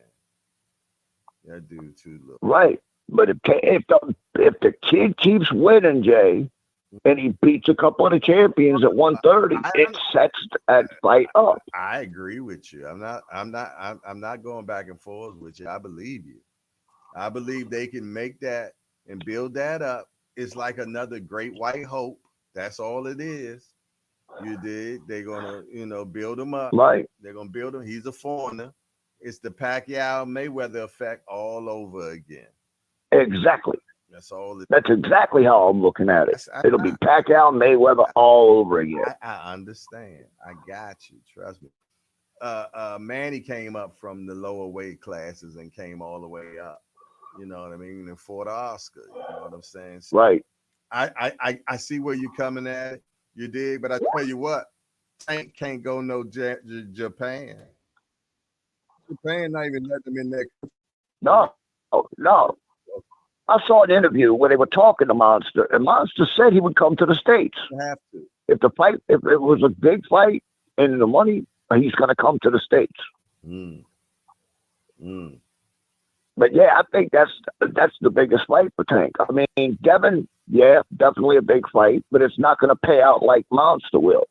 That dude too little. Right. But if the kid keeps winning, Jay, and he beats a couple of the champions at 130, it sets that fight up. I agree with you. I'm not going back and forth with you. I believe you. I believe they can make that and build that up. It's like another great white hope. That's all it is. You did. They're gonna, build him up. Right. They're gonna build him. He's a foreigner. It's the Pacquiao Mayweather effect all over again. Exactly. That's all. That's exactly how I'm looking at it. It'll be Pacquiao Mayweather all over again. I understand. I got you. Trust me. Manny came up from the lower weight classes and came all the way up. You know what I mean? And fought Oscar. You know what I'm saying? So right. I see where you're coming at. You did, but I tell you what, Tank can't go no Japan. Japan not even letting them in there. No. I saw an interview where they were talking to Monster, and Monster said he would come to the States. You have to. If it was a big fight and the money, he's going to come to the States. But yeah, I think that's the biggest fight for Tank. I mean, Devin, yeah, definitely a big fight, but it's not going to pay out like Monster will.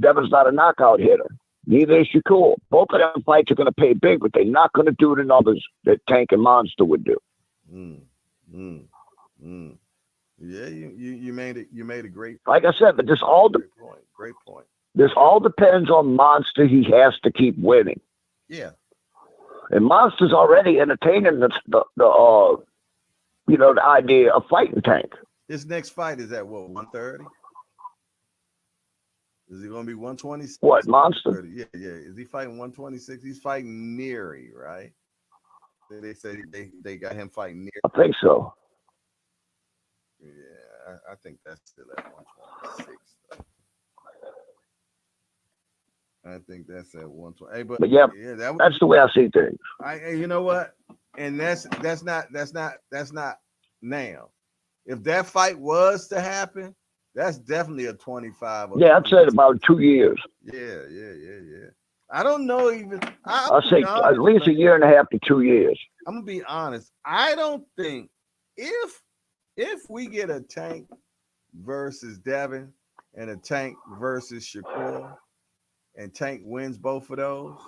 Devin's not a knockout hitter. Neither is Shakur. Both of them fights are going to pay big, but they're not going to do the numbers that Tank and Monster would do. Yeah, you made it. You made a great point. Like I said, but this all great point. This all depends on Monster. He has to keep winning. Yeah. And Monster's already entertaining the idea of fighting Tank. His next fight is at what, 130? Is he going to be 126? What, Monster? Yeah. Is he fighting 126? He's fighting Neary, right? They say they got him fighting Neary. I think so. Yeah, I think that's still at 126. I think that's at 120. Hey, but yeah, that's the way I see things. You know what? And that's not now. If that fight was to happen, that's definitely a 25. Yeah, I'd say about 2 years. Yeah. I don't know even. I'll say at least a year and a half to 2 years. I'm gonna be honest. I don't think if we get a Tank versus Devin and a Tank versus Shakur, and Tank wins both of those,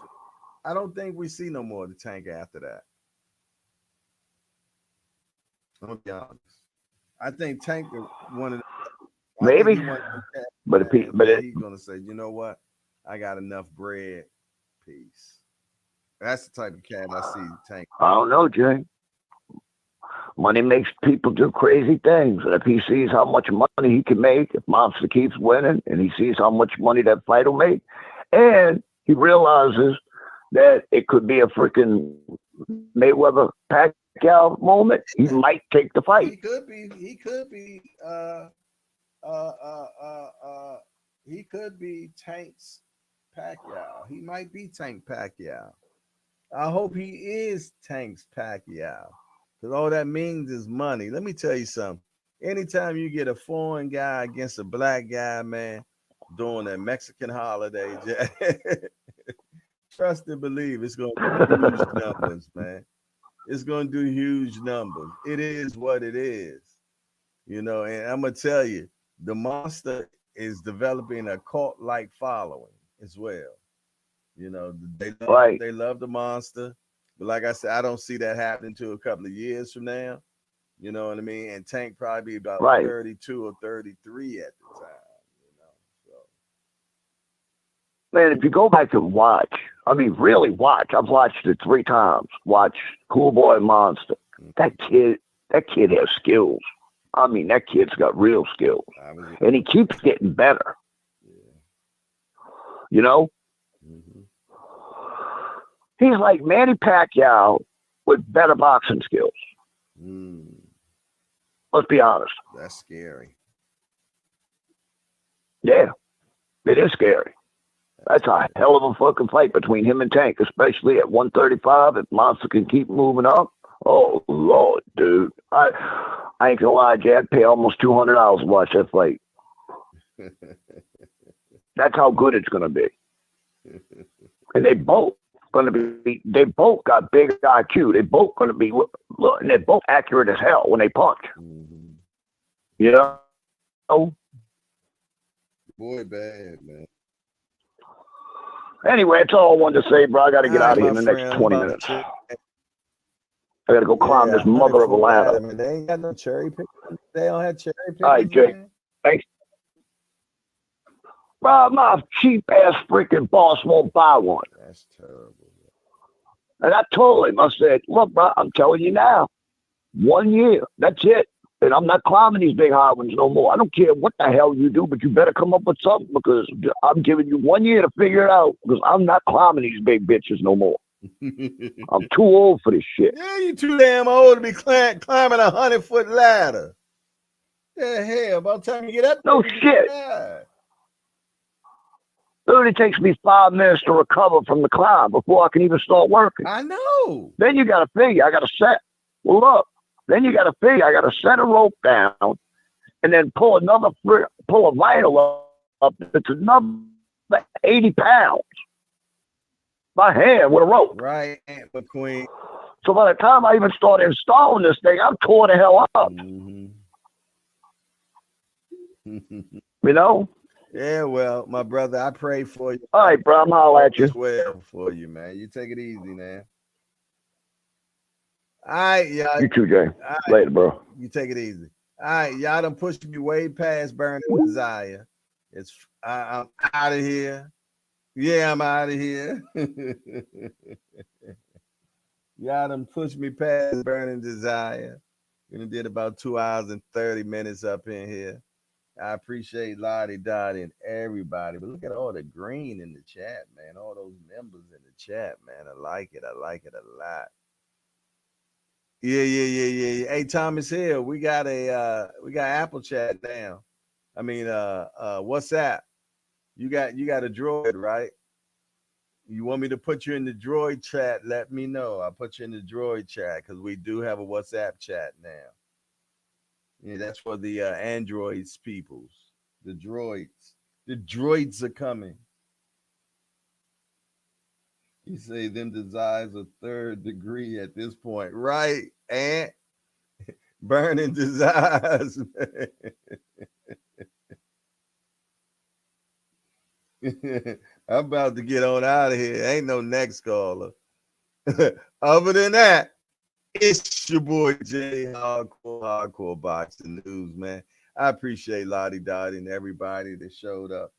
I don't think we see no more of the Tank after that. I'm gonna be honest. I think Tank is one of the, Maybe, but he's gonna say, you know what? I got enough bread. Peace. That's the type of cat I see Tank. I don't know, Jay. Money makes people do crazy things. And if he sees how much money he can make, if Monster keeps winning, and he sees how much money that fight will make, and he realizes that it could be a freaking Mayweather Pacquiao moment, he might take the fight. He could be. He could be. He could be Tank's Pacquiao. He might be Tank Pacquiao. I hope he is Tank's Pacquiao. Because all that means is money. Let me tell you something. Anytime you get a foreign guy against a black guy, man, during a Mexican holiday, trust and believe it's going to do huge numbers, man. It's going to do huge numbers. It is what it is. You know, and I'm going to tell you, the Monster is developing a cult-like following as well. You know, they love the Monster. But like I said, I don't see that happening to a couple of years from now. You know what I mean? And Tank probably about 32 or 33 at the time. You know, so. Man, if you go back and watch, I mean, really watch. I've watched it 3 times. Watch Cool Boy Monster. That kid has skills. I mean, that kid's got real skills. And he keeps getting better. Yeah. You know? Mm-hmm. He's like Manny Pacquiao with better boxing skills. Let's be honest. That's scary. Yeah, it is scary. That's a hell of a fucking fight between him and Tank, especially at 135. If Monster can keep moving up, oh Lord, dude, I ain't gonna lie, Jay, I'd pay almost $200 to watch that fight. That's how good it's gonna be. And they both got big IQ. They both gonna be, look, and they're both accurate as hell when they punch. Mm-hmm. You know? Boy, bad, man. Anyway, that's all I wanted to say, bro. I got to get out of here in the next 20 minutes. I got to go climb this mother of a ladder. I mean, they ain't got no cherry pick. They don't have cherry pick. All right, Jake. Thanks. Bro, my cheap-ass freaking boss won't buy one. That's terrible. And I told him, I said, look, bro, I'm telling you now, 1 year, that's it. And I'm not climbing these big high ones no more. I don't care what the hell you do, but you better come up with something because I'm giving you 1 year to figure it out because I'm not climbing these big bitches no more. I'm too old for this shit. Yeah, you too damn old to be climbing 100-foot ladder. The hell, by the time you get up there, no shit. Dude, it takes me 5 minutes to recover from the climb before I can even start working. I know. Then you got to figure, I got to set. Well, look. Then you got to figure, I got to set a rope down and then pull a vinyl up. It's another 80 pounds by hand with a rope. Right, Aunt McQueen. So by the time I even start installing this thing, I'm tore the hell up. Mm-hmm. You know? Yeah, well, my brother, I pray for you. All right, bro, I'm holler at you. Well for you, man. You take it easy, man. All right, y'all. You too, Jay. Right. Later, bro. You take it easy. All right, y'all done pushed me way past burning desire. I'm out of here. Yeah, I'm out of here. Y'all done pushed me past burning desire. We done did about 2 hours and 30 minutes up in here. I appreciate Lottie Dottie and everybody. But look at all the green in the chat, man. All those members in the chat, man. I like it. I like it a lot. Yeah. Hey, Thomas Hill, we got Apple Chat now. I mean, WhatsApp. You got a Droid, right? You want me to put you in the Droid chat? Let me know. I'll put you in the Droid chat because we do have a WhatsApp chat now. Yeah, that's for the Androids peoples. The droids. The droids are coming. You say them desires a 3rd degree at this point, right? And burning desires, man. I'm about to get on out of here. Ain't no next caller. Other than that, it's your boy Jay, hardcore boxing news, man. I appreciate Lottie Dottie and everybody that showed up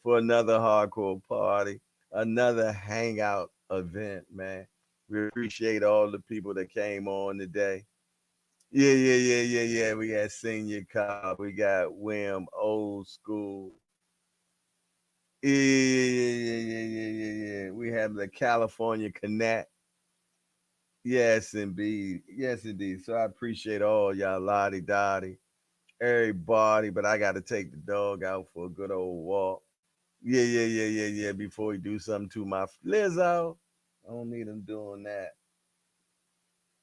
for another hardcore party, another hangout event, man. We appreciate all the people that came on today. Yeah. We got Senior Cobb, we got Wim, Old School. Yeah. We have the California Connect. Yes, indeed. Yes, indeed. So I appreciate all y'all, Lottie Dottie, everybody, but I got to take the dog out for a good old walk. Yeah. Before he do something to my Lizzo. I don't need him doing that.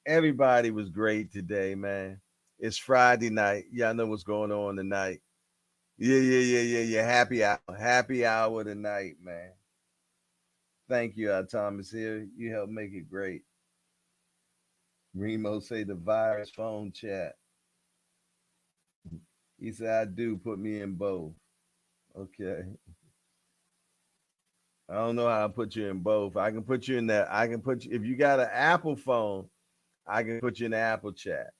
Everybody was great today, man. It's Friday night. Y'all know what's going on tonight. Yeah. Happy hour tonight, man. Thank you, Thomas here. You helped make it great. Remo say the virus phone chat. He said, I do. Put me in both. Okay. I don't know how to put you in both. I can put you in that. I can put you, if you got an Apple phone, I can put you in the Apple chat.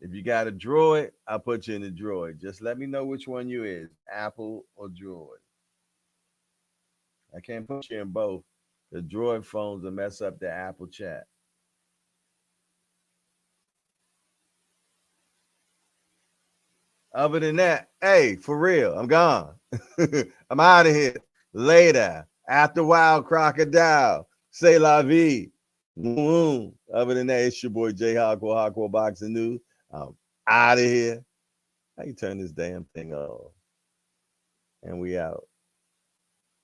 If you got a Droid, I'll put you in the Droid. Just let me know which one you is, Apple or Droid. I can't put you in both. The Droid phones will mess up the Apple chat. Other than that, hey, for real, I'm gone. I'm out of here. Later. After a while, crocodile. Say la vie. Other than that, it's your boy Jay Hardcore Boxing News. I'm out of here. How you turn this damn thing off? And we out.